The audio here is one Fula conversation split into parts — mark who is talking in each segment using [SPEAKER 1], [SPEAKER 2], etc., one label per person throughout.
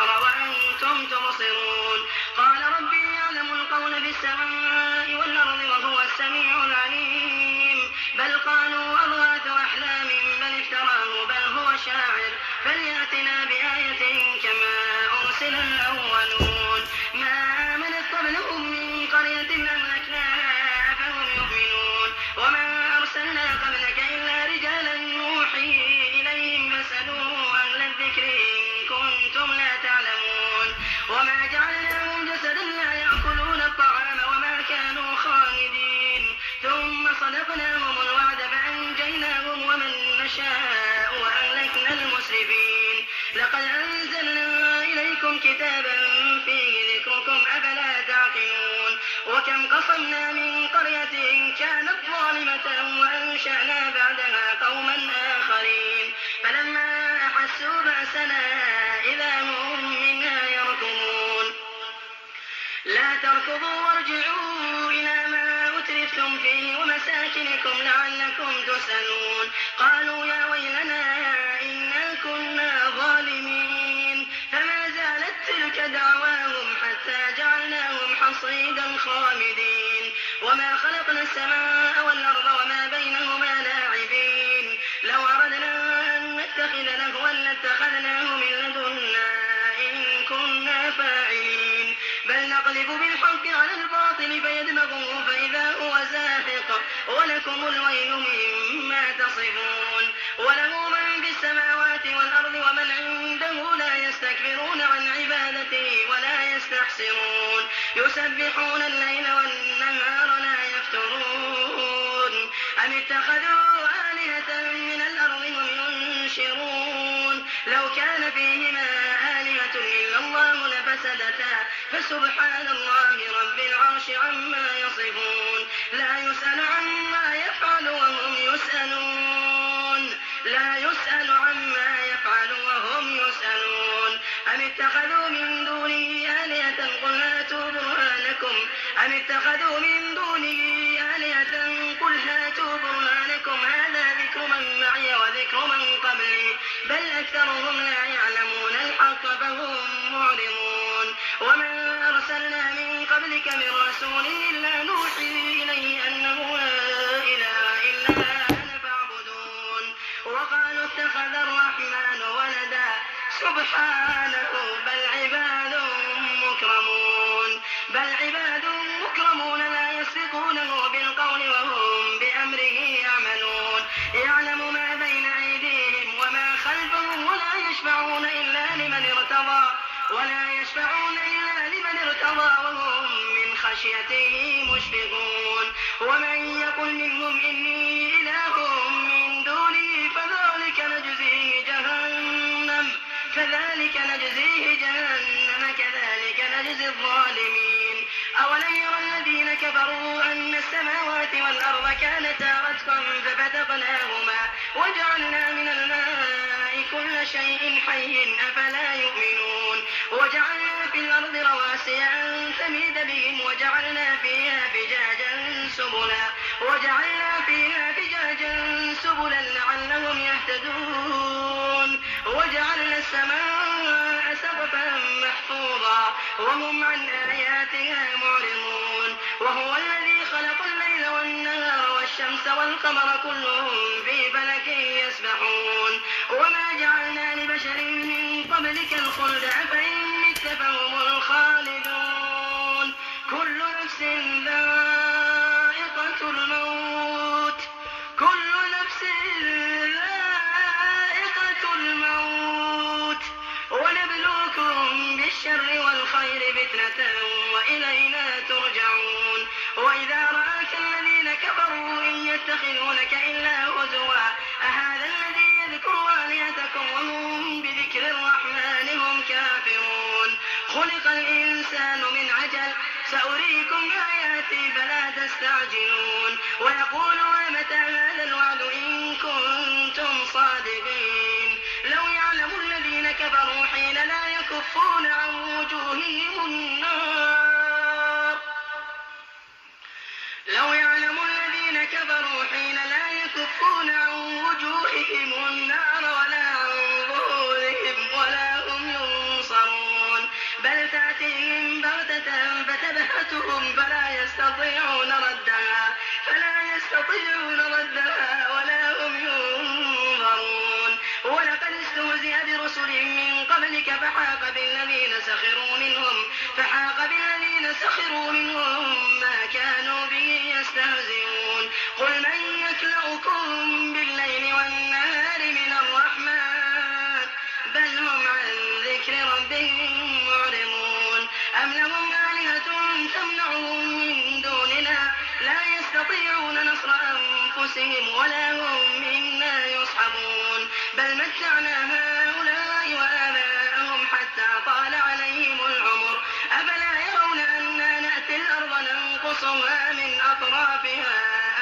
[SPEAKER 1] الأبصار وأنتم تبصرون قال ربي يعلم القول في السماء والأرض وهو السميع العليم بل قالوا أضغاث أحلام بل افتراه بل هو شاعر فليأتنا بآية كما أرسل الأولون ما آمنت قبلهم من قرية أهلكناها أفهم يؤمنون وما أرسلنا قبلك إلا رجالا نوحي إليهم فاسألوا أهل الذكر إن كنتم لا تعلمون وما جعلناهم جسدا لا يأكلون الطعام وما كانوا خالدين ثم صدقناهم الوعد فأنجيناهم ومن نشاء وأهلكنا المسرفين لقد أنزلنا إليكم كتابا فيه ذكركم أفلا تعقلون وكم قصمنا من قرية كانت ظالمة وأنشأنا بعدها قوما آخرين فلما أحسوا بأسنا إذا هم منها يركضون لا تركضوا وارجعوا إلى ما أترفتم فيه ومساكنكم لعلكم تسألون قالوا يا ويلنا إنا كنا ظالمين فما زالت تلك دعواهم حتى جعلناهم حصيدا خامدين وما خلقنا السماء والأرض وما بينهما لاعبين لو أردنا أن نتخذ لهوا لاتخذناه من لدنا إن كنا فاعلين بل نقذف بالحق على الباطل فيدمغه فإذا هو زاهق ولكم الويل مما تصفون وله من في السماوات والأرض ومن عنده لا يستكبرون عن عبادته ولا يستحسرون يسبحون الليل والنهار لا يفترون أم اتخذوا آلهة من الأرض هم ينشرون لو كان فيهما آلهة إلا الله لفسدتا فسبحان الله رب العرش عما يصفون لا يسأل عما يفعل وهم يسألون لا يسأل عما يفعل وهم يسألون أم اتخذوا من دونه آلهة قل هاتوا برهانكم أم اتخذوا من دونه آلهة قل هاتوا برهانكم هذا ذكر من معي وذكر من قبلي بل أكثرهم لا يعلمون الحق فهم معرضون وما أرسلنا من قبلك من رسول إلا نوحي إليه أنه لا إله إلا أنا فاعبدون وقالوا اتخذ الرحمن ولدا سبحانه بل عباد مكرمون لا يسبقونه بالقول وهم بأمره يعملون يعلم ما بين أيديهم وما خلفهم ولا يشفعون إلا لمن ارتضى وهم من خشيته مشفقون ومن يقل منهم إني إله من دونه فذلك نجزيه جهنم كذلك نجزي الظالمين أولم يرى الذين كفروا أن السماوات والأرض كانتا رتقا ففتقناهما وجعلنا من الماء كل شيء حي أفلا يؤمنون وجعلنا في الأرض رواسي أن تميد بهم وجعلنا فيها فجاجا سبلا لعلهم يهتدون وجعلنا السماء سقفا محفوظا وهم عن آياتها معرضون وهو الذي خلق الليل والنهار والشمس والقمر كلهم في فلك يسبحون وما جعلنا لبشر من قبلك الخلد أفإن مت فهم الخالدون كل نفس ذائقة الموت ونبلوكم بالشر والخير فتنة وإلينا ترجعون وإذا رآك الذين كفروا إن يتخذونك إلا هزوا أهذا الذي يذكر آلهتكم وهم بذكر الرحمن هم كافرون خلق الإنسان من عجل سأريكم آياتي فلا تستعجلون ويقولون متى هذا الوعد إن كنتم صادقين لو يعلم الذين كفروا حين لا يكفون عن وجوههم النار ولا عن ظهورهم ولا هم ينصرون ذلك فحاق بالذين سخروا منهم ما كانوا به يستهزئون قل من يكلؤكم بالليل والنهار من الرحمن بل هم عن ذكر ربهم معرضون أم لهم آلهة تمنعهم من دوننا لا يستطيعون نصر أنفسهم ولا هم منا يصحبون بل متعنا هؤلاء وآباءهم حتى طال عليهم العمر أفلا يرون أنا نأتي الأرض ننقصها من أطرافها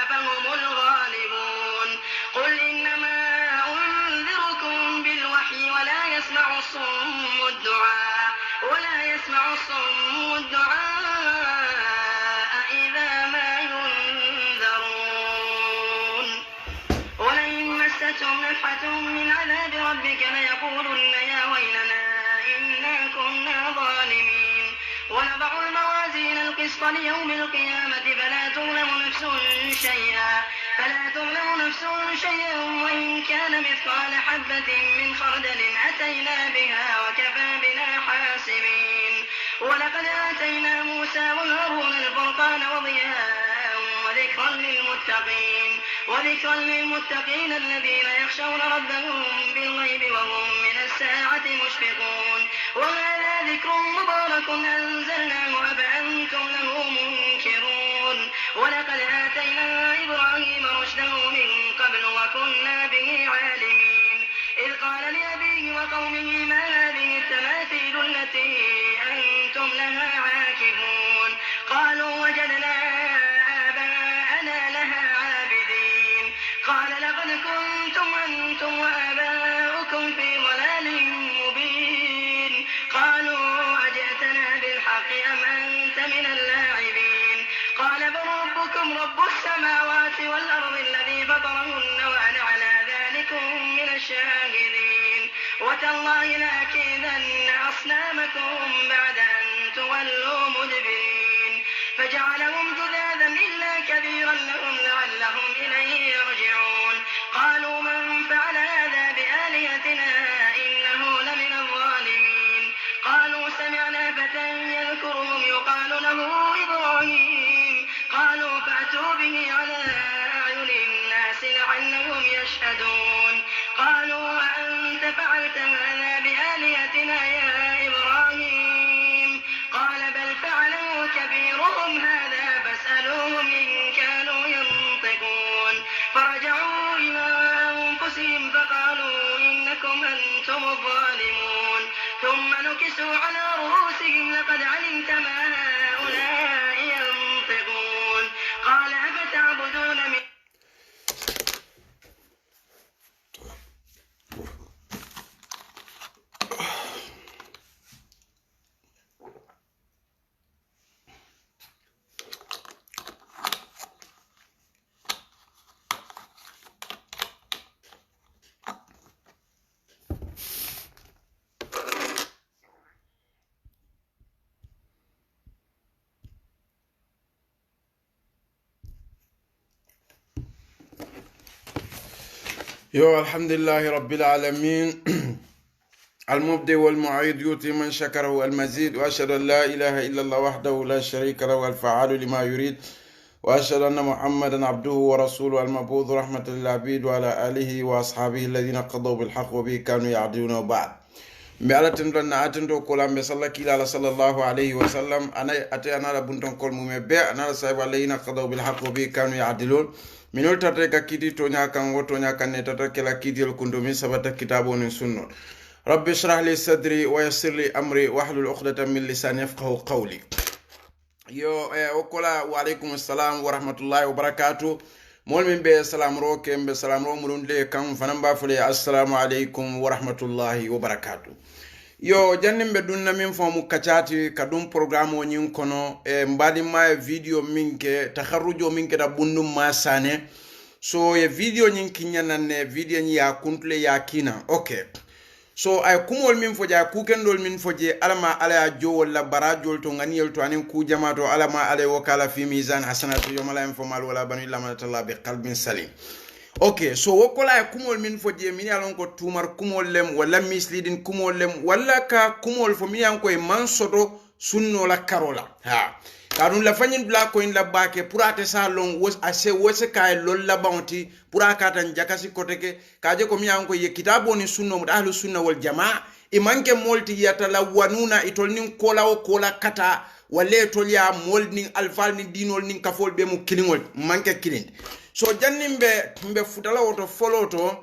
[SPEAKER 1] أفهم الغالبون قل إنما أنذركم بالوحي ولا يسمع الصم الدعاء إذا ما ينذرون ولئن مستهم نفحة من عذاب ربك ليقولن يا ويلنا إنا كنا ظالمين ونضع الموازين القسط ليوم القيامة فلا تظلم نفس شيئا وإن كان مثقال حبة من خردل أتينا بها وكفى بنا حاسبين ولقد آتينا موسى وهارون الفرقان وضياء وذكرا للمتقين الذين يخشون ربهم بالغيب وهم من الساعة مشفقون وهذا ذكر مبارك أنزلناه أفأنتم له منكرون ولقد آتينا إبراهيم رشده من قبل وكنا به عالمين إذ قال لأبيه وقومه ما هذه التماثيل التي أنتم لها عاكفون قالوا وجدنا آباءنا لها عابدين قال لقد كنتم أنتم وآباؤكم في ضلال مبين قالوا أجئتنا بالحق أم أنت من اللاعبين قال بل ربكم رب السماوات والأرض الذي فطرهن وأنا على ذلكم من الشاهدين وتالله لأكيدن أصنامكم بعد أن تولوا مدبرين فجعلهم جذاذا إلا كبيرا لهم لعلهم إليه يرجعون قالوا من فعل هذا بآلهتنا إنه لمن الظالمين قالوا سمعنا فتى يذكرهم يقال له إبراهيم قالوا فأتوا به على أعين الناس لعلهم يشهدون قالوا وأنت فعلت هذا بآلهتنا يا إبراهيم قال بل فعله كبيرهم هذا فاسألوهم إن كانوا ينطقون فرجعوا إلى أنفسهم فقالوا إنكم أنتم الظالمون ثم نكسوا على رؤوسهم لقد علمت ما هؤلاء ينطقون قال أفتعبدون من
[SPEAKER 2] الحمد لله رب العالمين المبدئ والمعيد يؤتي من شكره المزيد وأشهد أن لا إله إلا الله وحده لا شريك له الفعال لما يريد وأشهد أن محمدا عبده ورسوله المبعوث رحمة للعبيد وعلى آله وأصحابه الذين قضوا بالحق وبه كانوا يعدلون وبعد ميالتن دون اتندو كولام صلى الله عليه وسلم انا اتي انا بنتون كول مومي انا صاحب الذين قضوا بالحق وبه كانوا يعدلون minol tata ka kiti tonya kan wotonya kan ne tata kala kiti el kundo min sabata kitabo ni sunno rabbi shrah li sadri wa yassir li amri wahlul 'uqdatan min lisani yafqahu qawli okola wa alaykum assalam wa rahmatullahi wa barakatuh mol min be salam ro kembe salam ro mulunde kan fanamba fule assalamu alaykum wa rahmatullahi wa barakatuh jannim be dunna min fomu kacati kadum programme o nyin kono mbadi ma video minke takharrujo minke da bundum ma sane so video nyin kinyanane video nyi ya kuntle ya kina okay so ay kumol min foja ku kendol min foje alama ala ya jo wala barajol to nganiyel to anin ku jamato alama ala wakala fi mizan hasanatu yawmal infamal wala bani lamana talla bi qalbin salim okay so wokola e kumol min fo je min alon ko tumar kumol lem wala misleading kumol lem wala ka kumol fo min an ko e mansoto sunno la karola ha kadun la fanyin bla ko in la bake pour ate sa long wos ase wose kay lol la bounty pour akata jakasi koteke kaje ko mi an ko ye kitabo ni sunno mu ahlu sunna wal jamaa e manke molti yata la wanuna itol nin kola o kola kata wale tol ya mol nin alfal nin dinol nin kafol be mu kilingol manke kilin so jannimbe mbe futala woto foloto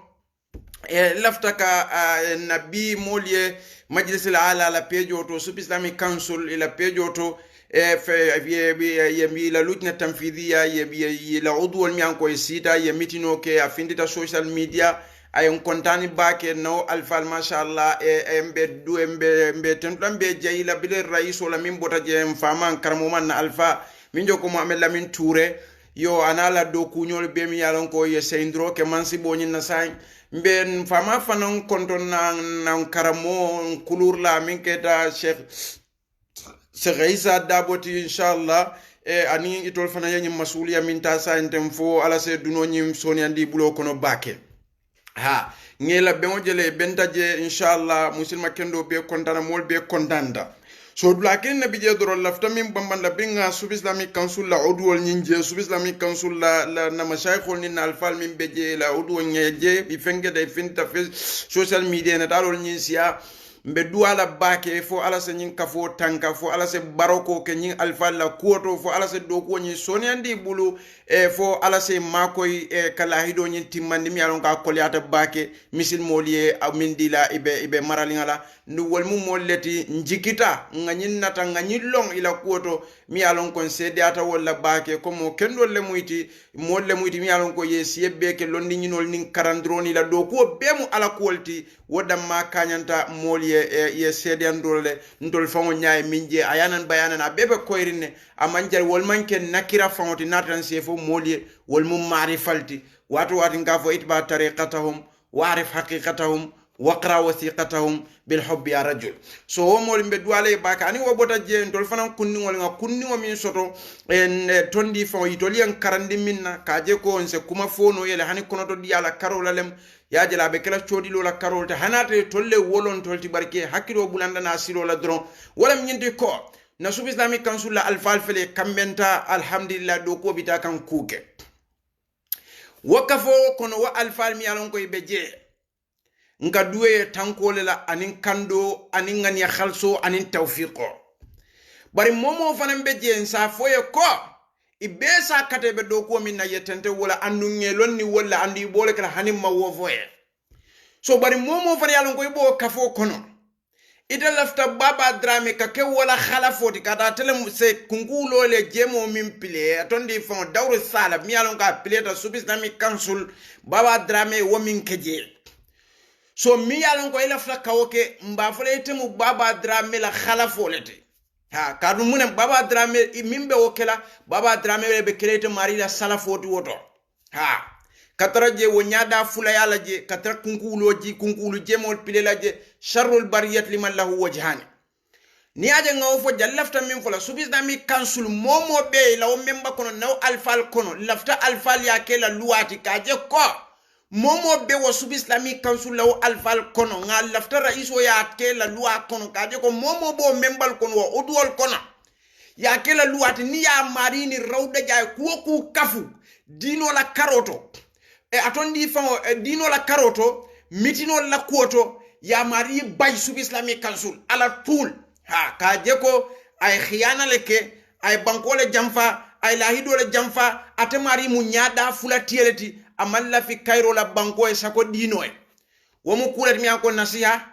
[SPEAKER 2] e lafta ka nabi molye majlis al ala la pejo to sub islamic council ila pejo to ye la lujna tanfidhiya ye la udhu wal mian ko sita ye mitino ke afindita social media ayon kontani bake no alfal mashallah embe du embe tentam be jeyila bil rais wala min bota je fama karamo man alfa min joko mo amel lamin touré yo anala do kunyol be mi yalon ko ye sendro ke mansi boni na say ben fama fanon konton na karamo kulur la min keta Sheikh Isa Daboti inshallah ani itol fana yanyi masuliya min ta sa entem fo ala se duno nyim soni andi bulo kono bake ha ngela be ngojele bentaje inshallah muslima kendo be kontana mol be kontanda so dulakin nabi je doro lafta min bambanda binga sub islamic council la udwol nyinje sub islamic council la na mashaykhol ni na alfal min beje la udwol nyeje bi fenge de finta social media na dalol nyinsia mbe duala bake fo ala se nyin kafo tanka fo ala se baroko ke nyin alfa la kuoto fo ala se do ko nyin soni andi bulu fo ala se makoy kala hido nyin timmandi mi alon ka kolyata bake misil moliye amindila ibe maralingala ndu wol mum molleti njikita nganyin nata nganyin long ila kuoto mi alon kon sediata wala bake komo kendo le muyti molle muyti mi alon ko yesi yebbe ke londi nyinol nin karandroni la do ko bemu ala kuolti wodam ma kanyanta moli ye sedian dole ndol fango nyaay minje ayanan bayanan abebe koyrine amanjal wol manke nakira fangoti natan sefo moli wol mum marifalti watu ngafo itba tariqatahum wa'rif haqiqatahum waqra wasiqatahum bil hubb ya rajul so womol mbe duale baka ani wo bota je ndol fanan kunni wol nga kunni o min soto en tondi fo itolian karandi minna kaje ko on se kuma fono yele hani kono to diala karola lem yaje la be kala chodi lo la karol ta hanate tolle wolon tolti barke hakiro bulanda na silo la dron wala nyindi ko na sub islamic council la alfal fele kambenta alhamdulillah do ko bita kan kuke wakafo kono wa alfal mi alon ko beje nga duwe tankole la anin kando anin ngani khalso anin tawfiqo bari momo fanan beje sa foye ko ibesa katebe do ko min na yetente wala andu ngelon ni wala andi bole kala hanim ma wo foye so bari momo fana yalon ko ibo kafo kono ida lafta baba drame ka ke wala khalafoti kata tele se kungulo le jemo min pile atondi fon dawru sala mi yalon ka pile ta sub islamic council baba drame wo min keje so mi yalon ko ila fla kawoke mba fala itemu baba drame la khalafolete ha kadu munen baba drame mimbe wokela baba drame be kelete mari la salafoti woto ha katara je wonyada fula yala je katara kunkulu je mol pilela je sharrul bariyat liman lahu wajhani ni aje ngaw fo jallafta min fula subisnami council momo be law memba kono naw alfal kono lafta alfal ya kela luwati kaje ko momo be wo sub islamic council law alfal kono nga lafta raiso ya kela luwa kono kaje ko momo bo membal kono wo udwol kono ya kela luwati ni ya marini rawda jay ku kafu dino la karoto atondi fango dino la karoto mitino la kuoto ya mari bay sub islamic council ala tool ha kaje ko ay khiyana leke ay bankole jamfa ay lahido le jamfa ate mari mu nyada fula tieleti amalla fi kairo la banko e sako dino e womu kulet mi anko nasiha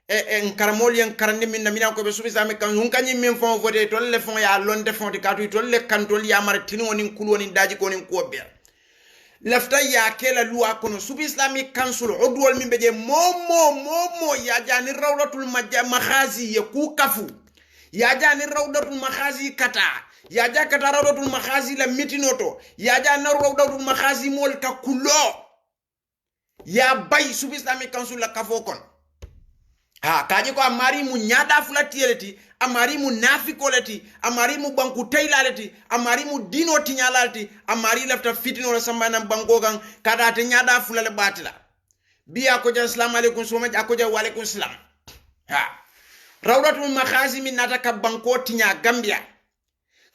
[SPEAKER 2] en karamoli en karande min na mi anko be subi sami kan hun kanyi min fon vote to le fon ya londe fon de katu to le kantol ya mar tinu woni kulo ni daji ko ni ko be lafta ya kela luwa kono subi islamic council udwol min beje momo ya jani rawlatul makhazi ye ku kafu ya jani rawdatul makhazi kata ya ja kata rawdatul makhazi la mitinoto ya ja na rawdatul makhazi mol ka kulo ya bay sub islamic council la kafo kon ha kaje ko amari mu nyada fulatiyeleti amari mu nafikoleti amari mu banku taylaleti amari mu dino tinyalalti amari lafta fitino la sambana banko kan kada te nyada fulale batila biya ko ja assalamu alaikum soma ko ja wa alaikum salam ha rawdatul makhazim nata ka banko tinya gambia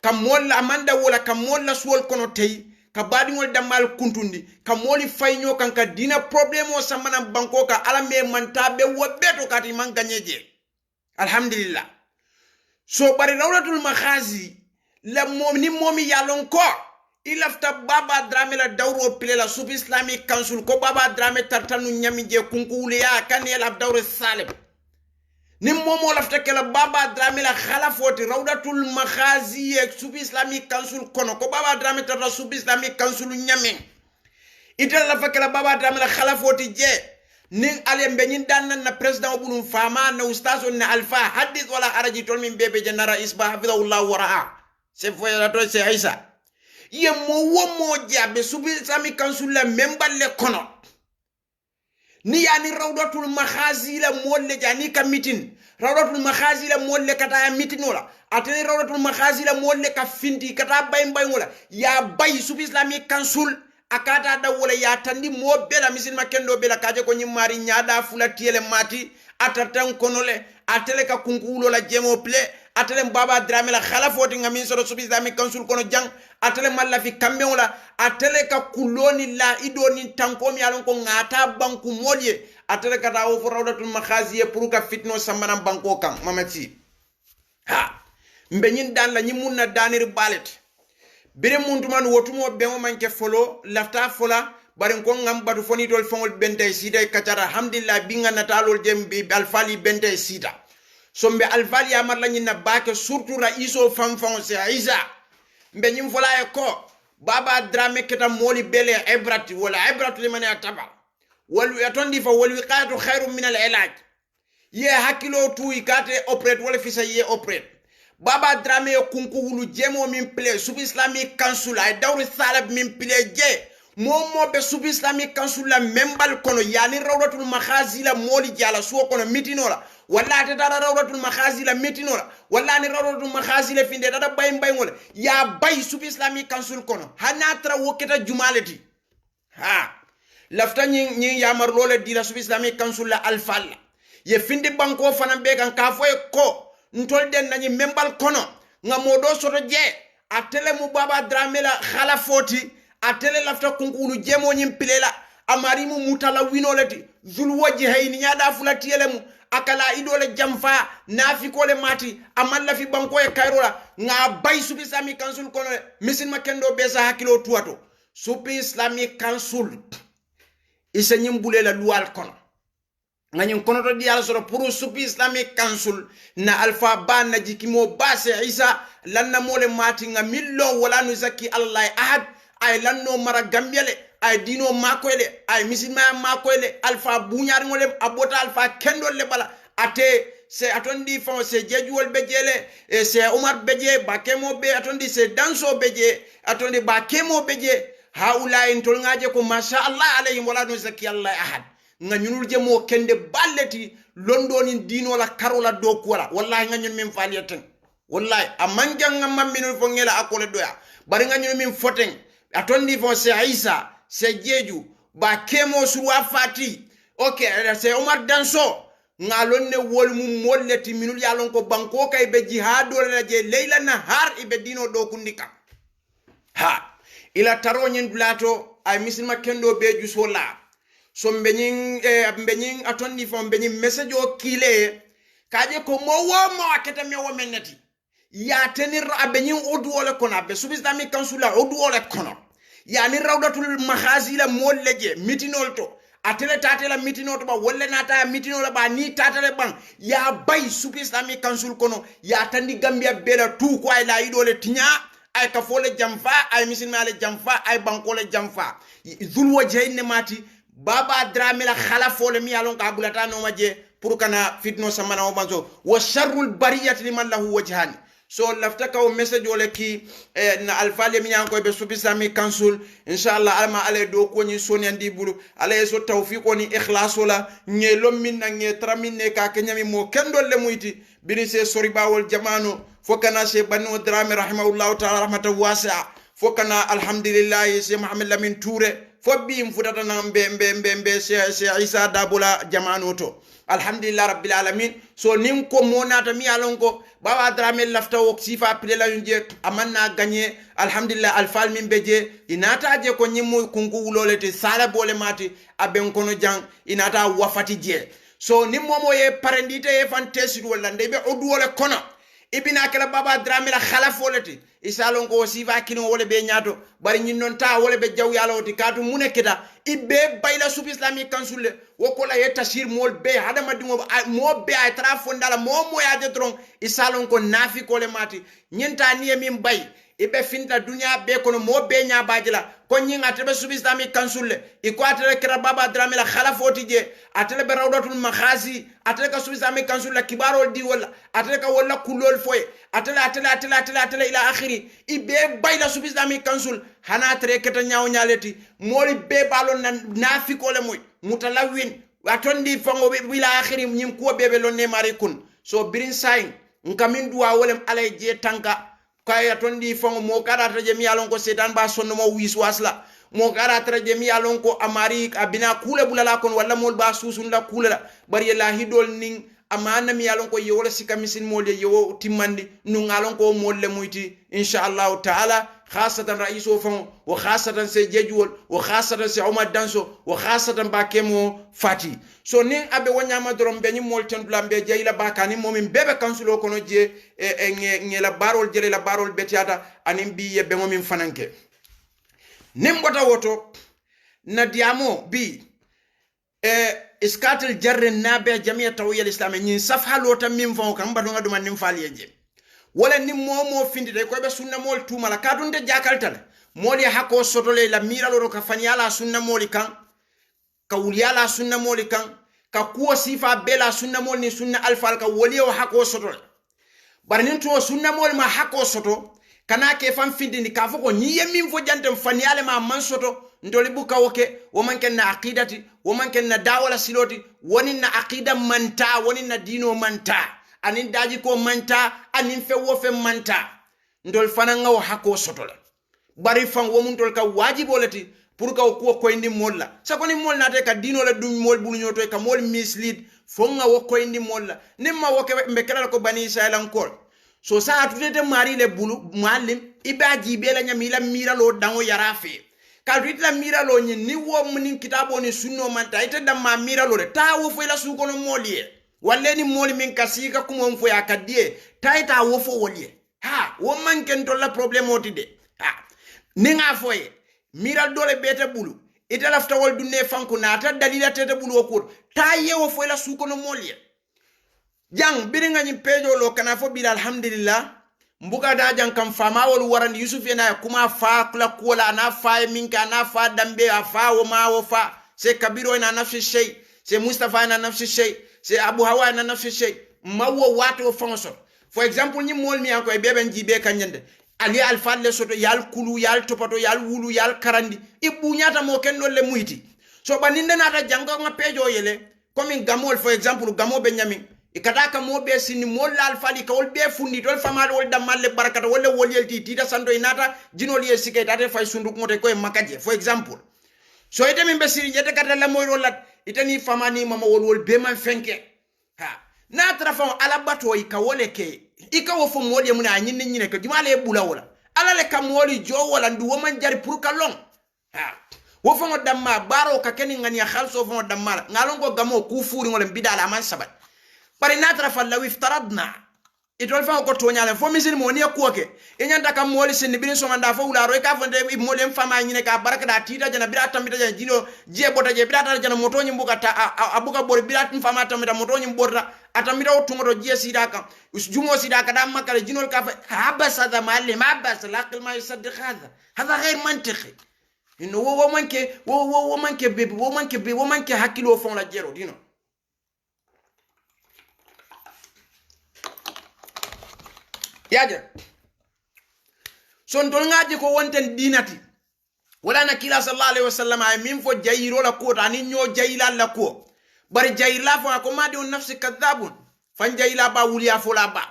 [SPEAKER 2] kam molla amanda wala kam molla suwol kono tay ka badingol damal kuntundi ka moli fayño kan ka dina problème o samana banko ka ala me mantabe wobeto kati man ganyeje alhamdulillah so bari rawlatul makhazi la momi yalon ko ilafta baba drame la dawro pile la sub islamic council ko baba drame tartanu nyami je kunkule ya kan el abdawre salib nim momo lafta kala baba drame la khalafoti rawdatul makhazi ek sub islamic council kono ko baba drame tarta sub islamic council nyami ita la fakala baba drame la khalafoti je nin ale mbeñin dan na president bunum fama na ustazo na alfa hadith wala haraji tol min bebe janara isba hafidhullah wa raa se foya to se aisa ye mo jabe sub islamic council la membal le kono ni yani rawdatul makhazi la molle jani ka mitin rawdatul makhazi la molle kata ya mitinola atene rawdatul makhazi la molle ka finti kata bay ngola ya bay sub islamic council akata da wala ya tandi mo bela misin makendo bela kaje ko nyimari nyaada fula tiele mati atatan konole atele ka kunkulo la jemo ple atele baba drame la khalafoti ngamin so sub islamic council kono jang atele malla fi kambe wala atele ka kuloni la idoni tankomi alon ko ngata banku molye atele ka dawo fo rawdatul makhazi pour ka fitno samana banko kan mamati ha mbenyin dan la nyimunna danir balet bire muntuman wotumo bemo manke folo lafta fola bari ko ngam batu foni tol fongol bente sida kachara alhamdulillah binga natalol jembi alfali bente sida sombe alfali amar la nyina bake surtout raiso famfon se aiza mbe nyim fola e ko baba drame keta moli bele ibrati wala ibratu liman ataba wal yatondi fa wal wiqatu khairum min al ilaj ye hakilo tu ikate operate wala fisa ye operate baba drame kunku wulu jemo min ple sub islamic council ay dawri salab min ple je momo be sub islamic council la membal kono yani rawdatul makhazi la moli jala so kono mitinola walla ta dara rawdatul makhazi la mitinola walla ni rawdatul makhazi la finde dada bay ngola ya bay sub islamic council kono hanatra woketa jumalati ha lafta nyi yamar lole dira sub islamic council la alfal ye finde banko fana be kan ka foy ko ntol den nañi membal kono nga modo soto je atele mu baba drame la khalafoti atele lafta kunkulu jemo nyim pilela amari mu mutala winolati zul wajhi hayni nyada fulati elemu akala idole jamfa nafi kole mati amalla fi banko e kayrola nga bay sub islamic council kono misin makendo besa hakilo tuwato sub islamic council isa nyimbulela luwal kono ngani kono to di ala soro pour sub islamic council na alfa ban na jikimo base isa lanna mole mati nga millo wala no zaki allah ahad ay lanno mara gambiele ay dino makoyle ay misilma makoyle alfa buñar ngolem abota alfa kendo le bala ate se atondi fon se jejuwol bejele e se umar beje bakemo be atondi se danso beje atondi bakemo beje haula en tol ngaje ko masha allah alayhim wala no zaki allah ahad nga ñunul je mo kende balleti londoni dino la karola do kola wallahi nga ñun min faliyeten wallahi amanja nga mamminu fo ngela akole doya bari nga ñun min foten atondi fo se aisa se jeju ba kemo suwa fati okay se omar danso nga lonne wol mum molleti minul yalon ko banko kay be jihado la je leila nahar ibe dino do kundika ha ila taro nyen dulato ay misilma kendo be ju sola so mbeñing atondi fo mbeñing message o kile kaje ko mo aketa me wo menati ya tenir abeñing odu wala kono be sub islamic council la odu wala kono ya ni rawdatul makhazi la molleje mitinol to atele tatela mitinol to ba wolle nata mitinol ba ni tatale ban ya bay sub islamic council kono ya tandi gambia bela tu ko ay la idole tinya ay ka fole jamfa ay misilma le jamfa ay bankole jamfa zulwa jeyne mati baba drame la khalafo le mi alon ka bulata no maje pour kana fitno samana o banzo wa sharrul bariyati liman lahu wajhan so lafta ka o message ole ki na alfale mi yanko be subi sami council inshallah alma ale do ko ni soni andi bulu ala so tawfiqo ni ikhlaso la nyelom min na nye tramine ka kenyami mo kendol le muyti bini se sori bawol jamano fokana se banu drame rahimahullahu ta'ala rahmatan wasi'a fokana alhamdulillah se Muhammad Lamin Touré fobbi mfutata na mbe se Isa Dabula jamano to alhamdulillah rabbil alamin so nim ko monata mi alonko baba drame lafta wok sifa pilela yunje amanna gagné alhamdulillah alfal min beje inata je ko nyimmu kunku wulolete sala bole mati aben kono jang inata wafati je so nim momo ye parendite ye fantesi wala ndebe odu wala kono ibina kala baba drame la khalafolete isalon ko sifa kino wala be nyaato bari nyin non ta wala be jaw yalla woti katu munekita ibbe bayla sub islamique council wokola ye tashir mol be hadama dingo mo be ay tra fondala mo ya de tron isalon ko nafi ko le mati nyinta ni min bay ibe finta dunya be kono mo be nya bajila ko nyinga tebe sub islamique council iko atele kra baba drame la khalafoti je atele be rawdatul makhazi atele ka sub islamique council la kibaro di wala atele ka wala kulol foy atele ila akhiri ibe bayla sub islamique council hana tere keta nyaaw nyaleti moli be balon nafi ko le moy mutalawin atondi fango be ila akhiri nyim ko bebe lon ne mari kun so birin sain nkamin duwa wolem alay je tanka kaya tondi fango mo kara taje mi alon ko setan ba sonno mo wis wasla mo kara taje mi alon ko amari abina kule bulala kon wala mol ba susunda kule la bari la hidol ning amana mi alon ko yola sikamisin mol yo timmandi nu ngalon ko mol le muyti inshallah taala khasatan raiso fango wa khasatan se jejuwol wa khasatan se Omar Danso wa khasatan ba kemo fati so nin abe wanyama dorom be ni mol ten blambe jeyla bakani momin bebe kansulo kono je nge la barol jere la barol betiata anim bi yebbe momin fananke nim bota woto na diamo bi iskatul jarre nabe jami'a tawiyal islam ni safha lota min fon kam badonga dum nim faliyeje wala nim momo findi de ko be sunna mol tumala kadunde jakaltal moli hako sotole la miralo ka fanyala sunna moli kan ka wuliala sunna moli kan ka kuwa sifa bela sunna moli ni sunna alfal ka woliyo hako sotole barnin to sunna moli ma hako soto kana ke fam findi ni ka foko ni yemin fo jantem fanyale ma man soto ndoli buka woke woman ken na aqidati woman ken na dawala siloti woni na aqida manta woni na dino manta anin daji ko manta anin fe wo fe manta ndol fana ngaw hako sotola bari fan wo mun tol ka wajibolati pour ka ko ko indi molla sa ko ni mol na te ka dino la dum mol bunu nyoto ka mol mislead fo nga wo ko indi molla nimma wo ke be kala ko bani israel ankol so sa atudete mari le bulu muallim ibaji be la nyamila mira lo dango yarafe kalrit la mira lo ni wo mun kitabo ni sunno manta ite damma mira lo ta wo fo la su ko no molie walle ni moli min kasika kuma mfo ya kadie taita wo fo wolie ha wo man ken to la problème otide ha ninga foye miral dole bete bulu ita lafta wol dunne fanku na ta dalila tete bulu okur ta yewo fo la su ko no molie jang biringa ni pejo lo kana fo bil alhamdulillah mbuga da jang kam fama wol waran yusuf yana kuma fa kula kola na fa minka na fa dambe afa wo ma wo fa se kabiro ina nafsi shay se mustafa ina nafsi shay se abu hawa ina nafsi shay mawo wato fonso for example ni mol mi anko e bebe njibe kanyende ali alfa le soto yal kulu yal topato yal wulu yal karandi ibu nyata mo ken le muiti so baninde nata janga nga pejo yele comme gamol for example gamo benyamin ikadaka mo be sini mol alfa li kawol be fundi tol famal wol damal le barakata wala wol yelti tita sando inata jinol ye sikay tate fay sunduk mote koy makaje for example so ite min be siri jete kata la moy rolat itani famani mama wol be man fenke ha na trafa ala bato ikawole ke ikawo fo modi mun a nyinni nyine ko dimale bula wala ala le kam woli jo wala ndu wo man jari pour kalon ha wo fo damma baro ka keni ngani khalso fo damma ngalon ko gamo ku furi ngol bidala man sabat pare na trafa law iftaradna itol fa ko tonyale fo misil mo ne ko ke enyanda kam woli sin birin so manda fo wularo ka fo de modem fama nyine ka baraka da tita jana bira tamita jana jino je bota je bira ta jana moto nyimbuka ta abuka bor bira tin fama tamita moto nyimborta atamira otungo je sidaka jumo sidaka da makale jinol ka habas hada malim habas laqil ma yusaddiq hada غير منطقي انه wo manke hakilo fon la jero dino yaje son dol ngaji ko wonten dinati wala na kila sallallahu alaihi wasallam ay min fo jayiro la ko tani nyo jayila la ko bari jayila fo ko madi on nafsi kadhabun fan jayila ba wuliya fo la ba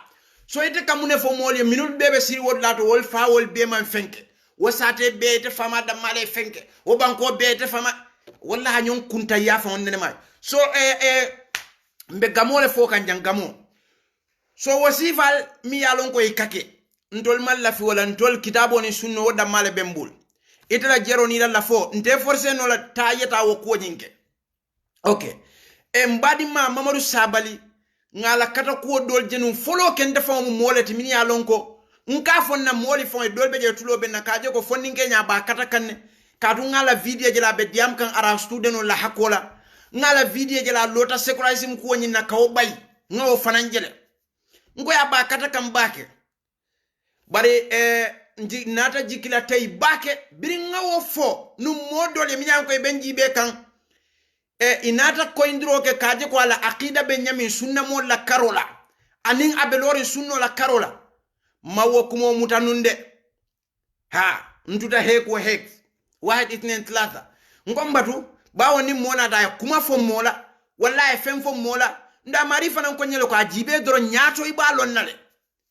[SPEAKER 2] so ite kamune fo mole minul bebe siri wod lato wol fa wol be man fenke wasate be te fama da male fenke o banko be te fama walla nyon kunta ya fa wonne may so mbe gamole fo kan jangamo so wasifal mi yalon ko ikake ntol malla fi wala ntol kitabo ni sunno da male bembul itala jero ni la fo nte forcé no la tayeta wo ko nyinke okay mbadi Mamadou Sabali ngala kata ko dol jenu folo ken defa mo molati min yalon ko nka fonna moli fon dol be je tulo be na kaje ko fonni ngenya ba kata kanne kadu ngala video je la be diam kan ara student la hakola ngala video je la lota secularism ko nyina kawo bay ngawo fananjele ngoya ba kata kam bake bare nata jikila tay bake biri ngawo fo nu modole mi nyam koy benji be kan inata ko indiro ke kaje ko ala aqida be nyami sunna mo la karola anin abelori sunno la karola mawo kumo mutanunde ha ntuta heko hek wahid itnen thalatha ngombatu bawo ni mona da kuma fo mola wallahi fem fo mola nda marifa nan ko nyelo ko ajibe doro nyaato ibalon nale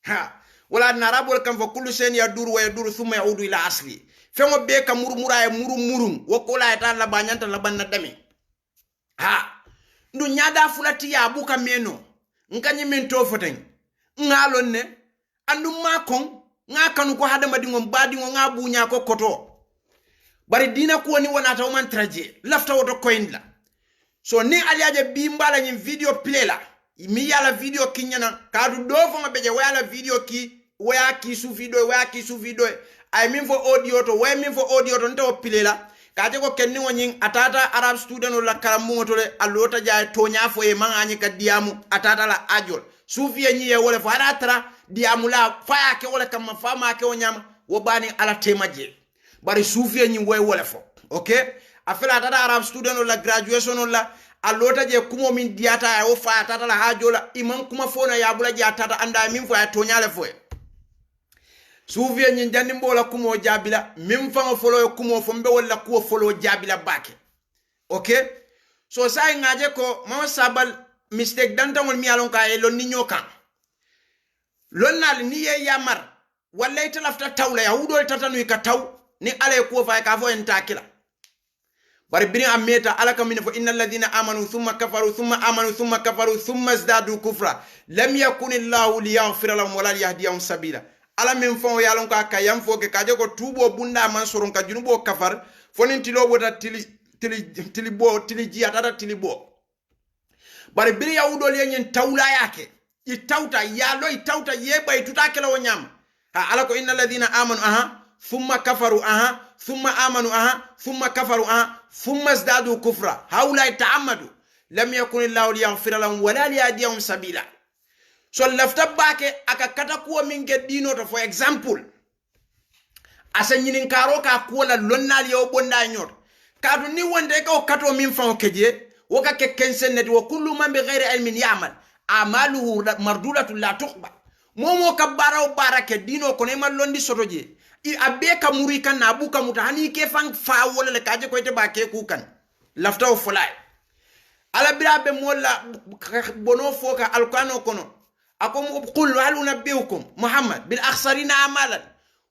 [SPEAKER 2] ha wala narabol kam fo kullu sen ya duru wa duru thumma yaudu ila asli femo be ka murmura e murum wokola ta la banyanta la banna dami ha ndu nyada fulati ya buka meno nkanyi min to foten ngalon ne andu makon ngakanu ko hada madi ngom badi ngo ngabunya ko koto bari dina ko ni wonata o man traje lafta woto koindla so ni aliaje bimbala nyi video plela mi yala video kinyana kadu do fo beje wala video ki waya ki su video ay min fo audio to way min fo audio to nto plela kaje ko kenni wonyin atata arab student la karamu to le alota jaay to nya fo e mangani ka diamu atata la ajol sufiye nyi e wala fo aratra diamu la faya ke wala kam fama ke wonyama wo bani ala temaje bari sufiye nyi way wala fo okay afela atata arab student la graduation la alota je kumo min diata ay wo fa atata la hajola imam kuma fo na yabula je atata anda min fo ay to nyale fo sufiye nyi jandi mbola kumo jabila min fango folo kumo fo mbe wala kuo folo jabila bake okay so sai ngaje ko Mama Sabal mistake danta mon mi alon ka e lon ni nyoka lon nal ni ye yamar walla ita lafta tawla ya wudo tatanu ka taw ni ale ko fa ka fo en takila bari bini ameta alaka min fo innal ladina amanu thumma kafaru thumma amanu thumma kafaru thumma izdadu kufra lam yakun illahu liyaghfira lahum wala liyahdiyahum sabila ala min fon yalon ka kayam fo ke kaje ko tubo bunda man soron ka junubo kafar fonin tilo bota tili jiata tili bo bari biri yawdo le nyen tawla yake i tawta yalo i tawta yeba i tutakela wonyam ha ala ko innal ladina amanu thumma kafaru thumma amanu thumma kafaru thumma izdadu kufra haula ta'ammadu lam yakun illahu liyaghfira lahum wala liyahdiyahum sabila so lafta bake aka kata kuwa minge dino to for example asa nyinin karo ka kuwa lonnal yo bonda nyot kadu ni wonde ko kato min fa keje woka ke kensen net wa kullu man bi ghairi ilmin ya'mal amaluhu mardulatu la tuqba momo ka baraw barake dino ko ne man londi sotoje i abeka muri kan na buka mutani ke fan fa wala le kaje ko te bake ku kan lafta o fulay ala birabe molla bono foka alqano kono akom qul hal unabbiukum Muhammad bil akhsarina amalan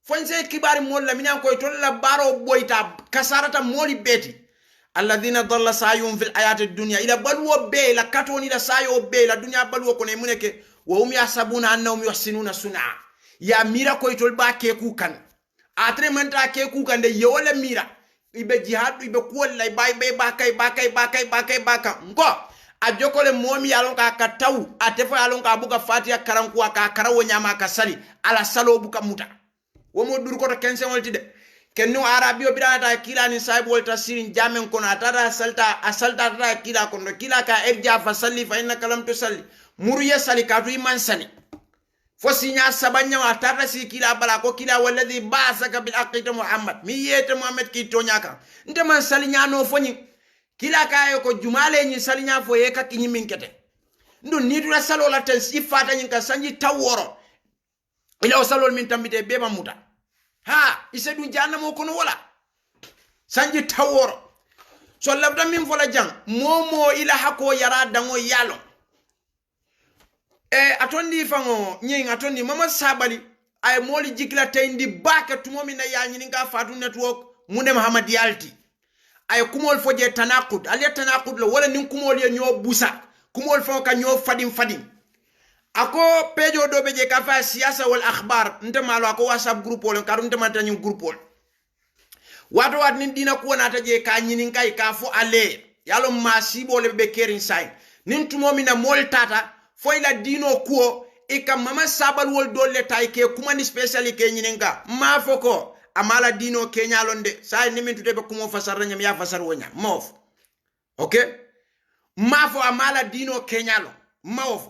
[SPEAKER 2] fonse kibar molla minan koy tolla baro boyta kasarata moli beti alladhina dalla sayum fil ayati dunya ila balwo be la katoni la sayo be la dunya balwo ko ne muneke wa hum yasabuna annahum yuhsinuna sun'a ya mira koy tol ba ke ku kan atre menta ke ku kan de yole mira ibe jihad ibe kuwalla bay baka ngo a jokole momi yalon ka taw a tefo yalon ka buka fatiha karan kuwa ka karawo nyama ka sali ala salo buka muta womo dur ko to kensen wolti de kenno arabio bidata kila ni sahib wolta sirin jamen kono atata asalta ta kila kono kila ka erja fa salli fa innaka lam tusalli muru yasali ka tu iman sali fosinya sabanya atata si kila bala ko kila walladhi ba'asaka bil aqita Muhammad mi yete Muhammad ki tonyaka ndema sali nyano fonyi kila kayo ko jumale nyi salinya fo ye ka kinyi minkete ndu nitu la salo la tan si fata nyi ka sanji taworo ila wasalol min tambite beba muta ha ise du jannamo kono wala sanji taworo so labda min fola jang momo ila hako yara dango yalo atondi fango nyin atondi mama sabali ay moli jikla tayndi baka tumomi na ya nyini nga fatu network munde Muhammad yalti ay kumol foje tanaqud ali tanaqud lo wala nin kumol ye nyo busa kumol fo ka nyo fadim ako pejo do beje ka fa siyasa wal akhbar nte malo ako whatsapp group wala karum nte mata nyu group wala wato wat nin dina ko nata je ka nyini kay ka fo ale yalo masibo le be kerin say nin tumomi na mol tata foy la dino ko e kam mama sabal wol dolle tay ke kuma ni specially ke nyininga ma foko amala dino kenya londe say ni min tudebe kuma fasar nyam ya fasar wonya mof okay ma fo amala dino kenya lo mof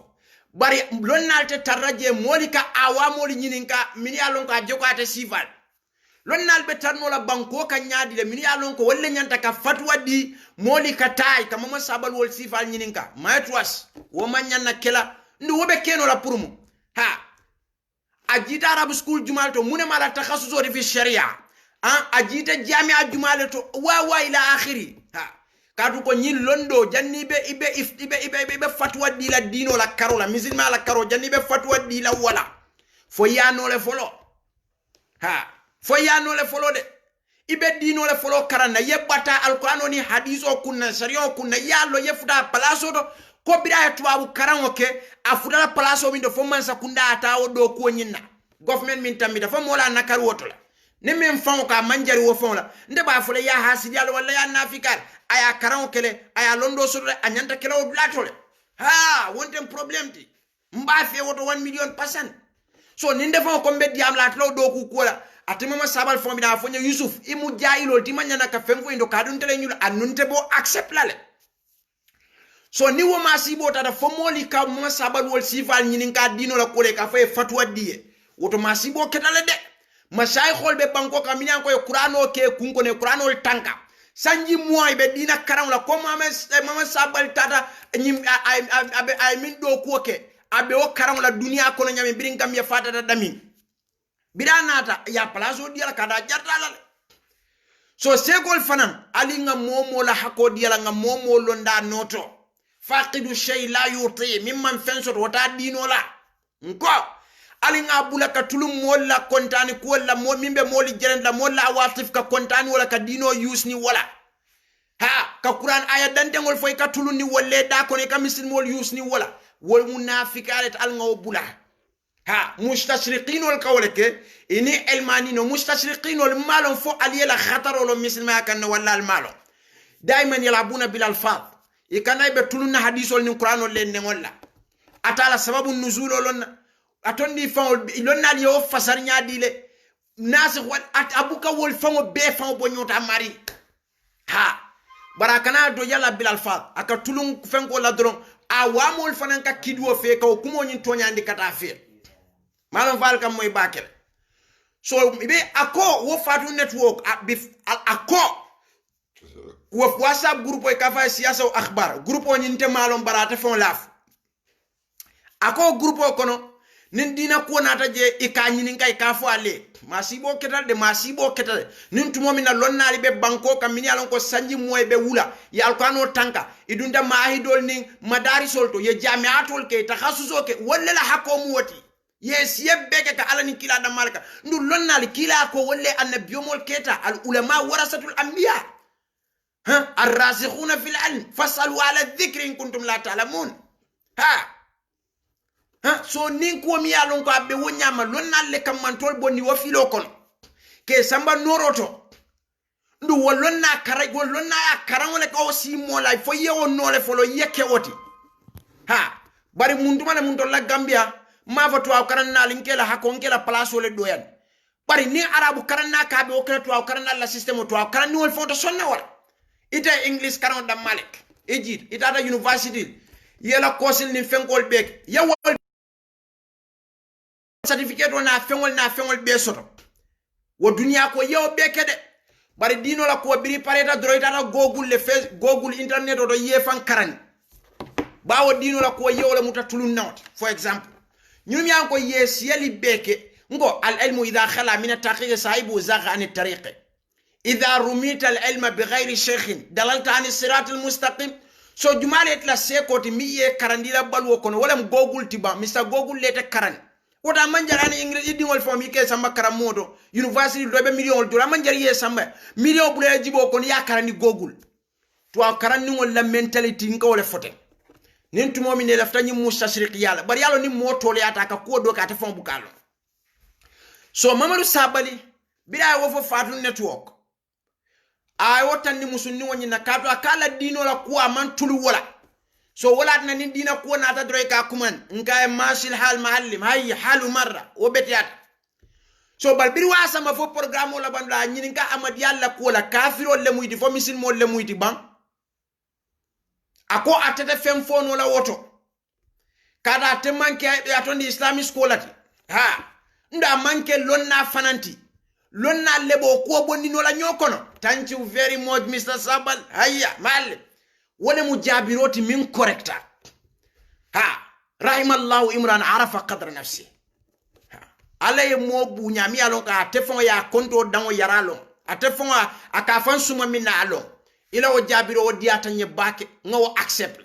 [SPEAKER 2] bari lonnalte tarraje molika awa moli nyininga min ya lon ko jokate sival lonnal be tarno la banko ka nyaadi le min ya lon ko wolle nyanta ka fatwa di molika tay kam mama sabal wol sival nyininga maitwas wo manyanna kela ndu wobe keno la purumu ha ajita arab school jumalto mune mala takhasuso fi sharia ajita jamia jumalto wa ila akhiri ha kadu ko nyin londo jannibe ibe fatwa di la dino la karola musulman la karo jannibe fatwa di la wala fo yano le folo ha fo yano le folo de ibe dino le folo karana yebata alqur'ano ni hadiso kunna sharia kunna yallo yefuda palaso do ko bida tuwabu karango ke afudala palaso windo fo man sakunda atawo do ko nyinna government min tamida fo mola nakar wotola ne men fon ka manjari wo fon la nde ba fule ya hasidi yalla wala ya nafikar aya karango kele aya londo sodre anyanta kele o blatole ha wonten problem ti mba fe woto 1 million % so ninde fon ko mbedi am la tlo do ku kola atimama sabal fon bi na fo Yusuf imu jaayilo ti manyana ka femfo indo kadun tele nyul anunte bo accept lale so ni wo masibo tata fo moli ka mo sabal wol sifal nyinin ka dino la kole ka fay fatwa diye woto masibo ketale de mashay khol be banko ka minyan ko qur'ano ke kunko ne qur'ano tanka sanji moy be dina karam la ko mama sabal tata nyim ay min do ko ke abe o karam la dunia ko no nyami birin kam ya fata dami bidanata ya plaso diala kada jartala so segol fanam ali nga momo la hako diala nga momo londa noto faqidu shay la yuti mimman fensot wata dino la nko ali nga bulaka tulum molla kontani ko la mo mimbe moli jeren la molla watif ka kontani wala ka dino use ni wala ha ka Quran aya dandengol foy ka tulun ni wolle da ko ne ka misil mol use ni wala wal munafiqat al nga bula ha mustashriqin wal qawlake ini elmani no mustashriqin wal malon fo ali la khatar wal muslima kan wala al malo daiman yalabuna bil alfaz ikana be tuluna hadisol ni Qur'an len ngolla atala sababu nuzul lonna atondi fawol lonna yo fasar nyaadi le nasikh wal abuka wol fango be fango bonyota mari ha barakana do yalla bil alfaz aka tulun fenko la dron awamol fanan ka kidwo fe ka kumo nyin tonyandi kata fe malon fal kam moy bakel so be ako wo fatu network ako wo WhatsApp groupe o kafa siyasa o akhbar groupe o nyinte malon barata fon laf ako groupe o kono nin dina ko nata je ikanyini ngai ka fo ale masibo ketal nin tumomi na lonnali be banko kam min yalon ko sanji moy be wula ya alkano tanka idunda mahidol nin madari solto ye jami'atol ke takhassuso ke walla la hako mu woti yes yebbeke ka alani kila da malaka ndu lonnali kila ko wolle annabiyomol keta al ulama warasatul anbiya ها الراسخون في العلم فاسألوا على الذكر إن كنتم لا تعلمون ها so ninko mi yalon ko abbe wonyama lonnalle kam man tol bonni wo filo kon ke samba noroto ndu wolonna kara wolonna ya karanole ko si mola fo yewo nole folo yeke woti ha bari munduma na mundo la Gambia ma fa to karanna linkela hakon kela place le doyan bari ni arabu karanna ka be o kala to karanna la system to karanni wol foto sonna wala ita English karon da Malik Egypt ita da university yela kosil ni fenkol bek yawol certificate na fengol be soto wo dunia ko yew beke de bari dino la ko biri pareta droita na google le face google internet do yefan karani bawo dino la ko yew la muta tulun nawt for example nyum yan ko yes yeli beke ngo al ilmu idha khala min at-taqiq sahibu zagha an at-tariq idha rumita al ilma bighayri shaykhin dalalta an as-sirat al-mustaqim so jumale etla sekoti miye karandila balwo kono wala google tiba mr google lete karan wota manjarani english idingol fo mi ke samba karamodo university do be million dola manjari ye samba million bule jibo kono ya karani google to karani ngol la mentality ngol fote nin tumo mi ne laftani mustashriq yalla bari yalla ni moto le ataka ko do ka ta fon bukalo so Mamadou Sabally bida wo fo fatu network ay wotan ni musunni woni na kato akala dino la kuwa man tulu wala so wala na ni dina kuwa na ta droy ka kuman nka masil hal mahallim hay halu marra wo betiat so bal biri wasa ma fo programme la bandla nyini ka amad yalla ko la kafiro le muyti fo misil mo le muyti ban ako atete fem fo no la woto kada te manke atondi islamic school ati ha nda manke lonna fananti lonna lebo ko bonni no la nyokono thank you very much Mr. Sabal hayya mal wala mujabiroti min correcta ha rahimallahu imran arafa qadra nafsi ha alay mo bu nyami alon ka tefon ya konto dango yaralo atefon akafan suma minna alon ila o jabiro o diata nye bake ngawo accept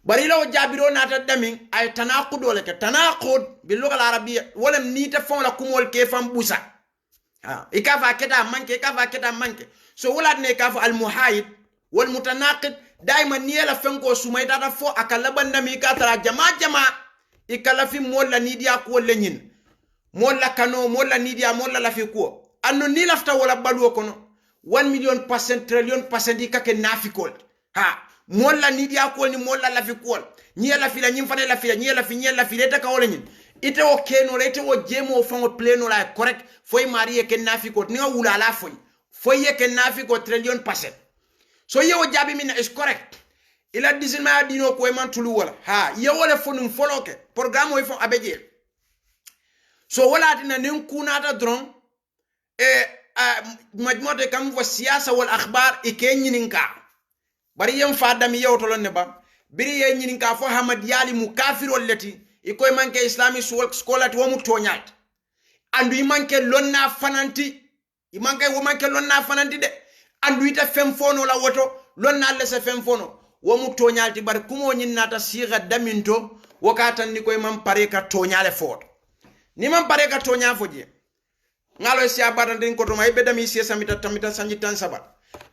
[SPEAKER 2] bari ila o jabiro nata damin ay tanaqud wala ka tanaqud bil lugha al arabiyya wala ni tefon la kumol ke fam busa ikafa keda manke so wala ne kafa al muhayid wal mutanaqid daima niela fenko sumayta ta fo akala bandami ka tara jama ikala fi molla nidia ko lenyin molla kano molla nidia molla la fi ko anno ni lafta wala balu kono 1 million % trillion % ikake nafikol molla nidia ko ni molla la fi ko niela fi la nyim fane la fi niela fi leta ka wala nyin ite o keno lete o jemo fango pleno la correct foy mariye ken nafiko ni wula la foy ye ken nafiko trillion %. So ye o jabi min is correct ila disinma dino ko man tulu wala ye wala fonum foloke programme o fon abeje so wala tina nin kunata dron majmote kam fo siyasa wal akhbar ke nyininka bari yem fadami yewtolon ne ba biri ye nyininka fo hamad yali mu kafirol leti ikoy manke islamic scholar to mu tonyat andu imanke lonna fananti imanke lonna fananti de andu ita fem fono la woto lonna lese fem fono wo mu tonyalti bar kumo nyinnata siga daminto wakatan ni koy man pare ka tonyale foto ni man pare ka tonya foje ngalo si abatan din ko to may bedami si samita tamita sanji tan sabat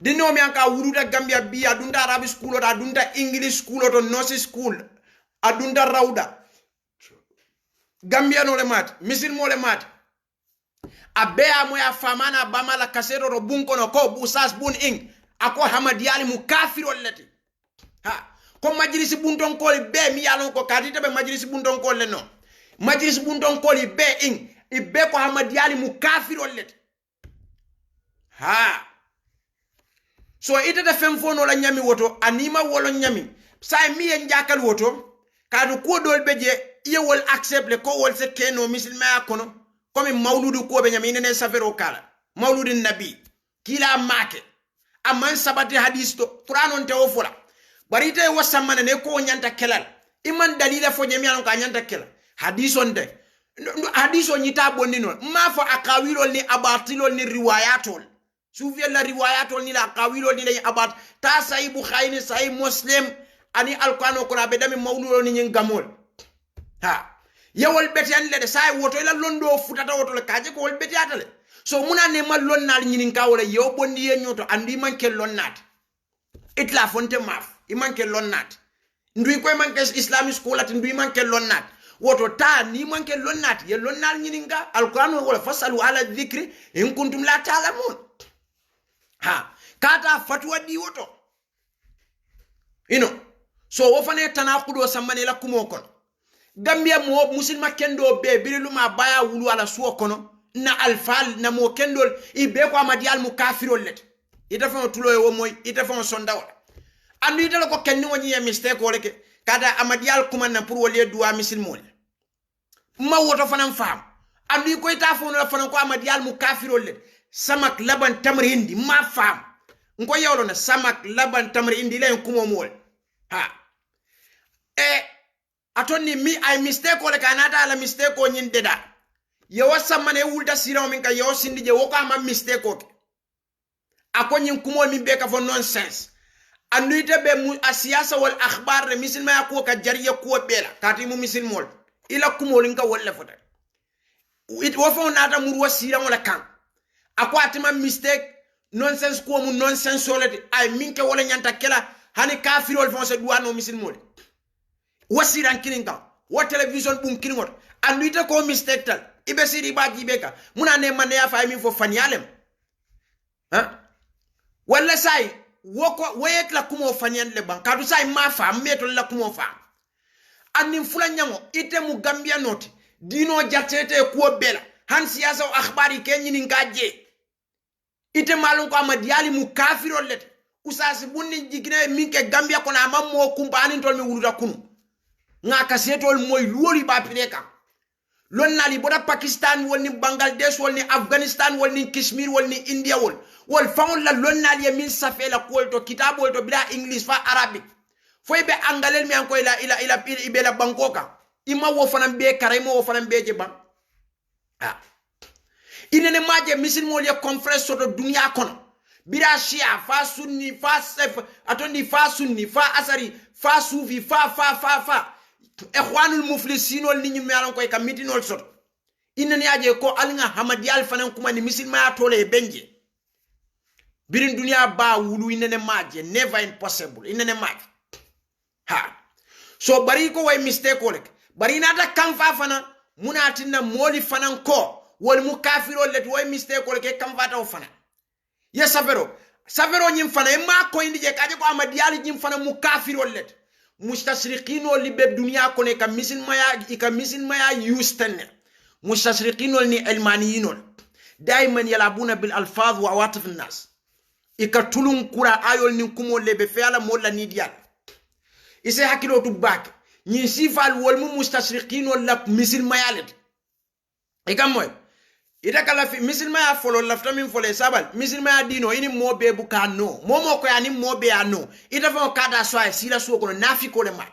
[SPEAKER 2] dinno mi anka wuruda gambia bi adunda arabic school o adunda english school o to nurse school adunda rawda gambia no le mat misil mo le mat abea moya famana bamala kasero ro bunko no ko busas bun ing ako hamad yali mu kafiro leti ko majlisi bunton ko be mi yalon ko kadite be majlisi bunton ko le no majlisi bunton ko be ing ibe ko hamad yali mu kafiro leti so ite da fem fono la nyami woto anima wolo nyami say mi en jakal woto kadu ko dol beje yewol accept le ko wol se keno musulma kono comme mawludu ko be nyami ne safero kala mawludin nabi kila make amman sabati hadith to qur'an on tewo fula bari te wasamane ne ko nyanta kelal iman dalila fo nyami an ka nyanta kelal hadith on de hadith on nyita bonnino ma fa akawilol ni abatilol ni riwayatol souvie la riwayatol ni la akawilol ni la abat ta sahih bukhari ni sahih muslim ani alquran ko rabe dami mawludol ni ngamol yewol betian le say woto la londo futata woto le kaje ko wol betiatale so muna ne mal lonnal nyinin ka wala yo bondi ye nyoto andi manke lonnat itla fonte maf i manke lonnat ndui koy manke islamic school at ndui manke lonnat woto ta ni manke lonnat ye lonnal nyinin ka alquran wala fasalu ala dhikri in kuntum la ta'lamun kata fatwa di woto so wo fane tanaqudo samane la kumo kon gambia mo muslima kendo be biriluma baya wulu ala suo kono na alfal na mo kendol ibe ko amadial mu kafirol let ita fa tulo wo moy ita fa sondaw andu ita ko kenni woni ya mistake wala ke kada amadial kuma na pour wole duwa muslimo ma woto fanan fam andu ko ita fa no fanan ko amadial mu kafirol let samak laban tamr hindi ma fam ngo yawlo na samak laban tamr hindi len kumo mol atoni mi ay mistake wala kanata ala mistake o nyin deda ye wasamane wulta sira min ka yo sindi je woko ama mistake oke ako nyin kumo mi be ka fo nonsense anduite be mu asiyasa wal akhbar de misil ma ko ka jariya ko bela kati mu misil mol ila kumo linka wala fota it wo fo nata mur wasira wala kan ako atima mistake nonsense ko mu nonsense solete ay minke wala nyanta kela hani kafirol fon se duano misil mol wasira kininga wa television bum kiningot anduite ko mistake tal ibe siri ba jibeka muna ne man ya fa mi fo fanyalem ha wala sai woko wayet la kumo fanyan le ban kadu sai ma fa meto la kumo fa anin fula nyango ite mu gambia noti dino jatete ko bela han siyasa o akhbari kenyi ngaje ite malun ko amadiyali mu kafiro let usasi bunni jigine minke gambia ko na mammo kumpani tol mi wuluda kunu nga kasetol moy lori ba pireka lon nali boda Pakistan wol ni Bangladesh wol ni Afghanistan wol ni Kashmir wol ni India wol faul la lon nali min safe la ko to kitabo to bila English fa Arabic foy be angalel mi an ko ila ibe la bankoka ima wo fanam be karemo wo fanam be je ban inene maje misil mo le conference to dunia kono bira shia fa sunni fa sef atondi fa sunni fa asari fa sufi fa ikhwanul muflisin wal nit ñu melan koy kam mitinol sot inene yaje ko alnga hamadiyal fanan kuma ni misil ma tole benje birin dunia ba wulu inene maje never impossible inene maje ha so bari ko way mistake olek bari nata kam fa fana munatina moli fanan ko wal mu kafiro let way mistake olek kam fa taw fana ya safero nyim fana ma ko indi je kaje ko amadiyal nyim fana mu kafiro let mustashriqino li be dunia ko ne kam misil maya yusten mustashriqino ni almaniyino daiman yalabuna bil alfaz wa awatif an-nas ikatulun kura ayol ni kumo lebe feala molla ni dial ise hakilo tu bak ni sifal wol mu mustashriqino la misil mayalet ikamoy ida kala fi misil maya folo lafta min fole sabal misil maya dino ini mobe bukano momo ko yani mobe ano ida fa kada soa sila so ko nafiko le mat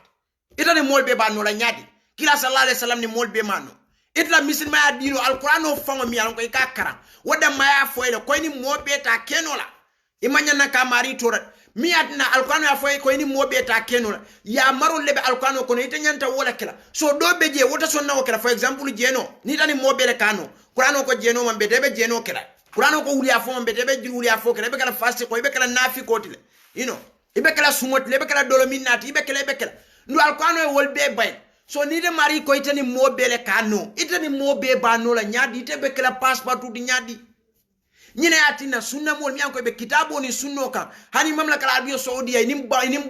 [SPEAKER 2] ida ne molbe ba no la nyadi kila sallallahu alaihi wasallam ni molbe mano ida misil maya dino alqur'ano fango mi an ko ikakara wada maya foyle ko ni mobe ta kenola imanya na kamari tora mi adna alqur'ano ya foy ko ni mobe ta kenola ya marul lebe alqur'ano ko ita nyanta wala kila so do beje wota sonna wakala for example jeno ni tani mobe le kano Qur'ano ko jeno mambe debe jeno kira Qur'ano ko wuli afo mambe debe wuli afo kira be kala fasti ko be kala nafi ko tile ibe kala sumot le be kala dolominati ibe kala ndu alqur'ano e wolbe bay so ni de mari ko itani mobe le kano itani mobe ba no la nyadi te be kala passport di nyadi nyine atina sunna mol mi anko be kitabo ni sunno kan hani mamlaka arabia saudia ni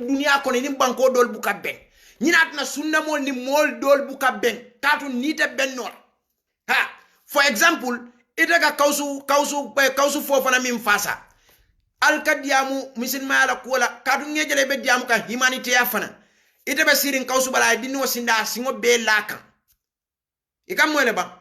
[SPEAKER 2] dunia ko ni banko dol bu kabben nyine atina sunna mol ni mol dol bu kabben tatu ni te benno ha for example itaka kausu fofana min fasa alkadiamu misilma ala kola kadu ngejele be diamu ka humanity ya fana itabe sirin kausu bala dinno sinda singo be laka ikam mwele ba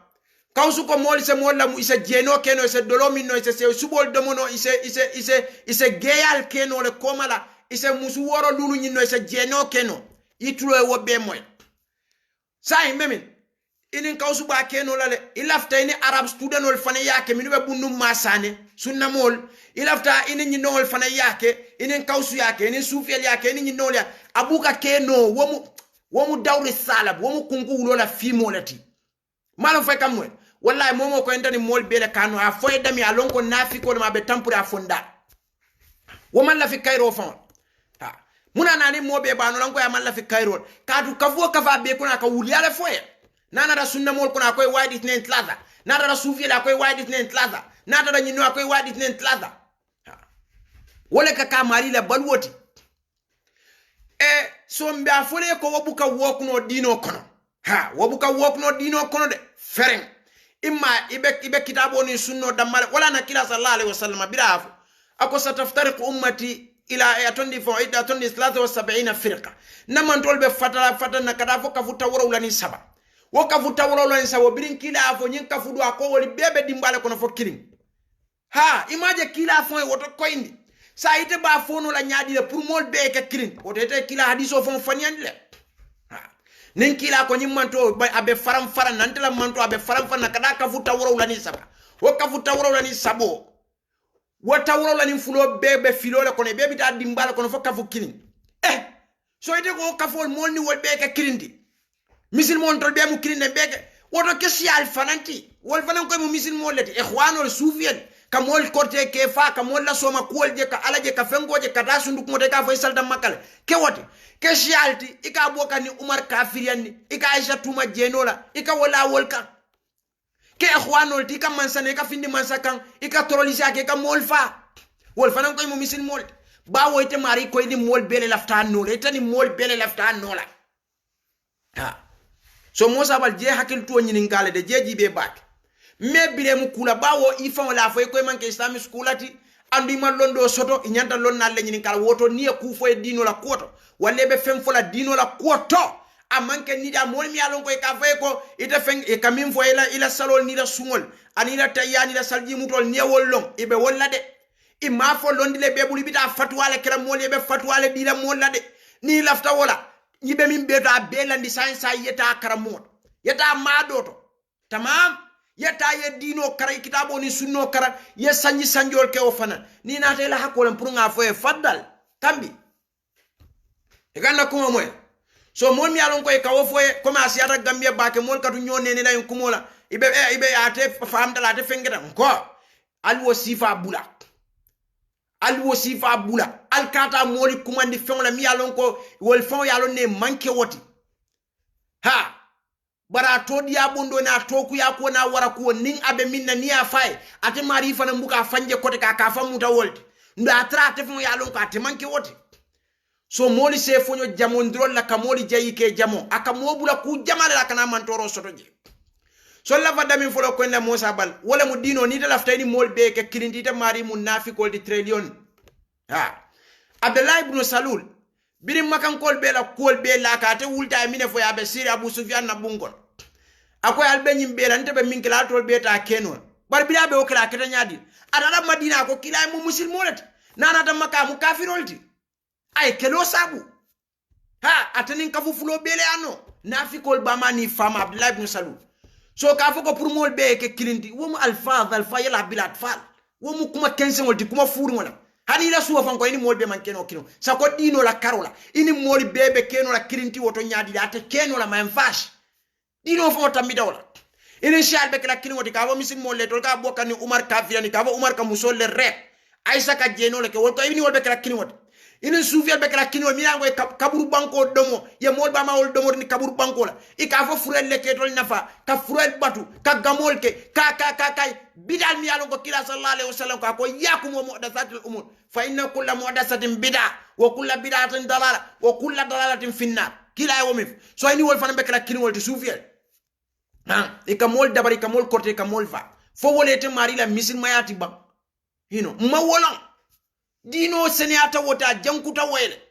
[SPEAKER 2] kausu ko mol se molla mu isa jeno keno isa dolomino isa se subol domono isa geyal keno le komala isa musu woro lulu nyino isa jeno keno itulo e wobe moy sai memin inin kausu ba keno lale ilafta ini arab student ol fana yake minube bunnu masane sunna mol ilafta ini nyino ol fana yake inin kausu yake inin sufiel yake inin nyino ya abuka keno womu dawri salab womu kungu lola fimolati malon fay kamwe wallahi momo ko entani mol bele kanu a foy dami alonko nafi ko ma be tampura fonda woman la fi kairo fon ha muna nani mobe banu lanko ya man la fi kairo kadu kafu kafa be kuna ka wuli ala foye nana da sunna mol kuna koy wadi nen tlaza nana da sufi la koy wadi nen tlaza nana da nyino koy wadi nen tlaza wala ka kamari la balwoti so mbe afole ko wobuka wokno dino kono ha wobuka wokno dino kono de fereng imma ibe kitabo ni sunno damal wala na kila sallallahu alaihi wasallam birafu ako sataftariqu ummati ila atondi fo ida atondi 73 firqa naman tolbe fatana kada fo kafuta woro ulani saba wo kafuta woro ulani saba birin kila afo nyin kafudu ako woli bebe dimbale kono fo kirim ha imaje kila afo woto koindi sa ite ba fono la nyaadi le pour mol be ke kirim woto ite kila hadiso fo fanyande le ha
[SPEAKER 3] nin kila ko nyim manto abe faram nantela manto abe faram nakada ka futa woro lani saba wo ka futa woro lani sabo wota woro lani fulo bebe filole kono bebe ta dimbala kono fo ka fu kini so ite ko ka fol molni wol be ka kirindi misil mon tol be mu kirinde beke woto ke sial fananti wol fanan ko mu misil molati ikhwanul sufiyat ka mol korte ke fa ka mol la soma kuol je ka alaje ka fengoje ka tasundu ko te ka fay salda makale ke wote ke sialti ika bokani umar kafiriyanni ika aisha tuma jenola ika wala wolka ke ikhwanul ti ka mansane ka findi mansakan ika torolisa ke ka mol fa wol fanan ko mu misil mol ba woyte mari ko ni mol bele lafta nola etani mol bele lafta nola ha so Musa bal je hakil to nyini ngale de jeji be bak me bire mu kula bawo ifan la fay koy manke islamic schoolati andi man londo soto nyanta lon na le nyini kala woto ni ku fo dino la koto walle be fem fola dino la koto amanke ni da mol mi alon koy ka fay ko ita fen e kamim fo ila salol ni la sungol ani la tayani la salji mutol ni wollom ibe wolla de imma fo londi le be buli bita fatwale kera mol be fatwale dila molla de ni lafta wala yibe min beta belandi sansa yeta karamot yeta madoto tamam yeta ye dino kara kitabo ni sunno kara ye sanji sanjol ke ofana ni na tela hakole pour nga fo e faddal tambi e ganna kuma moy so mon mi alon ko e kawo fo e commence yata gambia baake mol katu nyone ni la en kumola ibe ate famdala ate fengeta ko alwo sifa bula alkata moli kumandi fengola mi alon ko wol fon yalon ne manke woti ha bara to dia bondo na toku ya ko na wara ko nin abe minna ni afai ate mari fana mbuka fanje kote ka famuta wolti nda trate fon yalon ko ate manke woti so moli se fonyo jamondrol la kamoli jayike jamo aka mobula ku jamale la kana mantoro sotoje so la vada min folo ko na Musa bal wala mu dino ni de laftani mol be ke kirindi ta mari munafiqol di trillion ha Abdullah ibn Salul birim makan kol be la kol be la ka te wulta mine fo ya be siri Abu Sufyan na bungol akoy albe nyim be la ntebe min kila tol be ta kenon bar bila be o kala keta nyadi adala Madina ko kila mu muslimolet nana ta makka mu kafirolti ay kelo sabu ha atanin kafu fulo be le ano nafiqol bamani fama Abdullah ibn Salul so ka foko pour mol be ke kilindi wo mu alfaz yala bilat fal wo mu kuma kense ngol di kuma furu ngola hani la suwa fan ko ini mol be man keno kino sa ko dino la karola ini mol bebe keno la kirinti woto nyaadi da te keno la man fash dino fo tammi dawla ini shal be kala kino woti ka wo misin mol le tol ka bokani Umar kafirani ka wo Umar ka musol le rek Aisha ka jeno le ke wol ko ini wol be kala kino woti ini suufia be kala kino mi yango kaburu banko domo ye mol ba ma wol domo ni kaburu banko la ika fo furel le ketol nafa ka furel batu ka gamol ke ka bidal mi yalon ko kila sallallahu alaihi wasallam ka ko yakum muhdathatul umur fa inna kullu muhdathatin bid'a wa kullu bid'atin dalala wa kullu dalalatin finnar kila yo mif so ini wol fana be kala kino wol ti suufia ha ika mol dabari ka mol korte ka mol fa fo wolete mari la misil mayati ba hino ma wolon dino seniata wota jankuta wele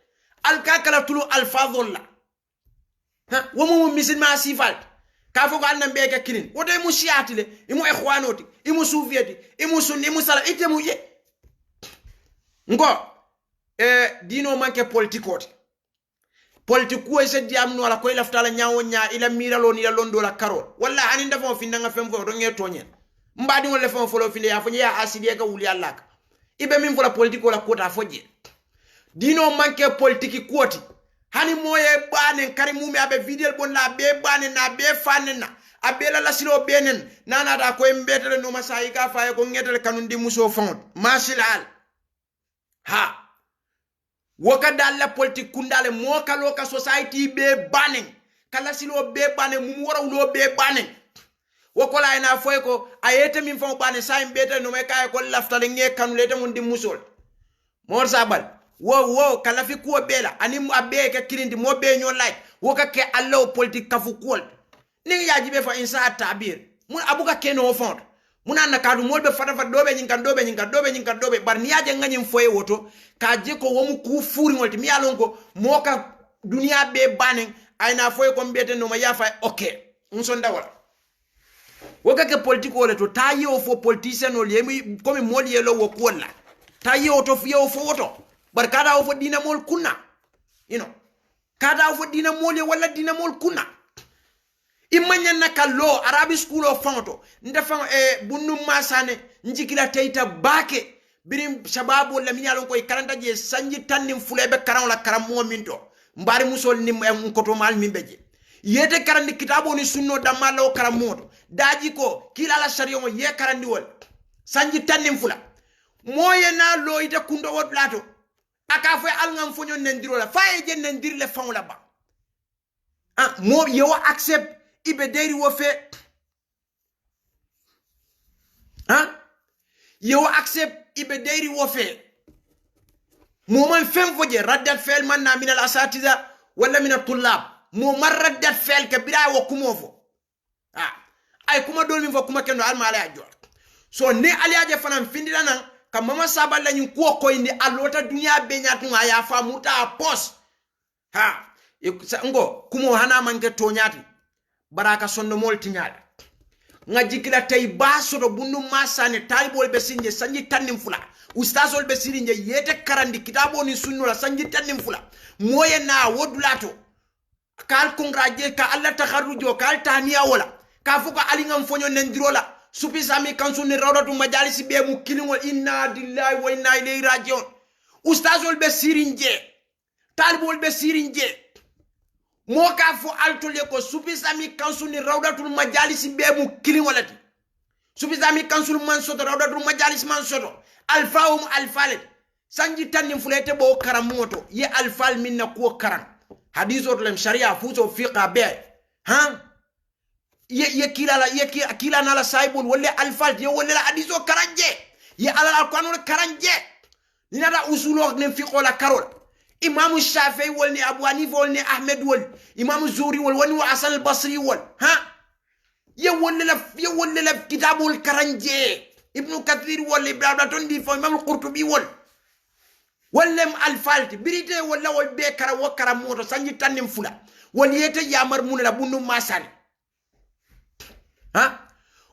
[SPEAKER 3] alkakala tulu alfadhulla ha womu misilma sifalt ka fo ko annam be ka kilin wote mu shiatile imu ikhwanoti imu sufiyati imu sunni imu sala itemu ye ngo dino manke politikoti politiku e se diam no la ko laftala nyaawo nya ila miralo ni la londo la karol walla hani ndafo finanga femfo do ngetonye mbadi wol le fon folo fili ya fo ya asidi ka wuli allaka ibe min fola politiko la kota foje dino manke politiki koti hani moye bane kari mumi abe video bon la be bane na be fanena abe la silo benen nana da ko mbetele no masai ka faye ko ngetel kanundi muso fond masilal ha woka dalla politik kundale moka loka society be bane kala silo be bane mum wora ulo be bane wokola ina foy ko ayete min fon bane say mbete no me kay ko laftale nge kanulete mun di musol mor sabal wo kala fi ko bela ani mu abbe ke kirindi mo be nyon lay woka ke allo politique kafu kol ni yaji be fa insa tabir mun abuka keno fond mun anna kadu molbe fata dobe nyinkan dobe bar ni yaje nganyim foye woto ka je ko womu ku furi ngolti mi alonko moka dunia be bane ayna foye ko mbete no ma yafa okay unson dawala woka ke politiko le to tayi o fo politicien o lemi comme moli yelo wo kolla tayi o to fiyo fo woto barkada o fo dina mol kunna you know kada fo dina mole wala dina mol kuna imanya nakalo arabi school of fonto ndafa bunnu masane njikila teita bake birim shababu la minyalo koy karanta je sanji tannim fulebe karam la karam mo minto mbari musol nim ngoto mal mimbeje yete karandi kitabo ni sunno damalo karam moto daji ko kila la shariyo ye karandi wol sanji tannim fula moye na lo ite kundo wot lato aka fo alngam fonyo nendiro la faye je nendir le fon la ba mo yo accept ibe deri wo fe yo accept ibe deri wo fe mo man fem foje raddat fel man na min al asatiza wala min al tullab mo man raddat fel ke bira wo kumo fo ay kuma dol min fo kuma kendo al mala ya jor so ne aliaje fanam findira nan kam mama sabal lañu ko koy ni alota dunya be nyatu ya fa muta pos ngo kumo hana manke to nyati baraka sonno mol tiñaade nga jikila tay baso do bundu masane talibol be sinje sanji tannim fula ustazol be sirinje yete karandi kitabo ni sunno la sanji tannim fula moye na wodulato kal kongraje ka alla takharujo kal taniya wala ka fuko alingam fonyo nendirola supi sami kansu ni rawdatu majalisi be mu kilingol inna lillahi wa inna ilayhi rajiun ustazol be sirinje talibol be sirinje moka fo altole ko supisami kansul ni rawdatul majalis be mu kilingolati supisami kansul man soto rawdatul majalis man soto alfaum alfalet sanji tanni fulete bo karamoto ye alfal minna ko karam hadithu lam sharia fuzo fiqa be ye kila na la saibul wala alfal ye wala hadithu karanje ye ala alquranul karanje ni nada usulo ne fiqo la karol imam Shafi'i wal Abu Hanifa wal Ahmed wal imam Zuri wal wani Hasan al-Basri wal ye wala kitabul karanje ibn Kathir wal Ibrahim tondi fo imam al-Qurtubi wal wallem al-Falti birite wala wal be kara wakara moto sanji tannim fula wal yete yamar munala bundu masani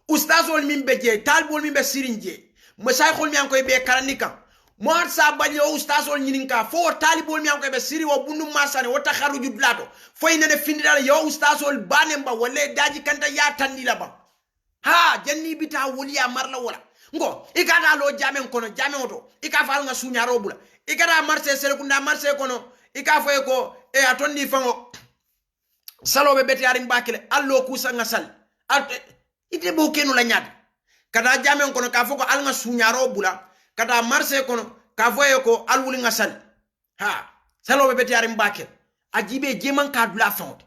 [SPEAKER 3] ustazol min beje talbol min be sirinje masaykhol mi an koy be karanika mo sa bali o ustazol nyininka fo talibol mi an koy be siri wo bundu masane wo takharuju blato fo ine ne findira yo ustazol banemba wala daji kanta ya tandila ba janni bita woliya marla wala ngo ikata lo jamen kono jamen oto ikafa nga sunyaro bula ikata marché sele kunda marché kono ikafa ko atondi fango salobe beti arim bakile allo kusa nga sal ite bo kenu la nyad kada jamen kono ka foko al nga sunyaro bula kada marché kono ka foye ko alwuli nga sal salobe beti arim bakile ajibe jeman ka dula fango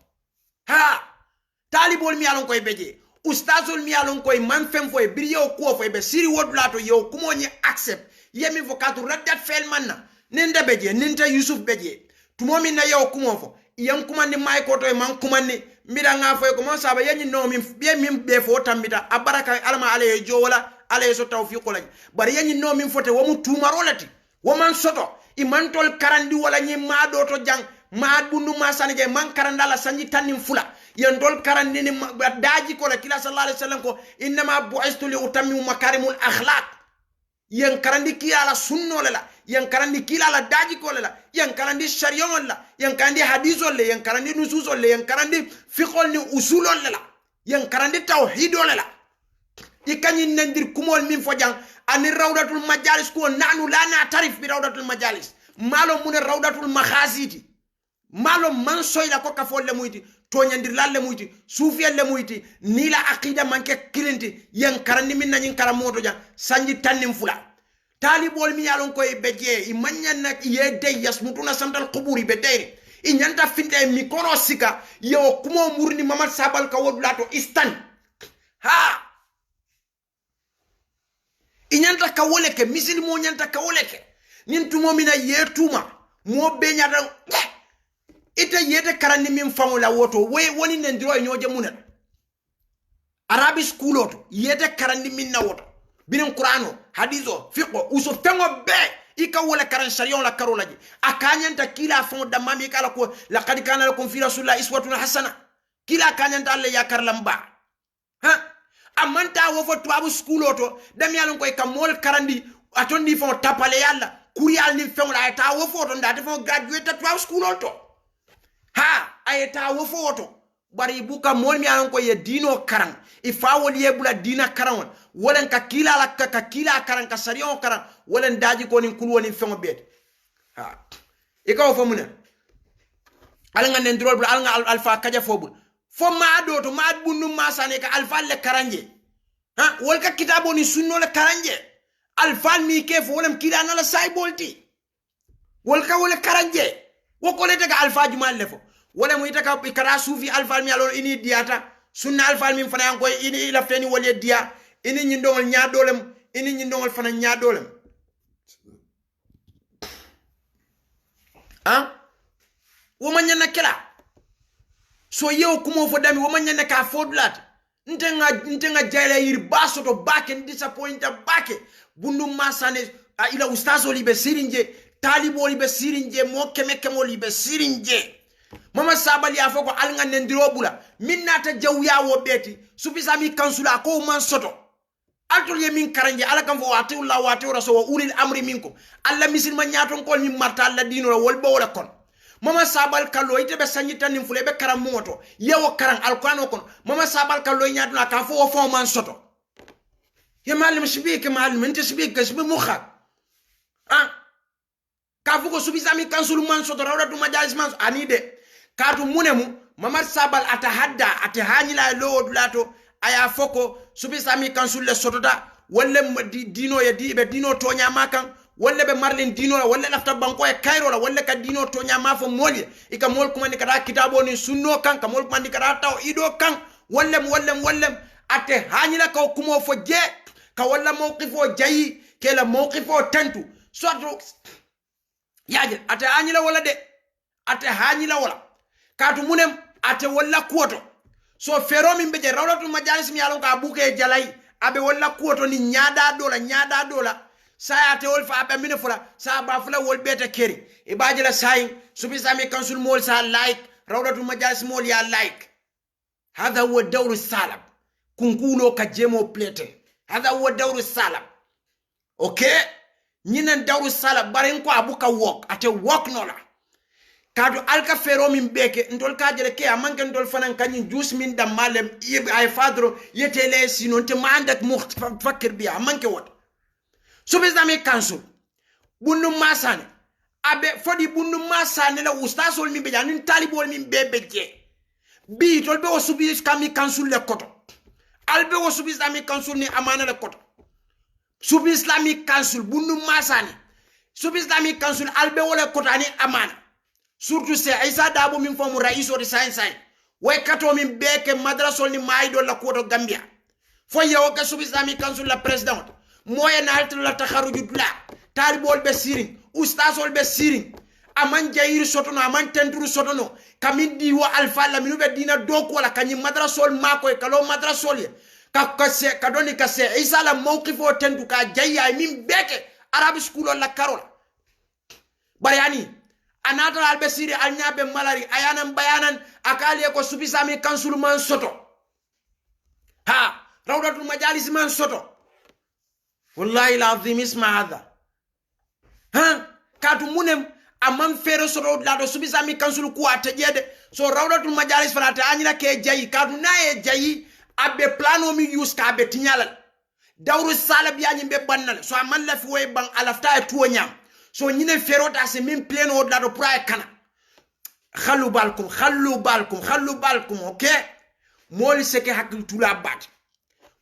[SPEAKER 3] talibol mi alon koy beje ustazol mi alon koy man fem foy biriyo ko foy be siri wodulato yo kumo ni accept yemi vokatu raddat fel manna nende beje ninta Yusuf beje tumomi na yo kumo fo yan kumandi may ko to man kumandi mbida nga foy ko man saba yanyi no min be min be fo tambita abaraka alma ale jo wala ale so tawfiqo lañ bar yanyi no min fote wamu tumarolati waman soto imantol karandi wala nyi mado to jang maad bundu masanije man karandala sanji tannim fula yendol karandini daji ko la kila sallallahu alaihi wasallam ko inma bu'istu li utammimu makarimul akhlaq yen karandi kila la sunno la yen karandi kila la daji ko la yen karandi shari'on la yen karandi hadithol la yen karandi nususol la yen karandi fiqhol ni usulol la yen karandi tawhidol la ikani nendir kumol min fojang ani rawdatul majalis ko nanu la na tarif bi rawdatul majalis malo mun rawdatul makhaziti malo man soyla ko kafol le muyti toñandir lalle muyti soufiyal le muyti ni la aqida manke kilinti yen karandi min nañin karamoto ja sanji tannim fula talibol mi yalon koy beje i manyan nak ye dey yasmutuna samtal quburi be deyri i nyanta finte mi kono sika yo kumo murni mamad sabal ka wodulato istan i nyanta ka woleke misil mo nyanta ka woleke nin tumo mina yetuma mo be nyata ite yete karandi min famula woto we woni nendiro e nyoje munel arabi schooloto yete karandi min na woto binin qur'ano haditho fiqo uso fengo be ika wala karan sharion la karolaji akanyanta kila fon da mami kala ko laqad kana lakum fi rasulillahi iswatun hasana kila kanyanta alle ya karlamba amanta wo fo tuabu schooloto dem yalon koy kamol karandi atondi fon tapale yalla kuriyal ni fengo la ta wo fo to ndate fon graduate tuabu schooloto ha ayeta wo foto bari buka mol mi anon ko ye dino karan ifa wol ye bula dina karan wolen ka kila la ka kila karan ka sariyon karan wolen daji ko nin kul woni fengo bet ha ikaw fo muna alanga nen drol bula alanga alfa kaja fobul fo ma do to ma bunnu ma sane ka alfa le karanje ha wol ka kitabo ni sunno le karanje alfa mi ke fo wolen kila na la say bolti wol ka wol karanje woko le daga alfa jumal lefo wala mu itaka ikara sufi alfa mi alon ini diata sunna alfa mi fana yanko ini lafteni wole dia ini nyindongol nyaadolem ini nyindongol fana nyaadolem ha woma nyana kala so yew kumo fo dami woma nyana ka fodlat ntenga jaila yir baso to bake disappointa bake bundu masane ila ustazo libe sirinje talibo libe sirinje mo kemekemo libe sirinje mama sabali afoko alnga nendirobula minnata jawya wo beti supisa mi kansula ko man soto altol ye min karanje ala kam fo wati ulla wati raso ulil amri minkum alla misilma nyaton kol mi marta alla dino wol bo wala kon mama sabal kallo ite be sanyita nim fule be karam moto yewo karan alquran kon mama sabal kallo nyatuna ka fo fo man soto ya malim shibike malim ente shibike shbi mukha ka fuko supisa mi kansul man soto rawda du majalis man anide katu munemu mamar sabal atahadda atahanyila lo dulato aya foko supisa mi kansulle sotota wolle dino ya dibe dino tonya makan wolle be marlin dino la wolle lafta banko e kairo la wolle ka dino tonya mafo molye ika mol kuma ni kada kitabo ni sunno kan ka mol kuma ni kada taw ido kan wollem atahanyila ka kumo fo je ka walla mawqifo jayi kela mawqifo tantu soto yaje atahanyila wala de atahanyila wala katu munem ate walla kuoto so fero min beje rawlatu majalis mi yalon ka buke jalai abe walla kuoto ni nyada dola saya ate wol fa abe mine fula sa ba fula wol beta keri e bajela sai subi sami council mol sa like rawlatu majalis mol ya like hada huwa dawru salab kunkulo ka jemo plete hada huwa dawru salab okay nyinen dawru salab barin ko abuka work ate work nola kadu alka fero min beke ndol kajele ke amanke ndol fanan kanyin jus min dam malem yeb ay fadro yetele sinon te mandak fakir biya amanke wot subizami kansul bunnu masane abe fodi bunnu masane la ustasol min be janin talibol min bebeje bi tol be o subis kami kansul le koto albe o subizami kansul ni amana le koto subis islamic council bunnu masane subis islamic council albe wala koto ani amana surtout c'est Isa Dabo min fomu raiso de science way kato min beke madrasol ni maido la koto Gambia fo yewo ka subi islamic council la president moye na altu la takharuju la talibol be sirin ustazol be sirin aman jayir sotono aman tenturu sotono kamin di wa alfa la minu be dina doko wala kanyi madrasol mako e kalo madrasol ye ka se kadoni ka se Isa la mawqifo tentu ka jayya min beke arab school la karola bayani anata albesiri alnyabe malari ayanan bayanan akali ko subisami kansul man soto ha rawdatul majalis man soto wallahi alazim isma hada ha katu munem amam fere soto la do subisami kansul ku atejede so rawdatul majalis farata anyina ke jayi katu nae jayi abbe plano mi use ka be tinyalal dawru salab yañi be bannal so amalla fi way bang alafta e tuwo nyam so ñine ferota se min pleno la do pra kana khallu balkum okay moli seke hakil tula bat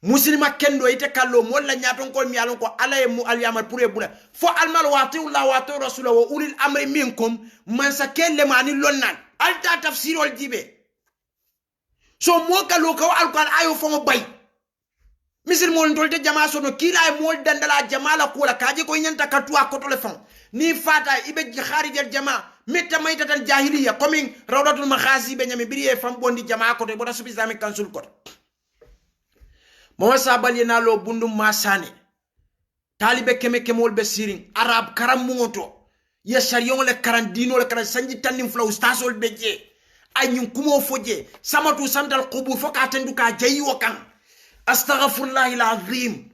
[SPEAKER 3] muslima kendo ite kallo mol la nyaton ko mi alon ko alaye mu alyamal pour e bula fo almal watu la watu rasul wa ulil amri minkum man sakelle mani lonnan alta tafsirol jibe so mo kallo ko alquran ayo fo mo bay misil mol ndolde jama sono kila e mol dandala jamala ko la kaje ko nyanta katwa ko telefon ni fata ibe kharijal jama metta mayta tan jahiliya coming rawdatul makhazi be nyame biriye fam bondi jama ko to boda subi islamic council ko mo sabal yena lo bundu masane talibe kemol be sirin arab karam moto ya shariyon le karandino le karan sanji tanim flaw stasol beje ay nyum kumo foje samatu samdal qubur foka tendu ka jayi wakan astaghfirullah alazim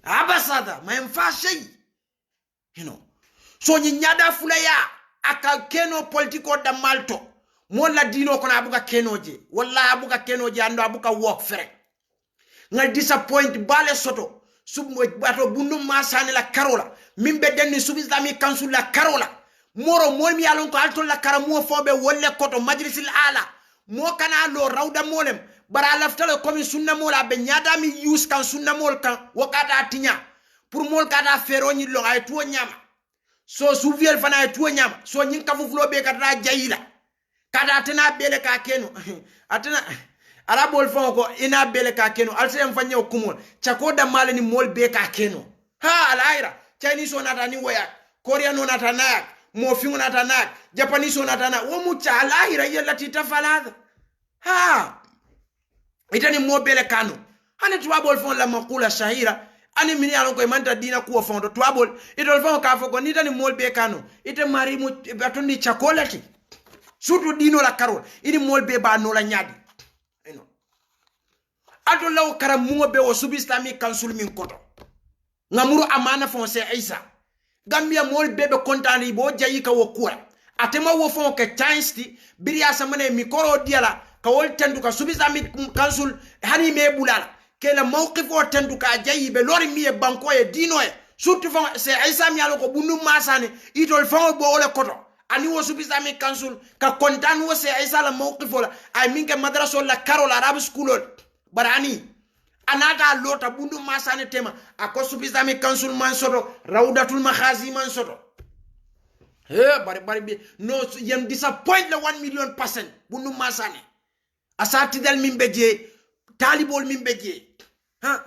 [SPEAKER 3] abasada ma yanfa shay you know so nyi nyada fulaya aka keno politiko da malto molla dino kono abuka kenoje walla abuka kenoje ando abuka work fere ngal disappoint bale soto submo bato bundu masane la karola mimbe denni sub islamic council la karola moro molmi yalon ko altol la karamu fobe wolle koto majlisil ala mo kana lo rawda molem bara laftale komi sunna mola be nyada mi use kan sunna mol kan wakata tinya pour mol kada feroni lo ay to nyama so souviel fana ay to nyama so nyin kafu flo be kata jayila kada atena bele ka kenu atena arabol fon ko ina bele ka kenu alsem fanye kumol chakoda male ni mol be ka kenu ha alaira chinese onata ni waya korean onata nak mo fi onata nak japanese onata nak wo mu cha alaira yelati tafalada ha itani mo bele kanu ane tuabol fon la makula shahira ani mini alon ko manta dina ko fon do tuabol idol fon ka fo ko ni tani mol be kanu ite mari mu batondi chakolati surtout dino la karol ini mol be ba no la nyadi eno ato law karam mo be o subi islamic council min koto ngamuru amana fon se isa gambia mol bebe kontani bo jayi ka wo kura atema wo fon ke chansti biriya samane mikoro diala ka wol tendu ka subi islamic council hani me bulala ke la mawqif o tendu ka jayi be lori mi e banko e dino e surtout fon se isa mi alo ko bundu masane itol fon bo ole koto ani wo subi islamic council ka kontan wo se isa la mawqif la ay minke madrasa la karol arab school barani anata lota bundu masane tema ako subi islamic council man soto rawdatul makhazi man soto bari no yem disappoint le 1 million% bundu masane asati dal mimbeje talibol mimbeje ha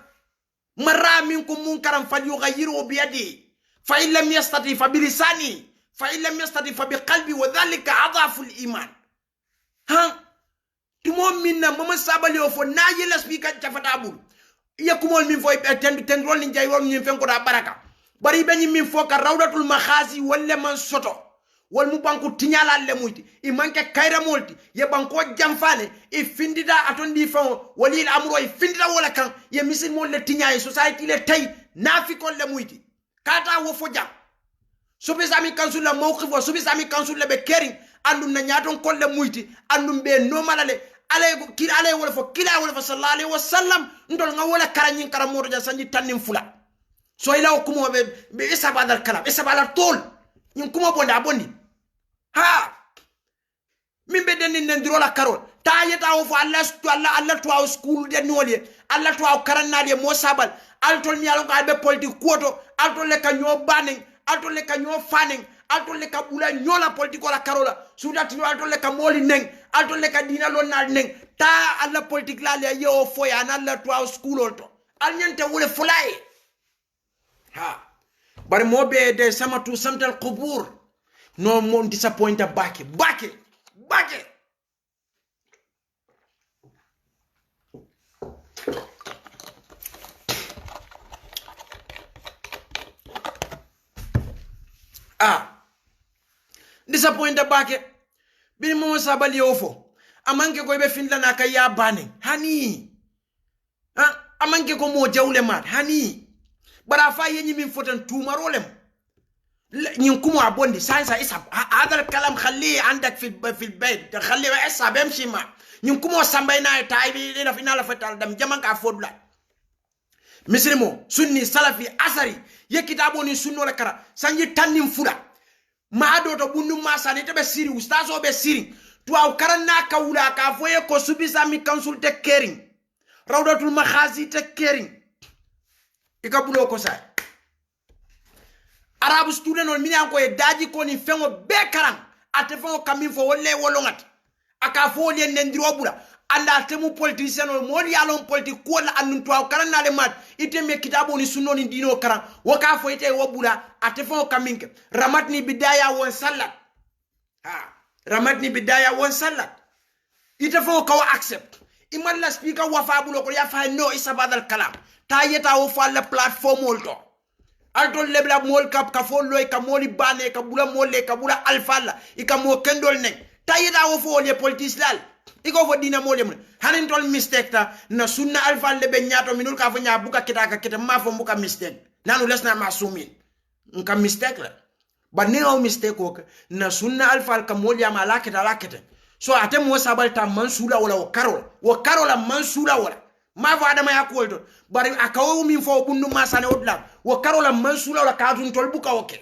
[SPEAKER 3] marra minkum munkaran falyughayiru bi yadi fa in lam yastati fa bilisani fa in lam yastati fa biqalbi wa dhalika adhafu al-iman ha tumo minna mama sabali o fo na yela speaker tafatabul yakumol min fo ten rol ni jay won min fen ko da baraka bari beñi min fo ka rawdatul makhazi wala man soto wal mu banku tinyala le muyti i manke kayra molti ye banko jamfane e findida atondi fon walil amro e findida wala kan ye misil mon le tinyay society le tay nafi ko le muyti kata wo fo jam subi sami council la mawqif wa subi sami council le be kering andum na nyaton ko le muyti andum be no malale ale kila ale wala fo kila wala fo sallallahu alaihi wasallam ndol nga wala karanyin karamoto ja sanji tanim fula so ila kumo be isabadal kalam isabala tol nyum kumo bonda bondi ha mimbe den nen diro la karol ta yeta o fo Allah to school de nolye Allah to karanna de mo sabal altol mi alon ko albe politique koto altol le ka nyo banen altol le ka nyo fanen altol le ka bula nyola politique la karola suda tino altol le ka moli neng altol le ka dina lon na neng ta Allah politique la le yo fo ya na Allah to school olto al nyante wole fulay ha bari mo be de samatu samtal qubur no mon disappointa bake disappointa bake bin mo sabali ofo amanke ko be finla na kaya bane hani amanke ko mo jawle mat hani bara fa yenyi min fotan tumarolem نكمو عبوندي ساينسا إسحب هذا الكلام خليه عندك في البيت خليه إسحب يمشي ما نكمو سامبينا تايبي لنا في نالا فتال دم جمان كافود لا مسلمو سني سلفي أسري يكتابوني سنو لكرا سانجي تانيم فولا ما عدو تبونو ما ساني تبي سيري استازو بي سيري تو أو كرنا كولا كافوي كوسوبي سامي كونسول تكيرين روضة المخازي تكيرين إكابولو كوساي Arabu student on mini anko e daji ko ni fengo be karam ate fengo kamin fo wolle wolongat aka fo le nendiro bura anda temu politicien on modi yalon politique ko la annun to karan na le mat ite me kitabo ni sunno ni dino karam waka fo ite wo bura ate fengo kaminke ramatni bidaya won salat ramatni bidaya won salat ite fengo ko accept iman la speaker wa fa bulo ko ya fa no isabadal kalam ta yeta wo fa la platform olto altol lebla mol kap ka follo e ka moli bane ka bula molle ka bula alfalla e ka mo kendol nek tayida wo fo le politis lal iko fo dina mole mun hanin tol mistake ta na sunna alfalle be nyato minul ka fo nya buka kita ma fo buka mistake nanu lesna masumin nka mistake la ba ne o mistake ko na sunna alfal ka moli ama la kita so ate mo sabalta mansula wala o karola mansula wala ma va adama ya ko to bari akawo min fo bundu masane odla o karola mansula wala kadun tol buka oke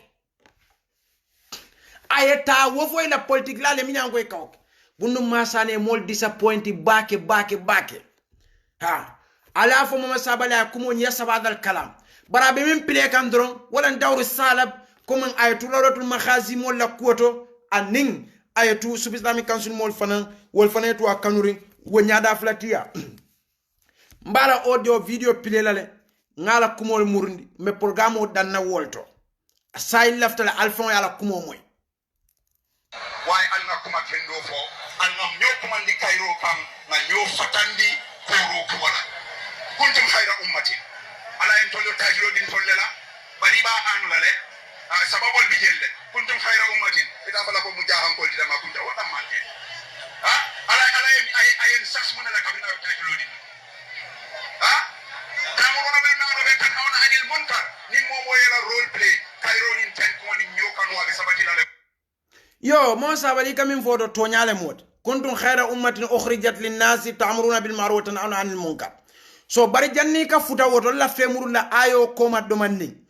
[SPEAKER 3] ayeta wo fo ila politique la le minyango e kawke bundu masane mol disappointed bake ha ala fo mama sabala kumo nya sabadal kalam bara be min pile kan dron wala dawru salab comme ayatu lawratul makhazi mol la kuoto aning ayatu sub islamic council mol fanan wol fanetu akanuri wo nyaada flatia mbara audio video pile lale ngala kumol murundi me programme o danna wolto say laftala alfon yala kumo moy
[SPEAKER 4] way alna kuma kendo fo alna nyokuma ndi kayro kam na nyo fatandi koro ko wala kuntum khayra ummatin ala en tolo tajiro din tollela bari ba anu lale sababol bijelle kuntum khayra ummatin ita fala ko mujahan ko dama kunta wada mate ha ala ay sas mun la kabina tajiro din ha tamuna bil ma'ruf wa tanhauna 'anil munkar ni momo yela role play kayro din tan ko ni nyokano wa sabati lale
[SPEAKER 3] yo mo sabali kamin foto tonyale mod kuntum khayra ummatin ukhrijat lin nasi ta'muruna bil ma'ruf wa tanhauna 'anil munkar so bari janni ka futa woto la femuru la ayo koma domandi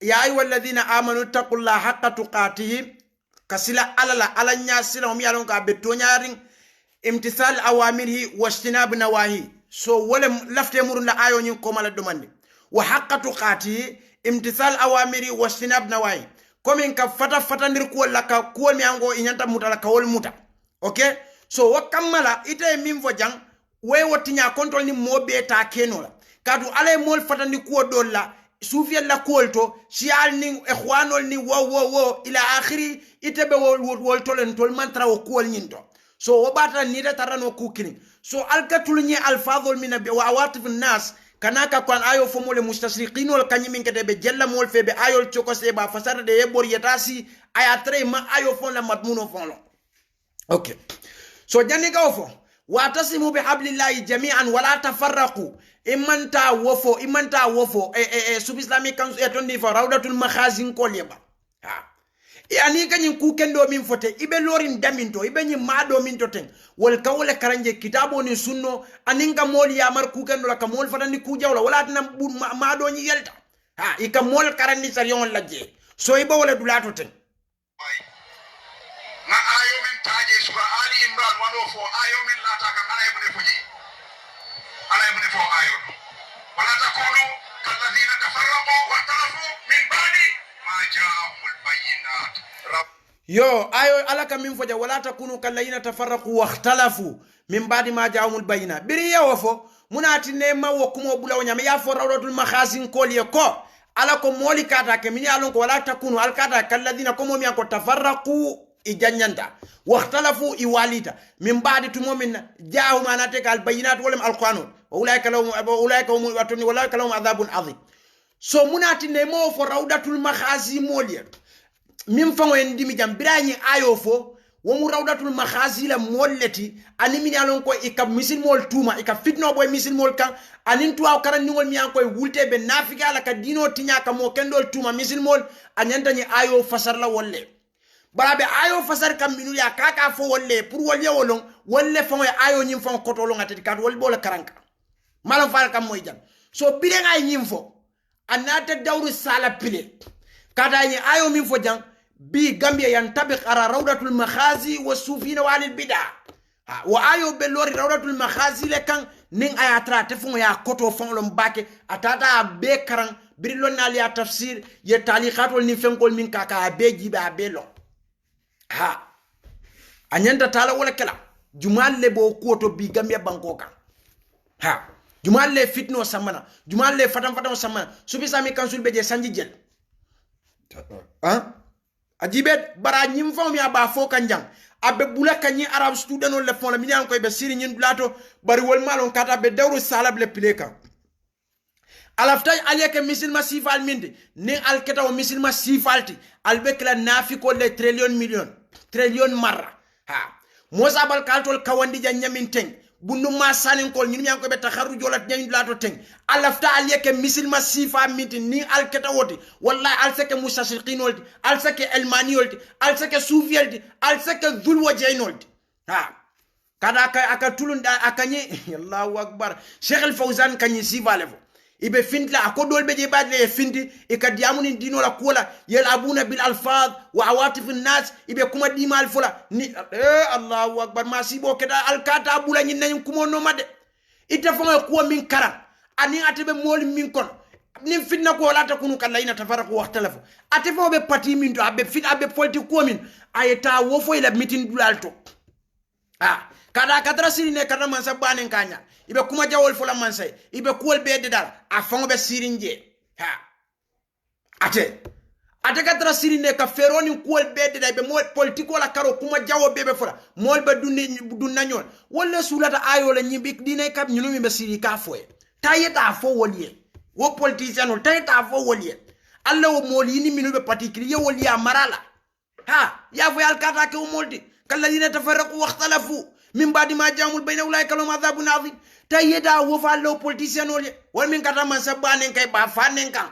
[SPEAKER 3] ya ayyuhal ladhina amanu taqullaha haqqa tuqatih kasila ala nya sila mi yalon ka betonyari imtisal awamirihi wajtinab nawahi so wala lafte muru la ayo nyin koma la domandi wa haqqa tuqatih imtisal awamiri wajtinab nawahi komin ka fata ndir ko la ka ko mi ango inyanta mutala ka wol muta okay so wakamala ite mimvo jang we wotinya control ni mobe ta kenola kadu ale mol fatandi ko dolla sufiel la kolto sial ni ikhwanol ni wo ila akhiri itebe wol tolen tol mantra o kol nyinto so wobata ni da tarano kukini so alkatul ni alfadhul min wa awatif nas kanaka kwan ayo fo mole mustashriqin wal kanyimin kete be jella mol febe ayol chokose ba fasara de yebor yetasi aya tre ma ayo fon la madmuno fon lo okay so jani ka fo watasimu bihablillahi jami'an wala tafarraqu imanta wofo sub islamic council etondi fo rawdatul makhazin koleba ha yani kanyin ku kendo min fote ibe lorin daminto ibe nyi mado min to ten wal kawle karanje kitabo ni sunno aninga moli ya mar ku kendo la kamol fatani ku jawla wala tan mado nyi yelta ha ika mol karani sarion lajje so ibe wala dulato ten
[SPEAKER 4] na ayo men taje sura ali imran 104 ayo men lata ka alay mun fo ayo wala takunu kalladhina tafarraqu wa talafu min ba'di ma ja'ahumul bayyinat
[SPEAKER 3] yo ayo alaka min foja wala takunu kalladhina tafarraqu wa ikhtalafu min ba'di ma ja'ahumul bayyinat biri yawfo munati ne mawo kumo bulaw nyame ya fo rawdatul makhazin kolye ko ala ko moli kata ke min yalon ko wala takunu alkata kalladhina komo mi ko tafarraqu ijanyanta واختلفوا إواليتا من بعد تمومن جاءهم ما نتك البينات ولم القانون أولئك لهم عذاب عظيم so munati nemo fo rawdatul makhazi molia min fango en dimi jam birani ayo fo wo mu rawdatul makhazi la molleti ani min alon ko ikab misil mol tuma ikab fitno boy misil mol kan anin tuwa karan ni ngol mi an koy wulte be nafika la ka dino tinyaka mo kendol tuma misil mol anyanta ni ayo fasar la wolle barabe ayo fasar kam minul ya kaka fo wolle pour wolle wolon wolle fon ayo nyim fon kotolo ngati kat wol bol karanka malon fal kam moy jam so bire ngay nyim fo anata dawru sala pile kada ni ayo min fo jang bi gambia yan tabiq ara rawdatul makhazi wa sufina walil bid'a wa ayo be lori rawdatul makhazi le kan ning aya trate fon ya koto fon lo mbake atata be karan birilon nali ya tafsir ye talikhatol ni fenkol min kaka be jiba be lo ha anyanta tala wala kala jumalle bo koto bi gambia bankoka ha jumalle fitno samana jumalle fatam samana subi sami kansul beje sanji jel ha ajibet bara nyim fam ya ba fo kanjang abe bulaka ni arab student le fon la minyan koy be siri nyin blato bari wol malon kata be dawru salab le pileka alaftay aliyake misil masifal minde ni alketa o misil masifalti albekla nafiko le trillion marra ha mosa bal kaltol kawandi janyamin teng bundu ma sanin kol ñin ñan ko be takharu jolat ñan lato teng alafta aliyake misil masifa minde ni alketa woti wallahi alsake musashriqin wolti alsake elmani wolti alsake sufiyalti alsake dhulwa jaynolti ha kada aka tulunda akanye Allahu akbar Sheikh Al-Fawzan kanyi sivalevo ibe fintla akodol beje badle finti ikadiamuni dino la kola yalabuna bil alfaz wa awatif an-nas ibe kuma dimal fula ni Allahu akbar masibo keda alkata bula nyin nan kuma no made ita fama ko min kara ani atebe mol min kon nin fitna ko lata kunu kala ina tafaraqu waxtalafu atefo be pati min to abe fit abe politique ko min ayeta wo fo ila meeting dulalto kada kadra sirine kada man sabane kanya ibe kuma jawol fula man say ibe kuol be de dal a fango be sirinje ate kadra sirine ka feroni kuol be de be mo politiko la karo kuma jawo bebe fula mol be dunna ñol wala sulata ayo la ñibi dine kab ñunu be siri ka foye tayeta fo woliye wo politicien ol tayeta fo woliye alla wo moli ni minu be particulier woliya marala ya fo yal kata ke wo molti kala dine tafarraqu waxtalafu min badi ma jamul bayna ulai kalum adhabun azim tayeda wo fa lo politicien ol wal min kata man sabane kay ba fanen kan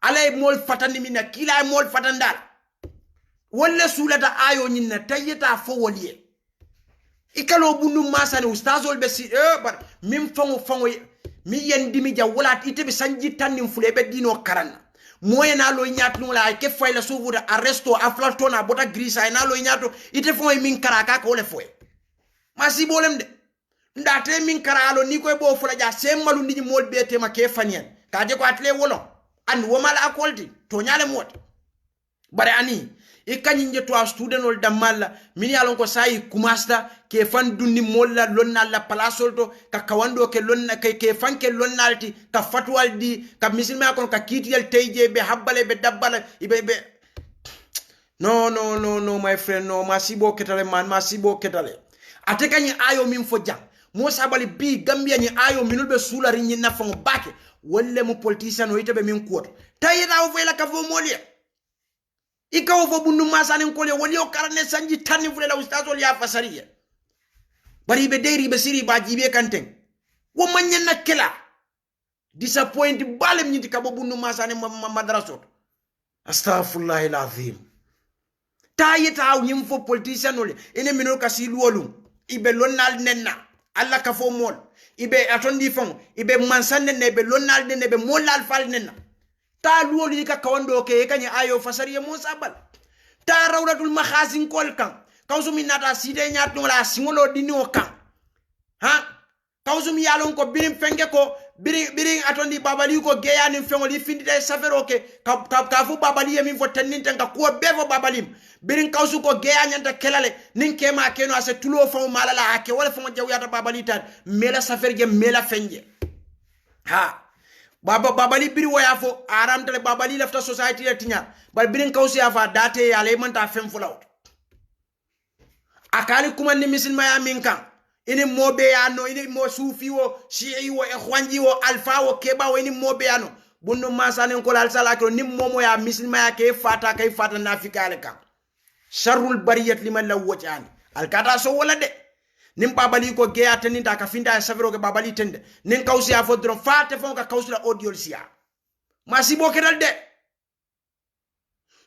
[SPEAKER 3] alay mol fatandi minna kila mol fatandal wala sulata ayo nyinna tayeta fo woliye ikalo bundu masani ustazol be si bar min fango mi yendi mi ja wala ite be sanji tanni fule be dino karanna moye na lo nyatnu la ke fayla suvuda arresto aflatona bota grisa na lo nyato ite fo min karaka ko le foy masi bolem de ndate min karalo ni koy bo fula ja semmalu ndi mol be tema ke fanien ka je ko atle wolon and womala akolti to nyale mot bare ani ikanyi njeto a student ol damalla mini alon ko sayi kumasta ke fan dunni molla lonna la palasol to ka kawando ke lonna ke fanke lonnalti ka fatwal di ka misilma kon ka kitiyel tayje be habbale be dabbala ibe no my friend no masibo ketale man masibo ketale atekanyi ayo min fo jang mo sabali bi gambia ni ayo minul be sulari ni nafon bake wolle mo politicien o itebe min kuot tayina o fela ka fo molie ikawo fo bundu masane ko le woli o karane sanji tanni fule la ustazol ya fasariya bari be deiri be siri ba jibe kanten wo manyen na kela disappoint balem nyiti ka bo bundu masane madrasot astaghfirullah alazim tayita aw nyim fo politicien ole ene minol ka si luolum ibe lonnal nenna alla ka fo mol ibe atondi fon ibe mansanne ne be lonnal ne be molal fal nenna ta luolu ka kawando ke kany ayo fasariye Musa bal ta rawlatul makhasin kol kan kawsumi nata side nyaat no la singolo dini o kan kawsumi yalon ko birim fenge ko biring atondi babali ko geyani fengoli findide safero ke ka fu babali yemi fo tannin tan ka ko bevo babalim biring kawsu ko geyanyanta kelale nin kema keno ase tulo fo malala ake wala fo jawyata babali tan mela saferje mela fenje babali biri waya fo aram tele babali lafta society le tinya bal birin kawsi afa date ya le manta fem fulawt akali kuma ni misilma ya minkan ini mobe ya no ini mo sufi wo shi'i wo ikhwanji wo alfa wo keba wo ini mobe ya no bunno masane ko lal sala ko nim momo ya misilma ya ke fata kay fata nafikale kan sharrul bariyat liman lawwati alkata so wala de nim babali ko geya teninta ka finda safiro ke babali tende nin kawsi afo dron fate fon ka kawsula audio sia masibo kedal de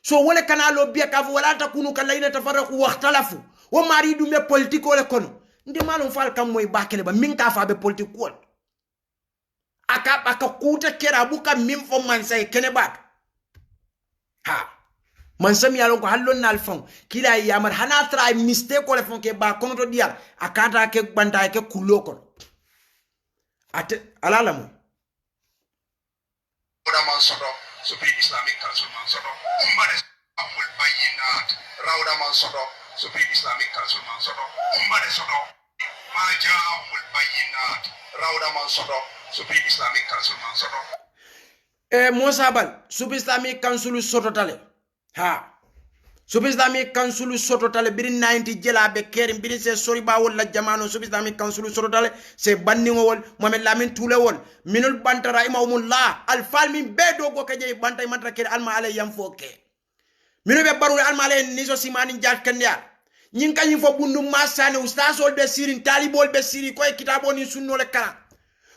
[SPEAKER 3] so wala kanalo biya ka wala takunu kalaina tafarraqu waxtalafu wa maridu me politiko le kono ndi malum fal kam moy bakele ba min ka fa be politiko aka kuta kera buka min fo man say kene bak man sam yalon ko hallon nal fon kila yamar hana tra mistake ko le fon ke ba kono to dial akata ke banta ke kulo ko ate alala mo
[SPEAKER 4] oda man soto sufi islamic council man soto ummade amul bayinat rawda man soto sufi islamic council man soto ummade soto ma jaamul bayinat rawda man soto sufi islamic council man soto
[SPEAKER 3] Musa bal sufi islamic council soto tale sufi islamic council soto tale birin 90 jela be kerim birin se sori ba wala jamano sufi islamic council soto tale se banningo wol mohammed lamin tule wol minul bantara imamullah al falmi be dogo kaje bantay mantra ker alma ale yam foke minu be baru alma ale niso simani jat kenya nyin kanyi fo bundu masane ustazol be sirin talibol be siri koy kitabo ni sunno le kala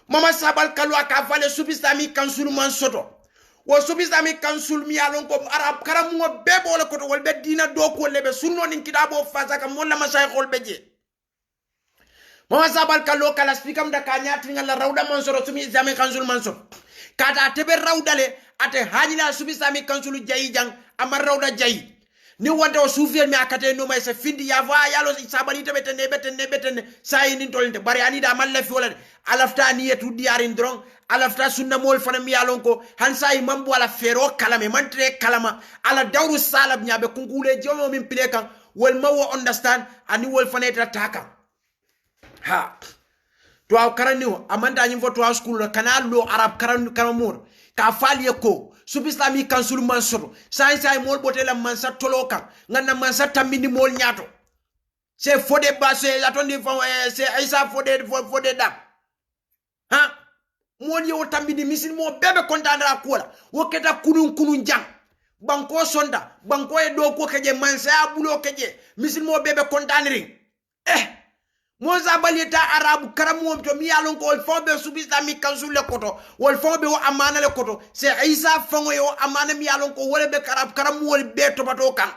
[SPEAKER 3] mama sabal kalu aka vale sufi islamic council man soto wo sufi islamic council mi alon ko arab karamu bebo le ko wol be dina do ko lebe sunno nin kitabo fasaka molla masay xol beje mama sabal kallo kala speaker mda kanya tinga la rawda mansoro sumi islamic council mansoro kata tebe rawdale ate hajila sumi islamic council jayi jang amar rawda jayi ni wonde o suufiyel mi akate no may se findi ya va yalo sabali tebe tenne sayi nin tolente bari ani da malle fi wala alafta ni yetu diarin dron alafta sunna mol fana mi yalon ko han sayi mambu ala fero kalame mantre kalama ala dawru salab nyabe kungule jomo min pilekan wol mawo understand ani wol fana ta taka ha to aw karani o amanda nyi fo to aw school kana lo arab karamur ka faliye ko sub islamic council mansoro sai mol botela mansa toloka ngana mansa tambini mol nyato c'est fodé basse atondi fo c'est isa fodé da ha mol yo tambini misil mo bebe kontandra kola woketa kunun jang banko sonda banko e do ko keje mansa abulo keje misil mo bebe kontandri Moza balita arabu karamu to mi alon ko wol fombe sub islamic council le koto wol fombe o amana le koto se isa fango yo amana mi alon ko wole be karamu wol be to bato kan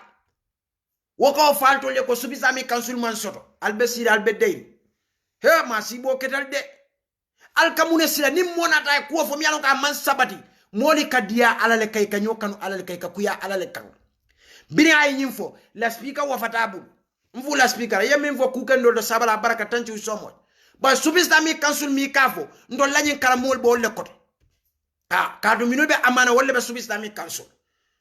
[SPEAKER 3] woko falto le ko sub islamic council man soto albesir albedey he ma sibo ketal de alkamune sila nim monata ko fo mi alon ka man sabati moli kadiya alale kay kanyo kanu alale kay kuya alale kan bini ay nyimfo la speaker wa fatabu mvu la speaker yemi mvo kukendo do sabala baraka tanchi usomo ba sub islamic council mi kafo ndo lañi karamol bo le koto kadu minobe amana wolle be sub islamic council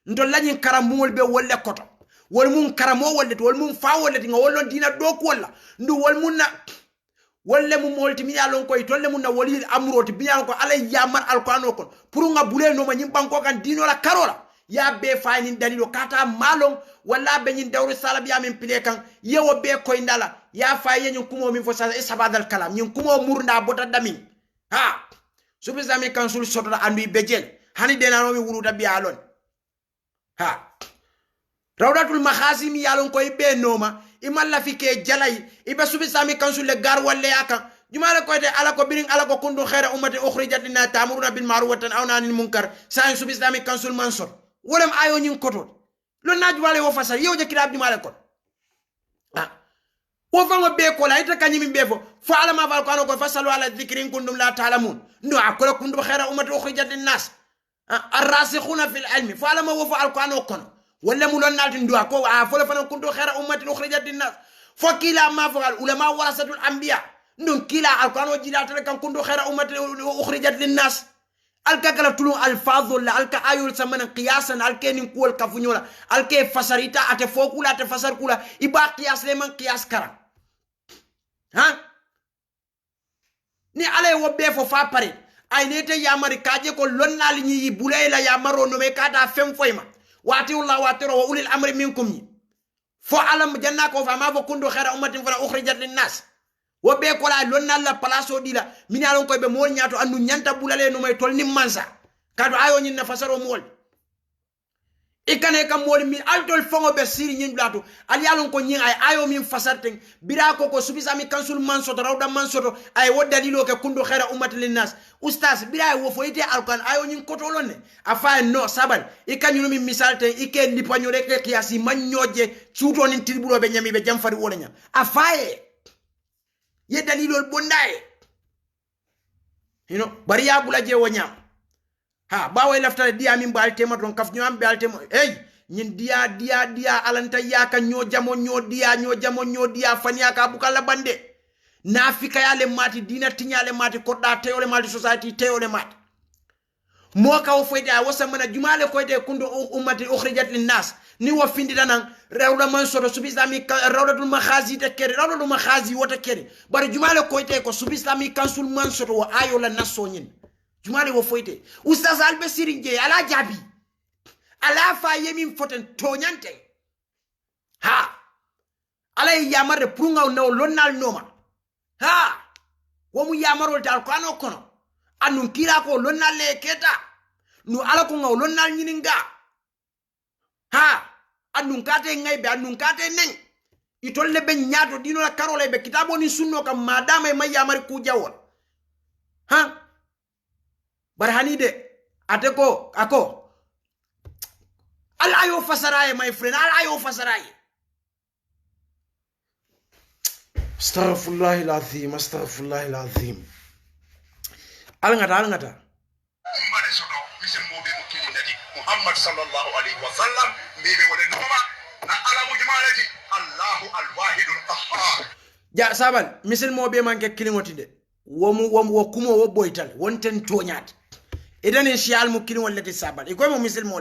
[SPEAKER 3] ndo lañi karamol be wolle koto wol mun karamo wolle to wol mun fa wolle nga wollon dina do ko walla ndu wol mun na wolle mu molti mi yalon koy tolle mun na woli amroti bi yalon ko alay yamar alqur'ano kon pour nga bule no ma nyim banko kan dino la karola ya be fayni dalilo kata malon wala be nyin dawru salab ya min pile kan yewo be koy ndala ya faye nyin kumo min fo sa sabadal kalam nyin kumo murnda bota damin ha sub islamic council soto andu bejel hani denano mi wuruta bi alon ha rawdatul makhazim yalon koy be noma imalla fike jalay ibe sub islamic council le gar walle yaka jumala koy de ala ko birin ala ko kundu khaira ummati ukhrijat lina ta'muruna bil ma'ruf wa tanhauna 'anil munkar sa sub islamic council mansur wolem ayo nyin koto lo najwale wo fasal yow je kirab jumala ko wo fango be ko la ita kanyimi be fo ala ma fal ko fasalu ala dhikrin kundum la ta'lamun ndo akola kundu khaira ummati ukhrijat lin nas arrasikhuna fil ilmi fo ala ma wo fa alqur'ano kon wala mu lon nalti ndo ko fo la fana kundu khaira ummati ukhrijat lin nas fo kila ma fa ulama warasatul anbiya ndo kila alqur'ano jilata kan kundu khaira ummati ukhrijat lin nas alkakala tulun alfadhul alka ayul samana qiyasan alkenin kuwal kafunyola alke fasarita ate fokula ate fasar kula iba qiyas leman qiyas kara ha ni ale wo be fo fa pare ay nete yamari kaje ko lonnal ñi bulayla yamaro no me kada fem foyma wati wallahu watiro wa ulil amri minkum ni fo alam janna ko fa ma fo kundu khaira ummatin fa ukhrijat lin nas wo be ko la lonnal la place o dila min alon ko be mol nyaato andu nyanta bulale no may tol ni mansa kadu ayo nyin na fasaro mol ikane kam mol mi altol fongo be siri nyin blato ali alon ko nyin ay ayo min fasarten bira ko subisami kansul mansoto rawda mansoto ay wo dalilo ke kundu khaira ummati linnas ustaz bira wo fo ite alkan ayo nyin kotolonne afa no sabal ikanyu min misalte ike lipanyo rek kiasi man nyoje chuto nin tilbulo be nyami be jamfari wolanya afaye ye dalilol bondaye bari ya bula je wonyam ha bawe lafta dia min bal tema don kaf ñu am bal tema hey ñin dia alanta yaka ño jamo ño dia fania ka bukala bande nafika yale mati dina tinyale mati kodda teyole mati society teyole mati mo ka wo foyde a wasa mana jumale koyde kundu ummati ukhrijat lin nas ni wo findi danan rawda man soto subisami rawdatul makhazi te kere rawdatul makhazi wota kere bari jumale koyte ko subisami kansul man soto wo ayo la naso nyin jumale wo foyte ustaz albe sirinje ala jabi ala fa yemin foten toñante ha ala yamare prunga no lonnal noma ha wo mu yamarol dal ko ano kono anun kila ko lonnal le keta nu ala ko ngaw lonnal nyininga ha anun kate ngay be anun kate nen itolle be nyaato dino la karole be kitabo ni sunno kam madama may yamare ku jawol ha barhani de ate ko ako ala yo fasaraye my friend ala yo fasaraye astaghfirullahi alazim astaghfirullahi alazim alngata
[SPEAKER 4] umbane sono misil mobe mo kilindati muhammad sallallahu alaihi wasallam bebe wala noma na alamu jumalati Allahu alwahidul qahhar
[SPEAKER 3] ja sabal misil mobe manke kilingoti de wo kumo wo boytal wonten toñat idan shial mu kilin wallati sabal ikoy mo misil mo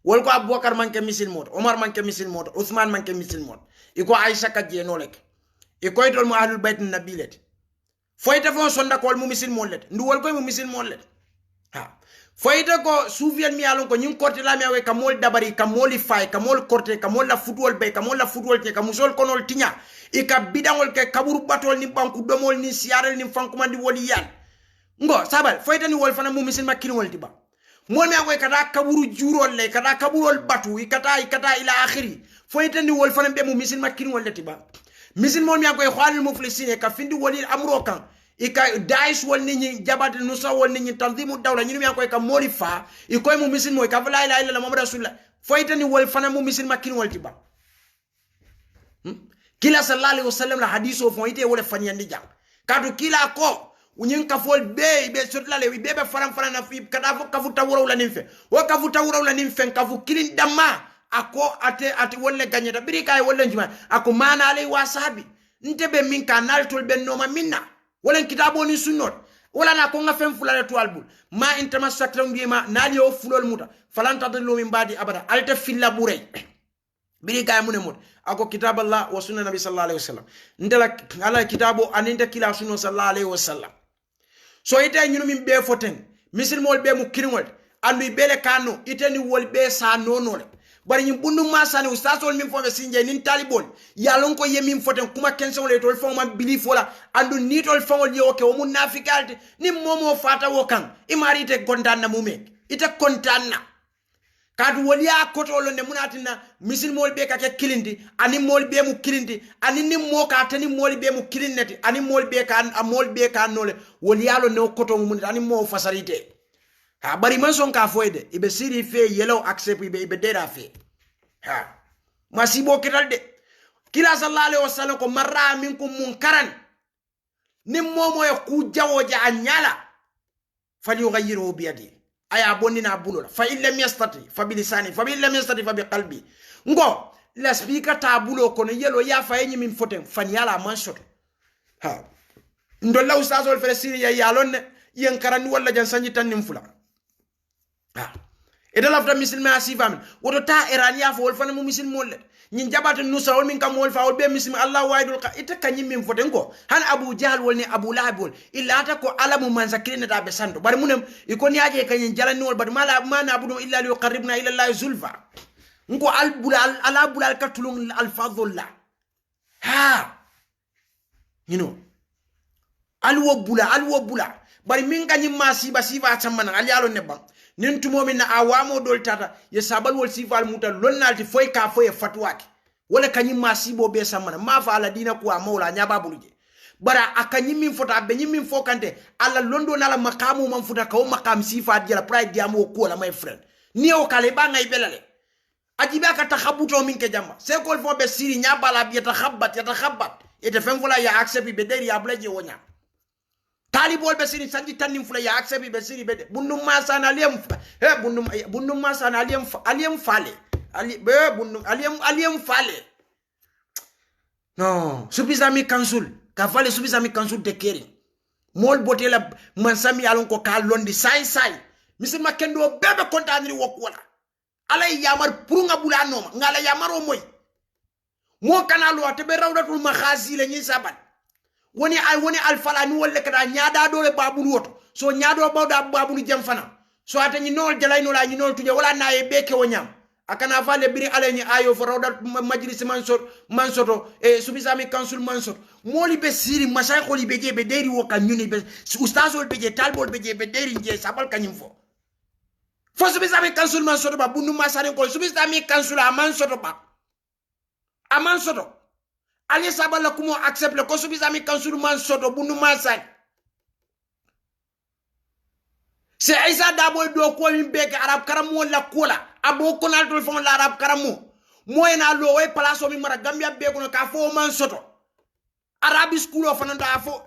[SPEAKER 3] wol ko abubakar manke misil mod omar manke misil mod usman manke misil mod iko aisha ka je no lek ikoy dol mo ahlul bayt nabilet foyta fon sonda ko mu misil mod let ndu wol koy mu misil mod let ha foyta ko souviens mi alon ko nyim korte la mi awe kamol dabari kamoli fay kamol korte kamol la football bay kamol la football te kamusol konol tinya ika bidangol ke kaburu batol ni banku domol ni siarel ni fankumandi woli yal ngo sabal foyta ni wol fana mu misil makkin wol tiba mol mi awe kada kaburu jurol le kada kaburol batu ikata ila akhiri foyta ni wol fana be mu misil makkin wol tiba misil mol mi awe khalil muflisine ka findi woli amro kan ika dais wol ni jabat nusa wol ni tanzimu dawla nyinu mi akoy ka molifa ikoy mu misil moy ka la ilaha illallah muhammad rasulullah foyta ni wol fana mu misil makkin wol tiba kila sallallahu alaihi wasallam la hadiso fon ite wole fanyandi jang kadu kila ko unyin ka fol be sotla le be faram na fi kada fo kafuta woro la nimfe wo kafuta woro la nimfe kafu kilin damma ako ate wolle ganyata biri kay wolle njuma ako mana alai wasabi ntebe min kanal tol ben no ma minna wala kitabo ni sunnot wala na ko ngafen fulale to albul ma intamasakta ngima nali o fulol muta falanta de lo min badi abada alta filla burey biri kay mune mut ako kitab Allah wa sunna nabi sallallahu alaihi wasallam ndela ala kitabo aninda kila sunna sallallahu alaihi wasallam so ite nyunu min be foten misil mol be mu kiringol andu bele kanu ite ni wol be sa nonole bari nyim bundu masani ustasol min fo be sinje nin talibol yalon ko yemin foten kuma kenson le tol fo ma belief wala andu ni tol fo yo ke o mun nafikalti ni momo fata wo kan imari ite kontanna mume ite kontanna kadu woliya kotolo ne munatina misil mol be ka ke kilindi ani mol be mu kilindi ani ni mo ka tani mol be mu kilinneti ani mol be ka nole woliyalo ne koto mu ani mo fasarite ha bari man son ka foyde ibe siri fe yellow accept ibe dera fe ha masibo kitalde kila sallallahu alaihi wasallam ko marra minkum munkaran ni momo e ku jawoja anyala falyughayyiru bi yadi aya bonina bulola fa illam yastati fa bilisani fa illam yastati fa biqalbi ngo la speaker tabulo kono yelo ya fa yenyi min foten fan yala man soto ha ndolla ustazol fere siri ya yalon yen karani walla jan sanji tan nim fula ha eda lafta misilme asifam woto ta irania fo wol fana mu misil molle nyin jabata nusa wol min kam wol fa wol be misil Allah waidul qa ita kanyim min foten ko han abu jahl wol ni abu lahab wol illa ata ko alamu man zakirina da be sando bari munem ikon yaje kanyin jalani wol bad mala mana abudu illa li yuqarribna ila Allah zulfa nko albulal ala bulal katulun alfadhulla ha you know alwo bula bari min kanyim masiba sifa chamana alialo nebam nin tumomin na awamo dol tata ye sabal wol sifal muta lonnalti foy ka foy fatwaki wala kanyim masibo be samana ma fa ala dina ko amawla nyaba buluje bara akanyim min fota be nyim min fokante ala londo nala makamu man futa ka o makam sifat jala pride diamo ko la my friend ni o kale ba ngay belale ajiba ka takhabuto min ke jamba se ko fo be siri nyaba la bi takhabbat ete fem fula ya accept be deri ya blaje wonya talibol be siri sanji tanim fula ya accept be siri be bundum masana aliyem bundum masana aliyem fale ali be bundum aliyem fale no supizami council ka fale supizami council de keri mol botela mansami alon ko ka londi sai misi makendo bebe kontanri wokwala alay yamar purunga bulano ngala yamaro moy mo kanalo atebe rawdatul makhazi le nyi sabat woni alfala ni wolle kada nyaada dole babulu woto so nyaado bawda babulu jam fana so atani nol jalay no la ni nol tuje wala naye beke wonyam akana fale biri aleni ayo fo rawdat majlis mansoto e subisami council mansoto moli be siri masay kholi be je be deri wo kan nyuni be ustazol be je talbol be je be deri je sabal kanyim fo subisami council mansoto ba bunu masare ko subisami council mansoto ba amansoto ali sabala kumo accept le ko subisami council mansoto bunu masay se Isa Dabo do ko yimbe ke arab karamo la kola abo konal to fon la arab karamo moyna lo way place mi mara gambia be ko ka fo man soto arabi school of ananda afo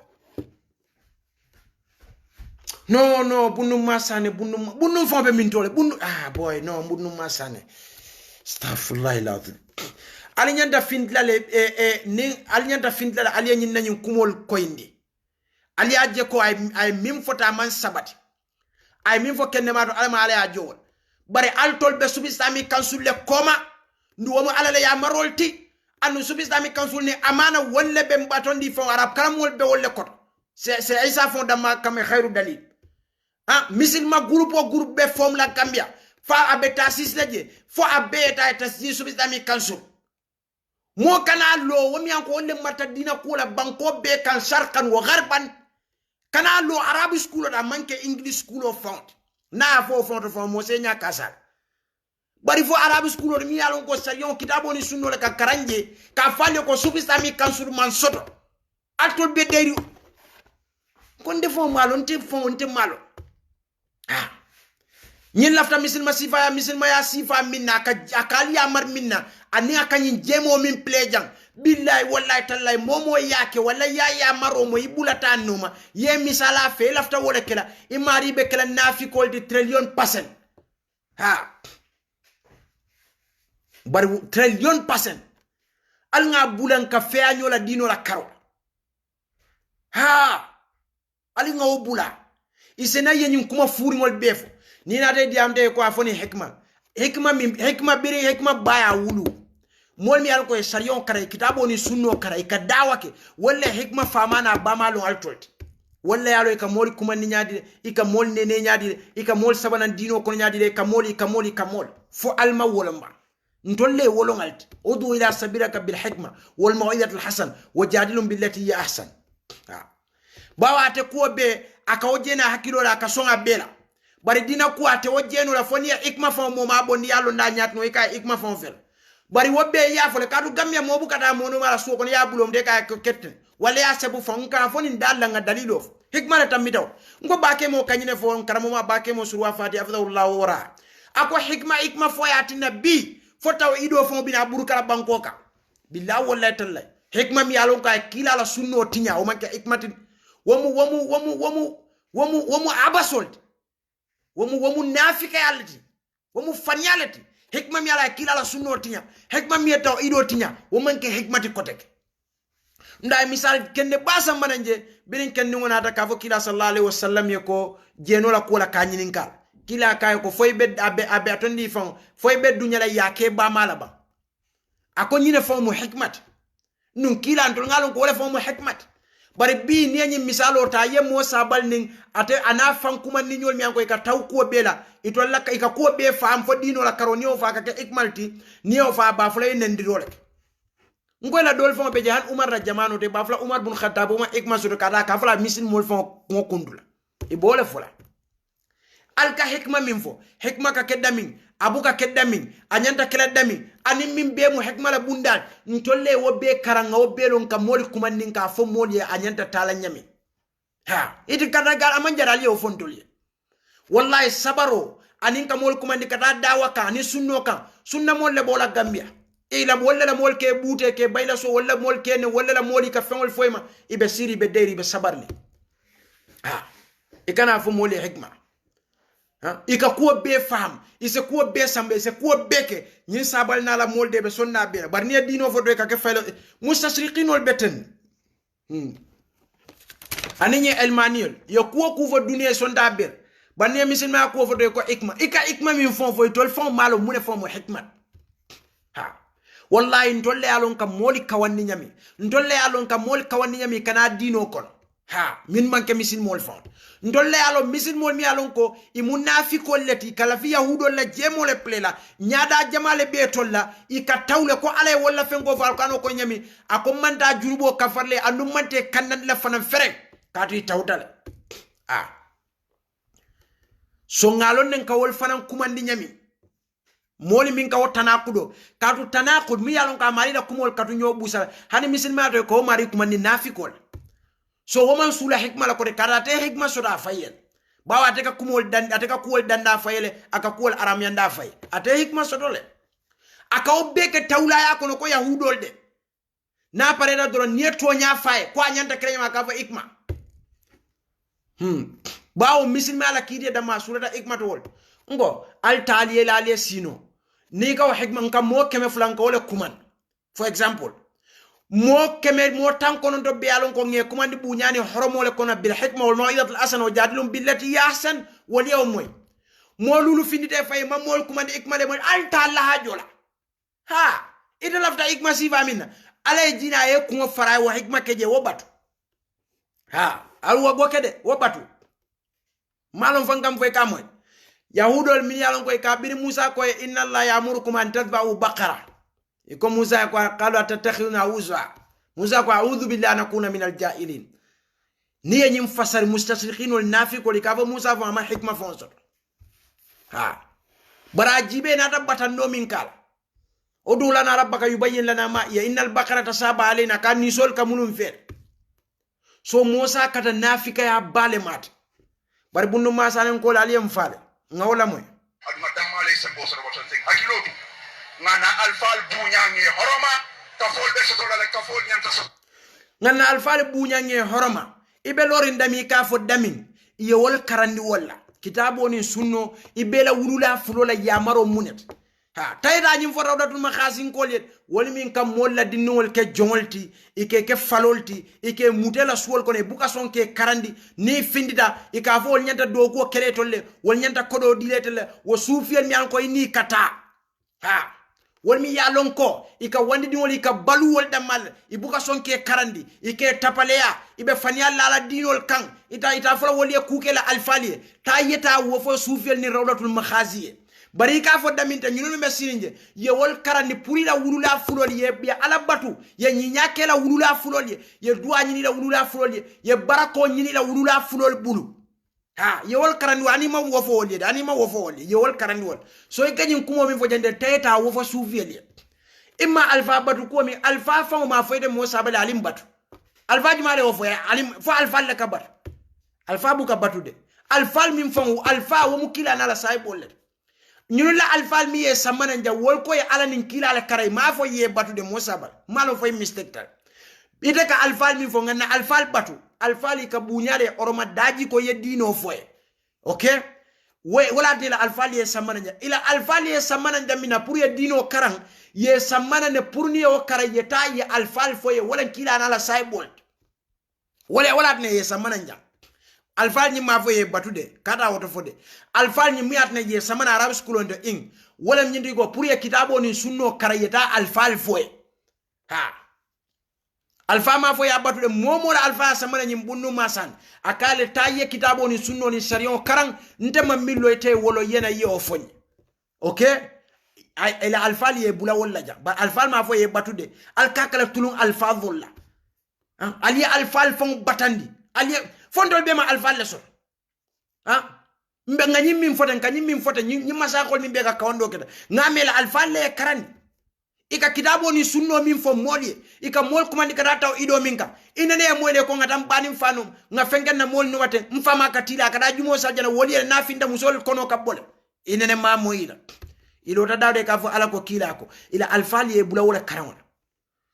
[SPEAKER 3] no bunu masane bunu fo be min tole bunu boy no bunu masane astaghfirullah lazim ali nyanda findlale ni ali nyanda findlale ali nyin nañu kumol koyndi ali ajje ko ay mim fota man sabati ay mim fo kenne ma do alma ala ya jowol bare altol be subi islamic council le koma ndu womo ala le ya marolti anu subi islamic council ni amana wolle be mbatondi fo arab karamol be wolle koto c'est isa fo dama kam khairu dalil misilma groupe be form la Gambia fa abeta sisleje fo abeta tasji subi islamic council mo kana lo womi anko wonde mata dina kula banko be kan sharqan wa gharban kana lo arabic school da manke english school of font na fo font fo mo senya kasal bari fo arabic school mi yalon ko salion kitabo ni sunno le ka karanje ka falle ko subi islamic council man soto atol be deri kon defo malo nte fo nte malo nyin lafta misilma ya sifa minna akali amar minna ani akanyin jemo min plejang billahi wallahi tallahi momo yake wala ya maro mo ibulata numa ye misala fe lafta wala kala imari be kala nafikol di trillion%. Bari trillion%. Al nga bulan ka fe anyola dino la karo. Ali nga obula isena yenyum kuma furi ngol befo ni na de diamde ko afoni hikma biri hikma baya wulu mol mi alko sariyon kare kitabo ni sunno kare ka dawake walla hikma famana bamalo altolt walla yalo ka mol kuma ni nyaadi ika mol nene nyaadi ika mol sabana dino ko nyaadi ka mol fo alma wolamba ntolle wolongalti udu ila sabiraka bil hikma wal maw'idati al hasan wajadilum billati hi ahsan bawate ko be akawjena hakilo la kasonga bela bari dina ku ate wojeno la foni ikma fo mo ma bondi yalo nda nyatno ika ikma fo fel bari wobbe ya fo le kadu gamya mo bukata mo no mala so ko ya bulom de ka kette wala ya sebu fo nka foni ndalla nga dalilo hikma la tamitaw ngo baake mo kanyine fo karamo ma baake mo surwa fati afdallahu wara ako hikma fo ya tinabi fo taw ido fo bina burukala bankoka billahi wallahi tallahi hikma mi yalo ka kila la sunno tinya o manke hikmatin wamu abasolt wamu nafika yalati wamu fanyalati hikma mi ala kila la sunno tinya hikma mi taw ido tinya womanke hikmati kotek nday misal kende basa mananje birin kende ngona ta kafo kila sallallahu alaihi wasallam yeko jeno la kula kanyininkal kila kay ko foybe abe atondi fon foybe dunya la yake ba malaba ako nyine fon mu hikmat nun kila antol ngalon ko wala fon mu hikmat bari bi ni misalo ta yemo sabal ning ate ana fan kuma ni nyol mi an ko ka taw ko bela ito la ka ko be fam fo dino la karoni o fa ka ke ikmalti ni o fa ba fulay nen di dole ngoy la dol fon be jahan umar ra jamano de ba fula umar bun khattab ma ikmasu ka da ka fula misin mol fon ngo kundula e bole fula alka hikma min fo hikma ka kedamin abuka kedamin anyanta kedamin ani min be mu hikma la bundal ntolle wo be karanga wo be lon ka moli kumandin ka fo moli anyanta tala nyami iti kadagal amanjara liyo fontoli wallahi sabaro anin ka mol kumandi kata dawa ka ni sunno ka sunna mol le bola Gambia ila walla la mol ke bute ke bayla so walla mol ke ne walla la moli ka fengol foyma ibe siri be deri be sabarli ikana fo moli hikma ika ko be fam ise ko be sambe ise ko beke nyi sabal na la mol de be sonna be bar ni dino fo do ka ke faylo mustashriqin wal beten aninye elmaniol yo ko fo dunia sonda ber bar ni misilma ko fo do ko ikma min fon fo tol fon malo mune fon mo hikmat wallahi ntolle alon ka moli kawani nyami ntolle alon ka moli kawani nyami kana dino kon min manke misil mol fon ndolle alo misil mol mi alon ko i munafiko leti kala fi yahudo la jemo le plela nyada jamale be tolla i ka tawle ko ale wala fengo fal kano ko nyami ako manda jurubo kafarle andu mante kanan la fanan fere katu tawdal so ngalon nen ka wol fanan kumandi nyami moli min ka wotana kudo katu tanakud mi alon ka mari da kumol katu nyobusa hani misil ma to ko mari kumandi nafikol so woman sula hikma la ko de karate hikma so da fayel bawa ateka kumol dan ateka kuol dan da fayele aka kuol aram yanda fay ate hikma so dole aka obeke tawla ya ko no ko yahudol de na pareda doron ni to nya faye ko nyanta krema ka fa ikma bawo misilme ala kidi da ma surata ikma to wol ngo al taliye la le sino ni ka hikma kam mo keme flanka wala kuman for example mo keme mo tankono to be alon ko nge kumandi buñani horomole kono bil hikma wal mau'izatul hasan wa jadilum billati yahsan wal yawm mo lulu findite fay mamol kumandi ikmale mo al talla ha jola ha ida lafta ikma sifa minna alay jina e ko fara wa hikma keje wo batu ha alwa gokede wo batu malon fangam fay kamoy yahudol min yalon koy kabiri musa koy inna allaha ya'murukum an tadba'u baqara iko musa ko qalu atattakhiduna uzwa musa ko a'udhu billahi an akuna minal jahilin niye nyim fasar mustashrikhin wal nafiq ko likava musa fa ma hikma fonso ha bara jibe na tabatan no min kala odula na rabbaka yubayyin lana ma ya innal baqara tasaba alaina kan ni sol kamunum fer so musa kata nafika ya bale mat bar bunnu masalen ko aliyam faale ngawla moy
[SPEAKER 4] adma damale sembo so wato ting hakilotu ngana alfal buñangi horoma kafol be sotola le kafol nyanta so
[SPEAKER 3] ngana alfal buñangi horoma ibe lorin dami ka fo damin ye wol karandi walla kitabo ni sunno ibela wulula fulola yamaro munet ha tayda nyim fo rawdatul makhasin kolet wol min kam molla dinnol ke jongolti ike ke falolti ike mutela suwol kone buka son ke karandi ni findida ika fo wol nyanta do ko keretolle wol nyanta kodo diletele wo sufiel mi an ko ni kata ha wol mi yalon ko ika wandi dinol ika balu wol damal ibuka son ke karandi ike tapaleya ibe faniya lala dinol kan ita fala wol ye kukela alfaliye ta yeta wo fo sufiel ni rawdatul makhaziye bari ka fo daminta ñunu me sirinje ye wol karandi puri la wulula fulol ye bi ala batu ye ñinya kela wulula fulol ye duwa ñini la wulula fulol ye barako ñini la wulula fulol bulu ha ye wol karandi ani ma wo fo wol ani ma wo fo wol ye wol karandi wol so e gañin kumo mi fo jande tayta wo fo suufiyel ye imma alfa batu ko mi alfa fa ma fo de mo sabale alim batu alfa jumale wo fo alim fo alfa le kabar alfa bu ka batu de alfa min fa alfa wo mu kila na la saybol ñunu la alfal mi ye samana nja wol ko ye ala nin kila ala karay ma fo ye batu de mosabal malo fo mistake tal ite ka alfal mi fo ngana alfal batu alfali ka buñale oroma daji ko ye dino foye okay wala de la alfal ye samana nja ila alfal ye samana nja mina pour ye dino karang ye samana ne pour ni o karay ye ta ye alfal foye wala kila na la saybol wala ne ye samana nja alfal ni ma fo ye batude kata woto fode alfal ni miat na ye samana arab school on the ing wala nyindi go pour ye kitabo ni sunno karayeta alfal foye ha alfa ma fo ya batude momo la alfa samana ni bunnu masan akale taye kitabo ni sunno ni sharion karang ntema millo ete wolo yena ye o fonye okay ila alfal ye bula wala ja ba alfal ma fo ye batude alkakala tulun alfa volla ali alfal fon batandi ali fondol be ma alfa le so ha mbe ngani min foten kanyi min foten nyi masakol min be ka kawndo keda ngamela alfa le karani ika kitabo ni sunno min fo molye ika mol kuma ni kada taw ido minka inene e mole ko ngatam banim fanum nga fengen na mol no wate mfama katila kada jumo sajana woli na finda musol kono kabole inene ma moyila ilo tadade ka fo ala ko kila ko ila alfa le bula wala karawon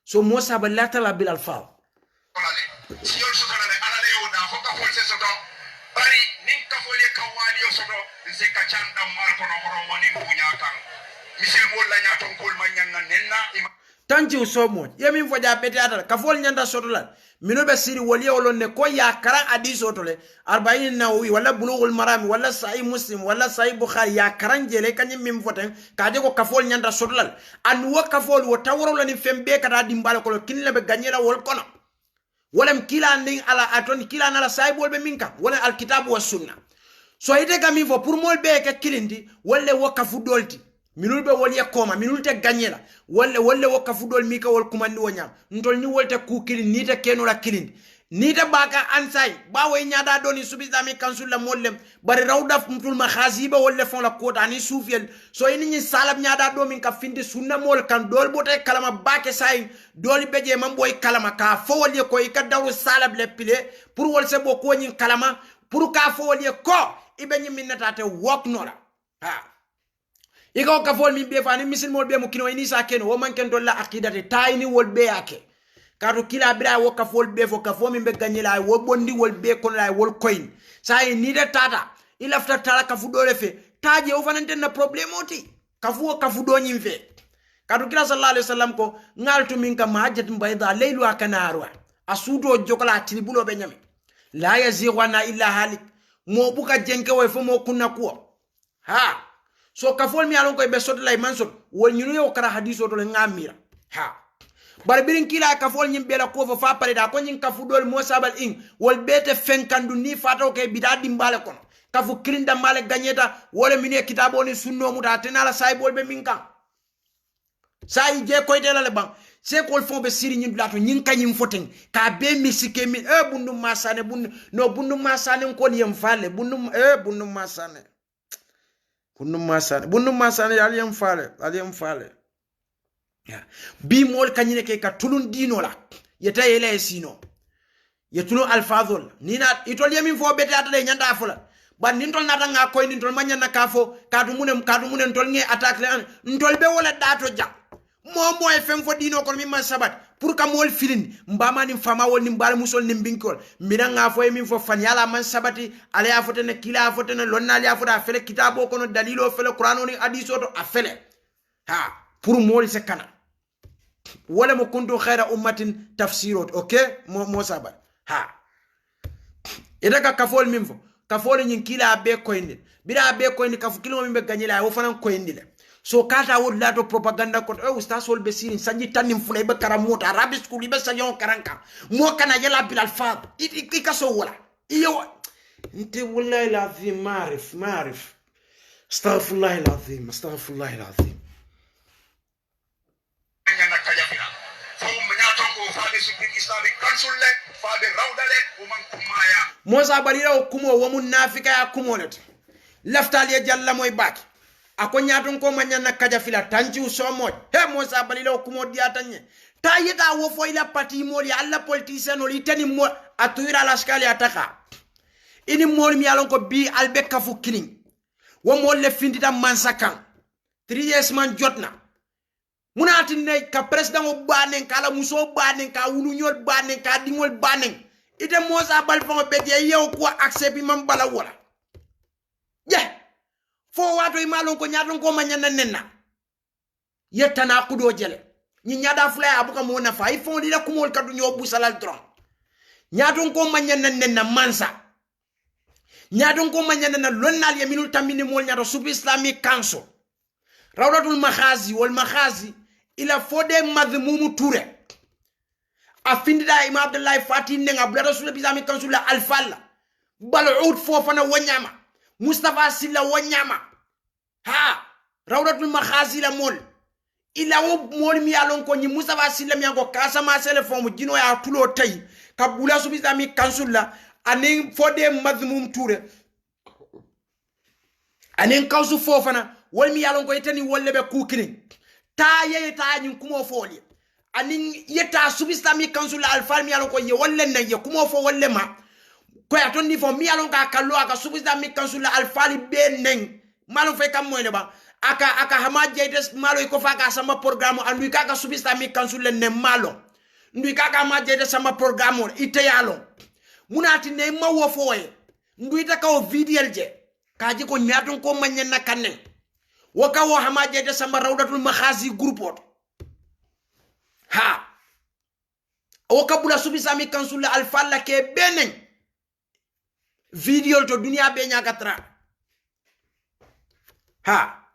[SPEAKER 3] so mo saballata la bil alfa
[SPEAKER 4] bari nin kafole kawali yo soto nse ka chanda mal kono kono woni bunya kan misil mol la nyaton kol man nyanna nenna
[SPEAKER 3] tanji usomo yemi mfoja beti atal kafol nyanda soto la mino be siri wali olon ne ko ya karan adi soto le 40 nawawi wala bulughul maram wala sahih muslim wala sahih bukhari ya karan jele kanyim mim foten kaje ko kafol nyanda soto la an wo kafol wo tawro la ni fembe kata dimbal ko kinle be ganyela wol kono walam kila nding ala aton kila na la saibol be minka wala alkitabu was sunna so ite kami fo pour mol be ke kilindi wala wakafu dolti minul be wol yakoma minul te ganyela wala wakafu dol mika wol kumandi wonya ndol ni wolte ku kilin ni te kenola kilindi ni te baka ansay bawo nyaada doni subizami kansul la mollem bari rawdaf mutul makhaziba wala fon la kota ni soufiyel so ini ni salab nyaada do min ka findi sunna mol kan dol bote kalama bake say doli beje mam boy kalama ka fo wali ko ka dawu salab le pile pour wol se bo ko nyin kalama pour ka fo wali ko ibe nyi minata te wok nola ha iko ka fol mi be fani misil mol be mo kino ni sa ken wo man ken dolla aqidati tayni wol be yake kato kila bira wo kafol be fo kafo min be ganyela wo bondi wol be kono la wol coin sai ni de tata ila fta tala kafu dole fe taje o fanante na problemoti kafu do nyim fe kato kila sallallahu alaihi wasallam ko ngaltu min ka mahajjat bayda laylu akanarwa asudo jokala tilibulo be nyami la yazigwana illa halik mo buka jenke way fo mo kunna ko ha so kafol mi alon ko be sot lay man sot wol nyunu yo kara hadiso to ngamira ha bar birin kila kafol nyim bela ko fa pare da ko nyin kafu dol mo sabal ing wol bete fenkandu ni fato ke bidadi mbale kono kafu kirinda male ganyeta wole mine kitabo ni sunno muta tenala say bol be minkan say je koyte la le ban se ko fon be siri nyin lato nyin kanyim foten ka be misike min bundu masane bundu masane ko yem fale bundu masane yal yem fale ya bi mol kanyine ke ka tulun dino la yeta yele sino yetulu alfazol nina itol yemin fo bete atale nyanda fola ban nin tol nata nga koy nin tol manya na kafo kadu munen tol nge attaque le ntol be wala dato ja mo e fem fo dino ko mi man sabat pour ka mol filin mbama ni fama wol ni mbal musol ni binkol mina nga fo min fo fan yala man sabati ala ya fote ne kila fote ne lonna ya fote afele kitabo kono dalilo fele qur'ano ni hadiso to afele ha pour mol se kana wala mo kuntu khaira ummatin tafsirot okay mo sabat ha ida ka kafol min fo kafol nyin kila be koyndi bira be koyndi kafu kilo min be ganyela wo fanan koyndi le so kata wod lato propaganda ko ustaz wol be sirin sanji tanim fulay be karamota arabi school be sayon karanka mo kana yala bil alfaz ikaso wala iyo انت والله العظيم ما اعرف استغفر الله العظيم Mosa barira okumo wo munafika ya kumonet laftali ya jalla moy baki akonyaton ko manyana kaja fila tanji usomo he Mosa barira okumo diatanye tayeta wo fo ila pati moli alla politicien oli tani mo atuira la skali ataka ini mol mi alon ko bi albe kafu killing wo mol le findita mansakan 3 years man jotna munati ne ka president o banen kala muso banen ka wulu nyol banen ka dingol banen ite Mosa bal fo be de yew ko accept mam bala wala fo wato i malon ko nyaton ko manyana nenna yetana kudo jele ni nyada fula abuka mo na fa ifon dila kumol kadu nyobu salal tron nyaton ko manyana nenna mansa nyaton ko manyana na lonnal yaminul tamini mol nyato sub islamic council rawdatul makhazi wal makhazi ila fode madhmumu ture afindida imam abdullah fatih nenga blada sul islamic council la alfalla bal'ud fofana wanyama Mustafa Silla wanyama ha rawdatul makhazi la mol ila wo mol mi alon ko ni Mustafa Silla mi ko kasama sele fomu jino ya tulo tay kabula su islamic council la anin fode mazmum toure anin kawsu fofana wol mi alon ko itani wolle be kukini ta yeyta nyin kumo foli anin yeta su islamic council la alfa mi alon ko ye wolle na ye kumo fo wolle ma ko ya ton ni fo mi alon ka kallo aka su islamic council la alfa li be nen malon fe kam moyle ba aka hama jeydes malo ko fa ka sama programme andu ka su islamic council le ne malo ndu ka ma jeydes sama programme ite yalo munati ne mawo foye ndu ita ka o video je kaji ko nyaton ko manyen na kanen waka wo hama jeydes sama rawdatul makhazi groupe ha o kabula su islamic council la alfa la ke benen video to dunia be nya katra ha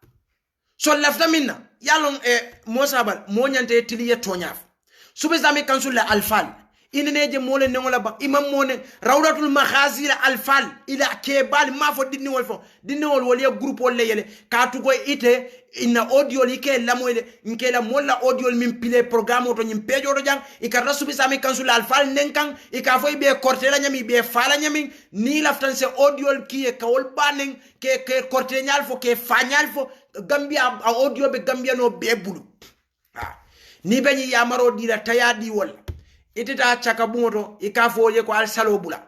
[SPEAKER 3] so lafta minna yalon Mosa bal mo nyante tiliye tonyaf subizami kansul la alfal ineneje mole nengola ba imam mone rawdatul makhazi la alfal ila kebal ma fo dinni wol wol ye groupe wol yele katu ko ite ina audio like la moyle nke la molla audio min pile programme to nyim pejo to jang ikarta subizami kansul la alfal nenkan ikafo be kortela nyami be fala nyami ni laftan se audio ki ka wol banen ke kortenyal fo ke fanyal fo Gambia audio be Gambia no be bulu ni beñi yamaro dira tayadi wol itita chaka bumoto ikafoje ko al salo bula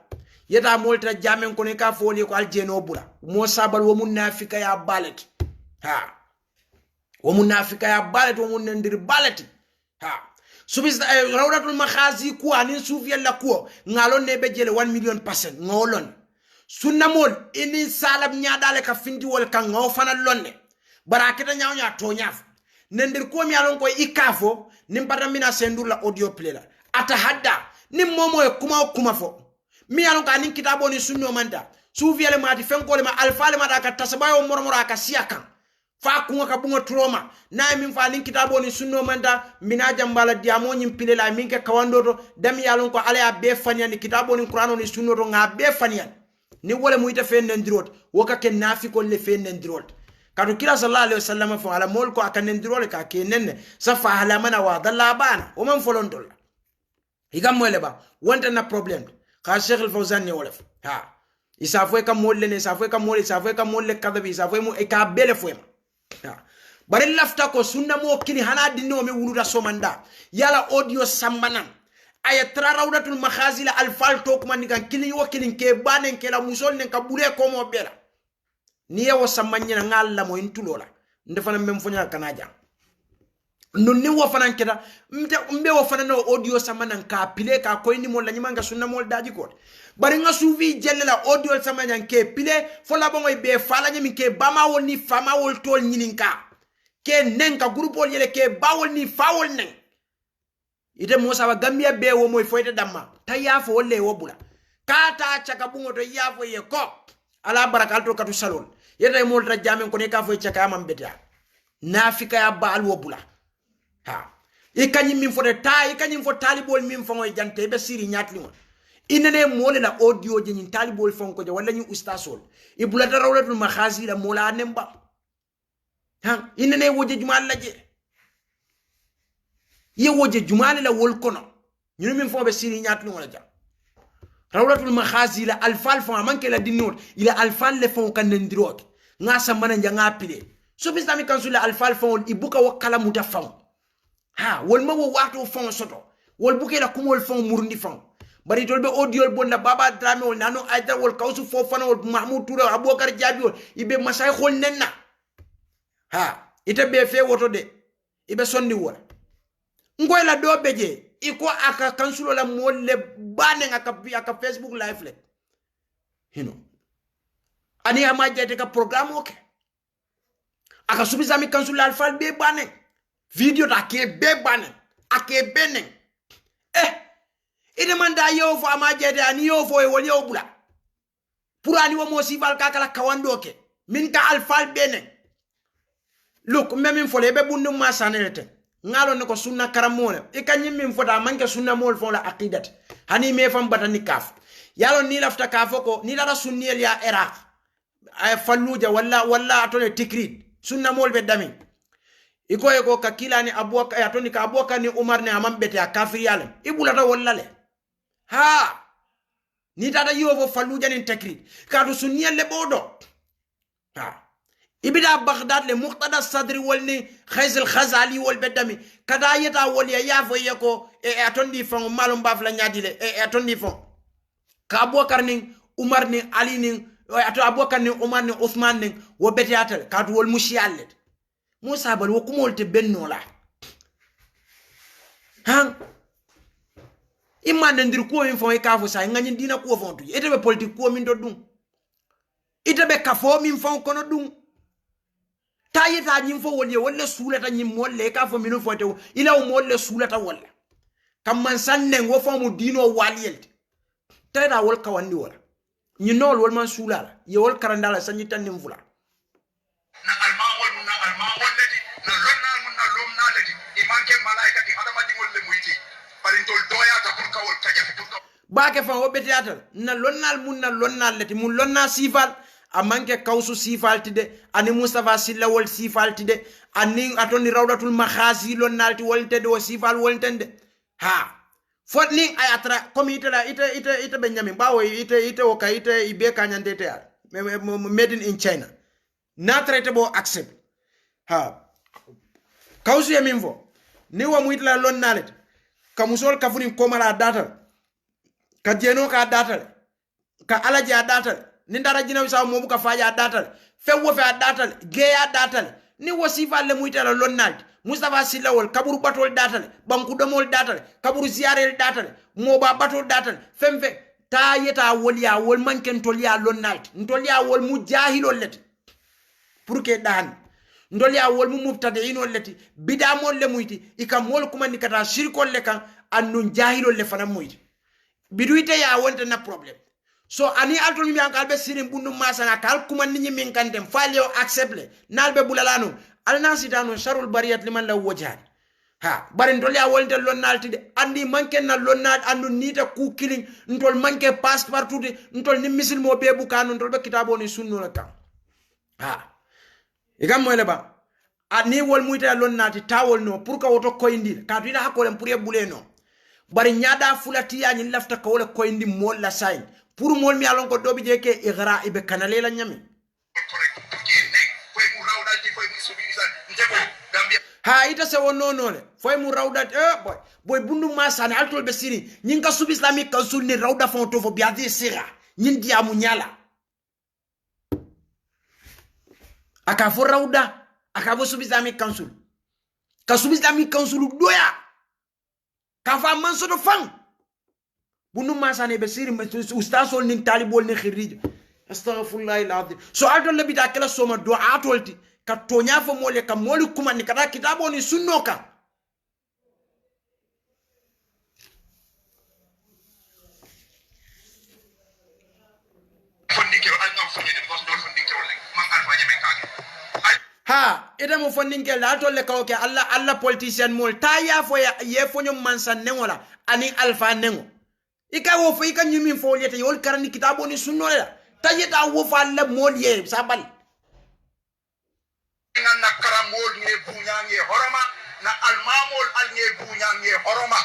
[SPEAKER 3] yeta molta jamen ko ne ka foje ko al jeno bula mo sabal wo munafika ya balet ha wo munafika ya balet wo mun ndir balet ha subis rawdatul makhazi ku anin sufiel la ku ngalon ne be jele 1 million% ngolon sunna mol ini salab nyaadale ka findi wol kan ngaw fana lonne barakita nyaaw nya to nyaaf nendir ko mi alon ko ikafo nim patamina sendur la audio play la ata hadda nim momo e kuma fo mi alon ka nin kitabo ni sunno manda sufiel mati fenkole ma alfale ma da ka tasabayo mormoro aka siakan fa kunga ka bunga troma na min fa nin kitabo ni sunno manda mina jambala diamo nyim pilela minke kawandoto dami yalon ko ala be faniya ni kitabo ni qur'ano ni sunno to nga be faniya ni wala muita fe nendirot woka ken nafiko le fe nendirot kadu kila sallallahu alaihi wasallam fa ala mol ko akan nendirot ka kenenne safa hala mana wa dalla bana o man folondol igam mole ba wonta na problem ka Sheikh Al-Fawzan ni wolef ha isafwe ka molle ne isafwe ka molle kadabi isafwe mu e ka bele fwema bari lafta ko sunna mo kini hana dinno mi wuluda somanda yala audio sambanan aya rawdatul makhazil alfal to kuma ni kan kini wo kini ke banen ke la musol ne ka bure ko mo bela ni yawo samanya ngalla mo intulola ndefana mem fonya kanaja non ni wo fanan keda mbe wo fanan audio sambanan ka pile ka ko ni mo la nyima nga sunna mo daji ko bari nga suvi jelle la audio samanya ke pile fo la bongoy be fala nyimi ke bama wol ni fama wol tol nyininka ke nenka groupe yele ke bawol ni fawol nen ite Musa wa Gambia be wo moy foyta damma tayafo wolle wobula kata chaka bungo to yafo ye ko ala barakal to katu salon yeta mo ta jamen ko ne ka fo chaka am beta nafika ya bal wobula ha ikanyim min fo de ta ikanyim fo talibol min fo ngoy jante be siri nyatli mo inene mole la audio je nyin talibol fon ko je wala nyi ustasol ibula darawlatul makhazi la mola nemba ha inene woje jumal la je ye woje jumal la wol kono nyunu min fo be siri nyatli wala ja rawlatul makhazi la alfal fon manke la dinot ila alfal le fon kan ndirok nga sambana nga pile so bisami kansula alfal fon ibuka wakala mutafam ha wol ma wo wato fon soto wol buke la kumol fon murundi fon bari tolbe audio bonda baba drame wol nano aidar wol kawsu fofana wol mahmoud touré abubakar jabi wol ibe masay khol nenna ha ite be fe woto de ibe sonni wol ngoy la do beje iko aka kansulo la molle bane aka Facebook live le hino ani amajete ka programme oke aka subiza mi kansulo alfal be bane video da ke be bane ake benen ide manda yo fo amajete ani yo fo e wol yo bula pour ani wo mo sifal kakala kawandoke min ka alfal benen look même fole be bundu ma sanete ngalo ne ko sunna karamole e kanyim min fota manke sunna mol fon la aqidat hani me fam batani kaf yalo ni lafta kafoko ni dara sunniyel ya iraq ay falluja walla atone tikrit sunna mol be dami iko eko ka kilani abwaka atoni ka abwaka ni umar ne amambete ya kafir yale ibulata wallale ha ni dara yovo falluja ni tikrit ka do sunniyel le bodo ha ibida baghdad le muqtada sadri wolni khayz al khazali wol bedami kada yeta wol ya yafo yeko e atondi fon malum baf la nyadile e atondi fon ka abubakar ni umar ni ali ni ato abubakar ni umar ni usman ni wo betiatal ka wol mushialle musa bal wo kumol te benno la han imande ndir ko min fon e kafo sa ngani dina ko fon tu ete be politique ko min do dum ite be kafo min fon kono dum tayita nyim fo wolye wolle sulata nyim molle ka fo minu fote ila o molle sulata wolle kam man sanne wo fo mu dino waliyelde tayda wol kawandi wala nyi nol wol man sulala ye wol karandala sanyi tanim fula
[SPEAKER 4] na almawol na almawol leti na lonnal mun na lomna leti imanke malaika di hadama di wolle muyti parintol doya ta pour kawol kajafi pour
[SPEAKER 3] baake fa wo betiatal na lonnal leti mun lonna sifal amanke kawsu sifaltide ani mustafa silla wol sifaltide ani atoni rawdatul makhazi lon nalti woltede o sifal woltende ha fotni ay atra comité la ite be nyami bawo ite o kayite ibe kanyande te made in China na traité bo accept ha kawsu yemimfo ni wa muitla lon nalet kamusol kafuni komala datal ka jeno ka datal ka alaji datal ni ndara jina wisa mo buka faja datal fewo fe datal geya datal ni wasifa le muitala lonnalti Mustafa Silla wol kaburu batol datale banku domol datale kaburu ziarel datale moba batol datale femfe ta yeta woliya wol manken toliya lonnalti ntoliya wol mu jahilol leti pour que dan ndoliya wol mu mubtadi'inol leti bidamol le muyti ikam mol kuma ni kata shirkol le kan annun jahilol le fana muyti biduite ya wonta na problem so ani altol mi an kalbe sirim bundu masana kal kuma ni min kantem falio accepte nalbe bulalano alna sitano sharul bariyat liman la wajhan ha bare ndol ya wolde lonnalti de andi manke na lonnal andu nita ku killing ndol manke passport de ndol ni misil mo be bukano ndol be kitabo ni sunno la kam ha igam moyle ba ani wol muita lonnati tawol no pour ka woto koyndi ka dina hakole pour e buleno bare nyaada fulati ya ni lafta ka wala koyndi mol la sain pour mol mi alon ko dobi je ke igra ibe kanale la nyami ha ita se wonno nole foy mu rawdat boy bundu masane altol be siri nyinga sub islamique council ni rawda fon to fo biadi sira nyin diamu nyala aka fo rawda aka fo sub islamique council ka sub islamique council doya ka fa man so do fang bundu masane be siri ustasol ni talibol ni khirij astaghfirullah alazim so altol le bita kala soma do atolti ka tonya fo mole ka moli kuma ni kada kitabo ni sunno ka ha ida mo fondinke la to le ka ke alla politician mol ta ya fo ye fo nyum mansan nengola ani alfa nengo ika wo fo ika nyumi fo lete yol karani kitabo ni sunno la ta yeta wo fa alla mol ye sabal
[SPEAKER 4] na karamol nge bunyange horoma na almamol alnge bunyange horoma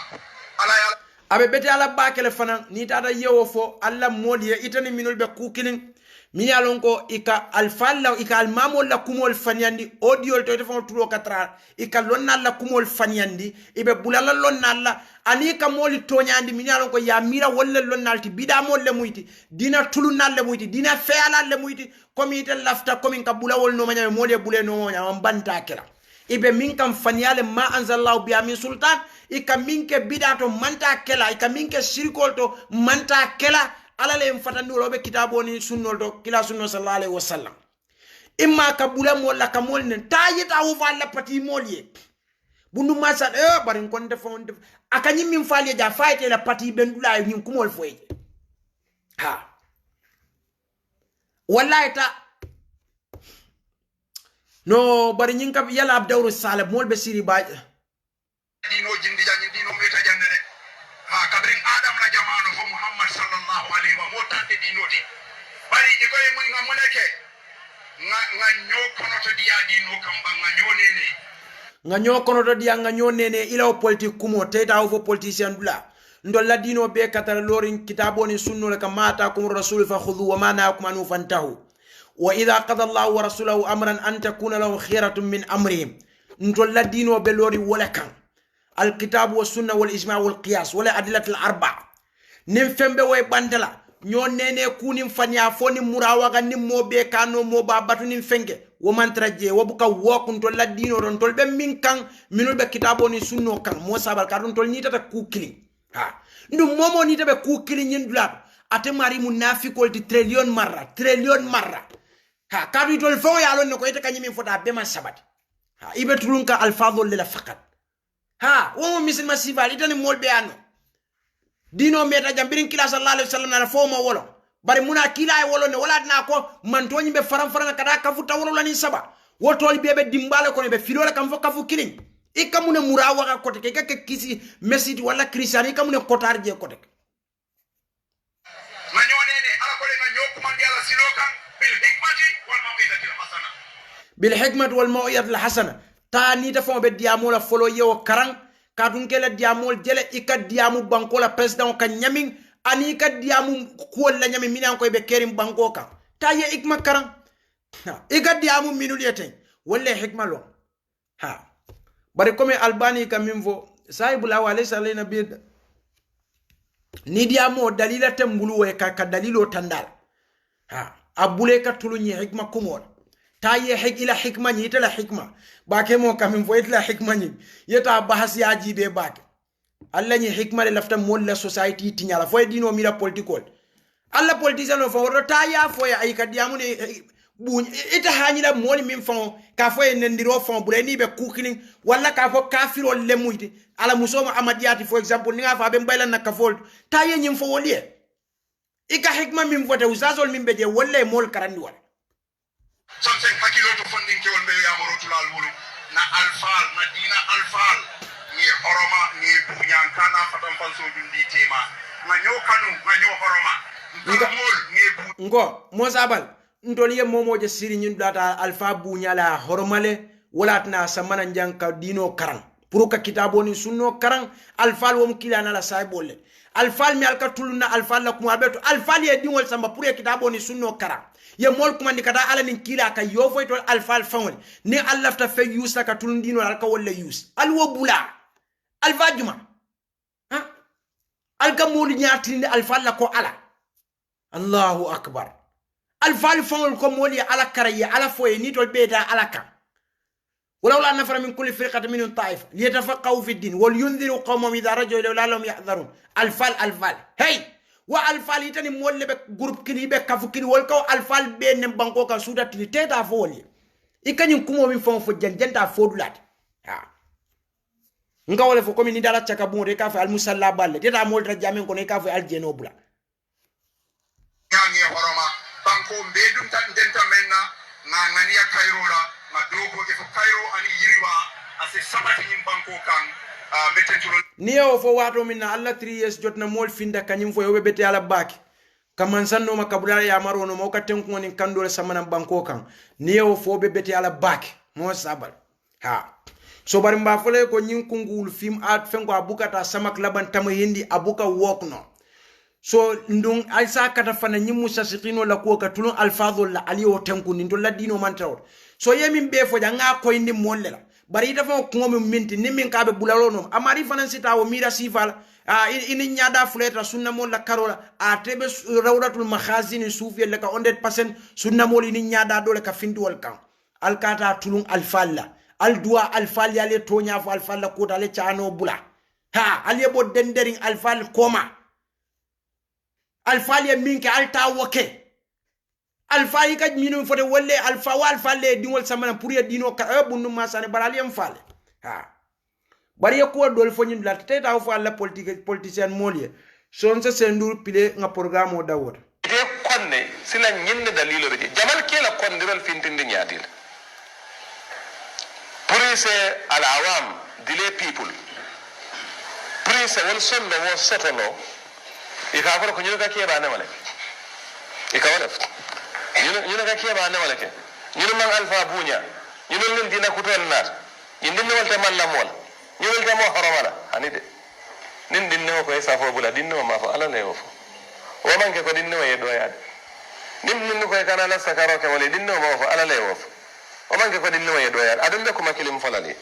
[SPEAKER 4] ala ya
[SPEAKER 3] abe beti ala bakele fana ni tata yewo fo alla modi itani minul be kukilin mi yalon ko ika alfalla ika almamol la kumol fanyandi audio to defo tulo katra ika lonna la kumol fanyandi ibe bulala lonna la ani ka moli tonyandi mi yalon ko ya mira wolle lonnalti bida mol le muyti dina tulunal le muyti dina feala le muyti komite lafta komin ka bulawol no manya modi bule no nya banta kala ibe min kam fanyale ma anzalallahu bi amin sultan ika minke bidato manta kela ika minke shirkol to manta kela alale mfatandi robe kitabo ni sunnol to kila sunno sallallahu alaihi wasallam imma kabula molla kamol ne tayita wo falla pati molye bundu masa barin kon defo akanyi min falle ja fayte la pati bendula nyim kumol foye ha wallahi ta no bari nyin ka yala abdawru salih mol be siri ba
[SPEAKER 4] dino jindi jangi dino meta jannere ha kabrin adam la jamanu fo muhammad sallallahu alaihi wa motande dino di bari iko e mun ngamuneke nga nyokono to dia dino kamba nga nyonene
[SPEAKER 3] nga nyokono to dia nga nyonene ila politique kumo teta o fo politicien dula ndolla dino be katara lorin kitabo ni sunno le kamata kum rasul fa khudhu wa ma naakum anu fantahu wa idha qada allah wa rasuluhu amran an takuna lahu khiratun min amrihim ndolla dino be lori wala kan الكتاب والسنة والإجماع والقياس ولا أدلة الأربع نفهم بوي بندلا نيو نيني كوني فنيا فوني مراوغا نمو بيكانو مو باباتو نفنجي ومن ترجي وبكا وكن تول الدينو رون تول بمين كان منو بكتابو ني سنو كان مو سابال كارون تول نيتا كوكلي ها ندو مومو نيتا بكوكلي نيندلا أتماري منافقول دي تريليون مرة ها كارو تول فو يالون نكو يتا كنيمين فوتا بما سبات ها إبتلونك الفاظو للا فقط ha wo misil masifa itani molbe ano dino meta jambirin kila sallallahu alaihi wasallam na foma wolo bari muna kila ay wolo ne wala na ko man toni be faram kada kafu tawro lani saba wotol bebe dimbale ko be filola kam fo kafu kilin ikamune murawa ka kote ke kisi mesiti wala kristiani ikamune kotar je kote
[SPEAKER 4] manyonene ala ko le nyoku mandiala siloka
[SPEAKER 3] bil hikmati wal mau'izati al hasana ta ni ta fon be diamo la folo yewo karang ka dun kele diamo jele ika diamo banko la president ka nyamin ani ka diamo ko la nyamin minan ko be kerim banko ka ta ye ikma karang ika diamo minul yete wala hikma lo ha bari comme albani ka mimvo sahibul awali salina bid ni diamo dalila tembulu we ka dalilo tandal ha abule ka tulunyi hikma kumol taye ila hikma ni ita la hikma bake mo kamin fo ita la hikma ni yeta bahasi ajibe bake alla ni hikma le lafta molla society tinyala fo dino mira political alla politician fo rota ya fo ya ay kadiamu ne bu ita hanyila moli min fo ka fo en ndiro fo bu ni be kukilin walla ka fo kafiro le muyti ala musoma amadiyati for example ni nga fa be mbayla na ka fol taye nyim fo wolie ika hikma min fo te usazol min beje wolle mol karandi wala
[SPEAKER 4] something hakilo to funding ke wonbe ya morotul alwulu na alfal na dina alfal ni horoma ni bunyan kana fatam fanso dundi tema na nyokanu na nyo horoma
[SPEAKER 3] ngo mosabal ndoliye momoje siri nyin data alfa bunyala hormale walatna samana njanka dino karang puruka kitabo ni sunno karang alfal wom kilana la saybolle alfal mi alka tuluna alfal la kuma beto alfal ye dingol samba pure kitabo ni sunno karang ye mol kuma ni kata ala nin kila ka yofo to alfal fawol ni allafta fe yusa ka tulundino alka wolle yus alwo bula alfa juma ha alka moli nyatinde alfal la ko ala Allahu akbar alfal fawol ko moli ala karaye ala foye ni tol beta ala kan ولولا نفر من كل فرقة منهم طائفة ليتفقهوا في الدين ولينذروا قومهم إذا رجعوا إليه لعلهم يحذرون الفال هي والفال يتني مول بك جروب كني بك كفو كني والكو الفال بين بانكو كسودا تيتا فولي إكاني كومو من فون فجن جنتا فودلات nga wala fo komi ni dala chaka bon reka fa al musalla balle teta mol tra jamen ko ne ka fa al jeno bula
[SPEAKER 4] nyangi horoma banko mbedum tan denta menna na ngania kairola ma dogo ke fo kairo ani yiriwa ase sabati nyim banko kan metentulo
[SPEAKER 3] niyo fo wato minna alla 3 years jotna mol finda kanyum fo yobe bete ala baki kaman sanno makabulala ya marono mo ka tenku ngoni kandole samana banko kan niyo fo be bete ala baki mo sabal ha so bari mba fole ko nyin kungul film art fengo abukata samak laban tama hindi abuka wokno so ndung alsa kata fana nyimu sasikino la ko ka tulun alfadhul la aliyo tenku ni ndo la dino mantaw so yemi be fo janga ko indi mollela bari dafa ko ngom minti ni min ka be bulalono amari fana sitawo mira sifal ini nyada fuleta sunna mol la karola a tebe rawdatul makhazin sufi la ka 100% sunna mol ini nyada dole ka findu wal kan alkata tulun alfalla aldua alfal yale tonya fo alfal la ko dale chano bula ha aliebo dendering alfal koma alfal ya minke alta woke alfa yi ka minu fote wolle alfa wa alfa le dingol samana pour ya dino ka bunnu masane barali am fale ha bari ko dol fo nyim la teta fo alla politicien molie son sa sendur pile nga programme o dawot
[SPEAKER 5] te konne sila nyinde dalilo be jamal kela kondiral fintinde nyaadil prise al awam dile people prise wal sonno wo sotono e ka ko nyuka ke ba na male e ka wala ñuna ka keba ne wala ke ñun man alfa buña ñun len dina ko ton nat ñin dinne walta man la mol ñu walta mo haramala ani de nin dinne ko e safo bula dinne ma fa ala le wo o man ke ko dinne e do yaade nin ko e kana la sakaro ke wala dinne ma fa ala le wo o man ke ko dinne e do yaade adum be ko makilim falali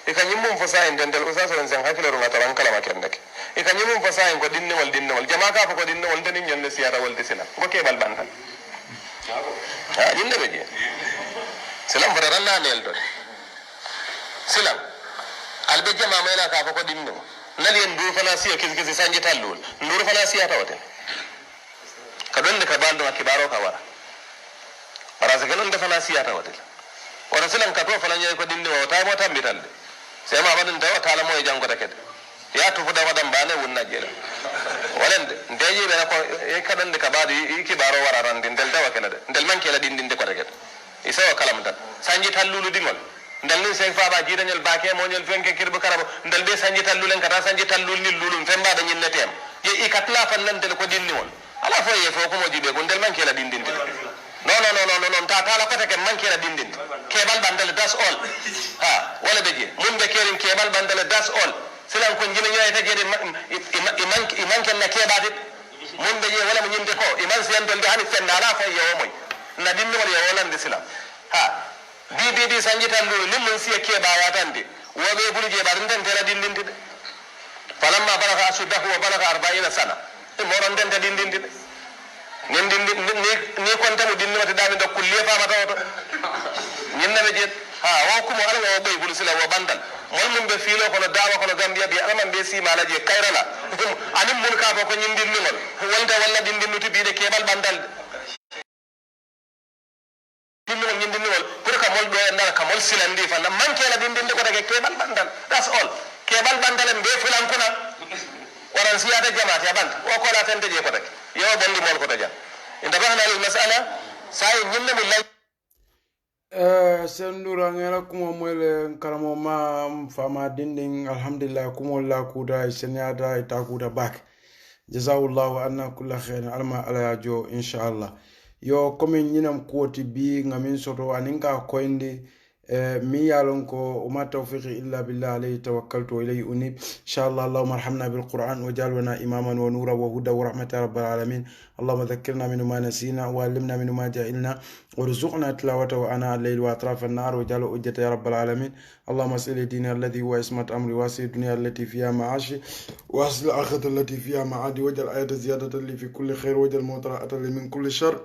[SPEAKER 5] e ka nyimum fa sa en dendal o sa so en hakilo ro ngata ran kala makende e ka nyimum fa sa en ko dinne wal jama ka fa ko dinne wal tan ñande siyata wal disila ko ke bal bantal ñinde beje silam fota tan naanel to silam albe jama mayla ka ko dinno nali en du fana siya kisi sanje tallul ndur fana siya tawte ka donde ka baldo akibaro ka wara para se galon de fana siya tawte wala silam ka to fana nyay ko dinno o ta mo tambitalde se ma badin taw tala moy jango taket ya to fuda wadam bane wonna jela walende ndeje be ko e kadande ka baadi iki baro wararan din del tawa kala del man kala din de ko taket isa wa kalam tan sanji tallulu dingol ndal ni sen faaba jidañal baake mo ñol fenke kirbu karabo ndal be sanji tallulen kata sanji tallul ni lulum femba da ñin netem ye ikatla fan nan tel ko dinni won ala fo ye fo ko mo jibe ko ndel man kala din din non ta la pata ke man kala din din kebal bandal das all ha wala beje mun be kerin kebal bandal das all silan ko jina nyaayta jede iman ken na kebaade mun be je wala mo nyinde ko iman siyan del de hani fenna ala fo ye o moy na dinni wala ye wolande silam ha bi sanji tan do limmun siya keba watande wobe bulje bar den tela dindinde falamma balagha asuddahu wa balagha 40 sana moron den ta dindinde nen ni konta mo dinni wata dami do kulli fa mata to jet ha wa kuma ala wa bay bulu sila wa bandal mol mum be filo kono dawa kono gambia bi ala man be si mala je kayrala anim mun ka ko nyindir ni mol wonda walla dindinnuti bi de kebal bandal dinno nyindir ni mol pour ka mol do ndara ka mol silandi fa na manke la dindinde ko daga kebal bandal that's all kebal bandal be fulan kuna waran siyata jamaat ya band o ko la tante je ko daga yo bondi mol ko daga intabahna al mas'ala sai nyinna billahi
[SPEAKER 2] sendura ngela kuma mwele karamo ma fama dinding alhamdulillah kuma la kuda senyada itakuda bak jazawullahu anna kulla khair alma ala jo inshallah yo comme nyinam koti bi ngamin soto aninka koinde mi yalon ko uma tawfiqi illa billah alayhi tawakkaltu wa ilayhi unib inshallah allahumma arhamna bil quran waj'alna imaman wa nura wa huda wa rahmatan rabbil alamin اللهم ذكرنا من ما نسينا وعلمنا من ما جهلنا وارزقنا تلاوته أناء الليل وأطراف النهار واجعله حجة يا رب العالمين اللهم اصلح ديننا الذي هو عصمة أمري واسع الدنيا التي فيها معاشي واصل الآخرة التي فيها معادي واجعل آية زيادة لي في كل خير واجعل موت راحة لي من كل شر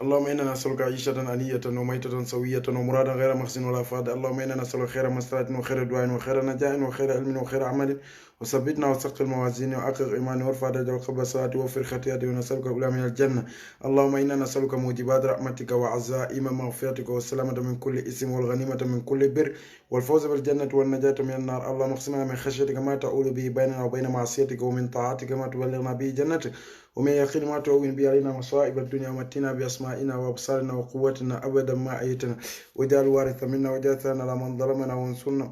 [SPEAKER 2] اللهم إنا نسألك عيشة أنية وميتة سوية ومرادا غير محسن ولا فاد اللهم إنا نسألك خير مسألة وخير دعاء وخير نجاح وخير علم وخير عمل وثبتنا وثقل الموازين وأقر إيمان وارفع درجة القبر صلاة ووفر خطيئتي ونسألك أولى من الجنة اللهم إنا نسألك موجبات رحمتك وعزائم مغفرتك والسلامة من كل إثم والغنيمة من كل بر والفوز بالجنة والنجاة من النار اللهم اقسمنا من خشيتك ما تؤول به بيننا وبين معصيتك ومن طاعتك ما تبلغنا به جنتك ومن يقين ما تهون به علينا مصائب الدنيا ومتنا بأسمائنا وأبصارنا وقوتنا أبدا ما أحييتنا واجعل الوارث منا واجعل ثارنا على من ظلمنا وانصرنا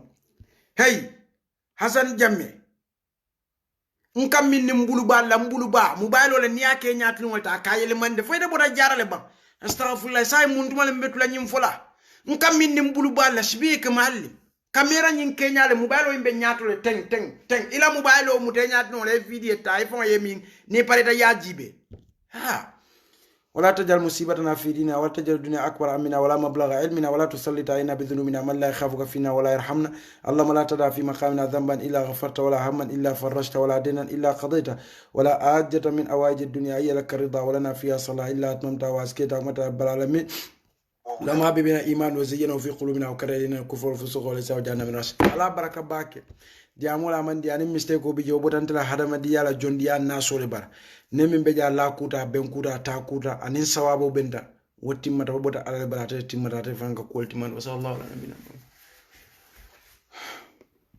[SPEAKER 3] hey Hassan Jammeh nkam min ni mbuluba mobile wala niya ke nyatni wata kayele mande fayda boda jarale ba astaghfirullah say munduma le mbetula nyim fola nkam min ni mbuluba la sibi ke malli camera nyin ke nyale mobile o imbe nyatule teng ila mobile o mute nyatno le video ta iPhone yemin ni pareta ya jibe ha
[SPEAKER 2] ولا تجعل مصيبتنا في ديننا ولا تجعل الدنيا أكبر همنا ولا مبلغ علمنا ولا تسلط علينا بذنوبنا من لا يخافك فينا ولا يرحمنا اللهم لا تدع في مقامنا ذنبا إلا غفرت ولا هما إلا فرجت ولا دينا إلا قضيته ولا حاجة من أوائج الدنيا هي لك الرضا ولنا فيها صلاح إلا أتممتها وأزكيتها ومتى رب العالمين اللهم حببنا إيمان وزينه في قلوبنا وكره إلينا الكفر والفسوق والعصيان وجعلنا من الراشدين ala baraka bake diamola man diani mistake ko bijo botantala hadama diyala jondiya nasole bar nemi beja la kuta ben kuta ta kuta anin sawabo benda wotti mata bota ala barata timmata fanka kolti man wa sallallahu alaihi wa sallam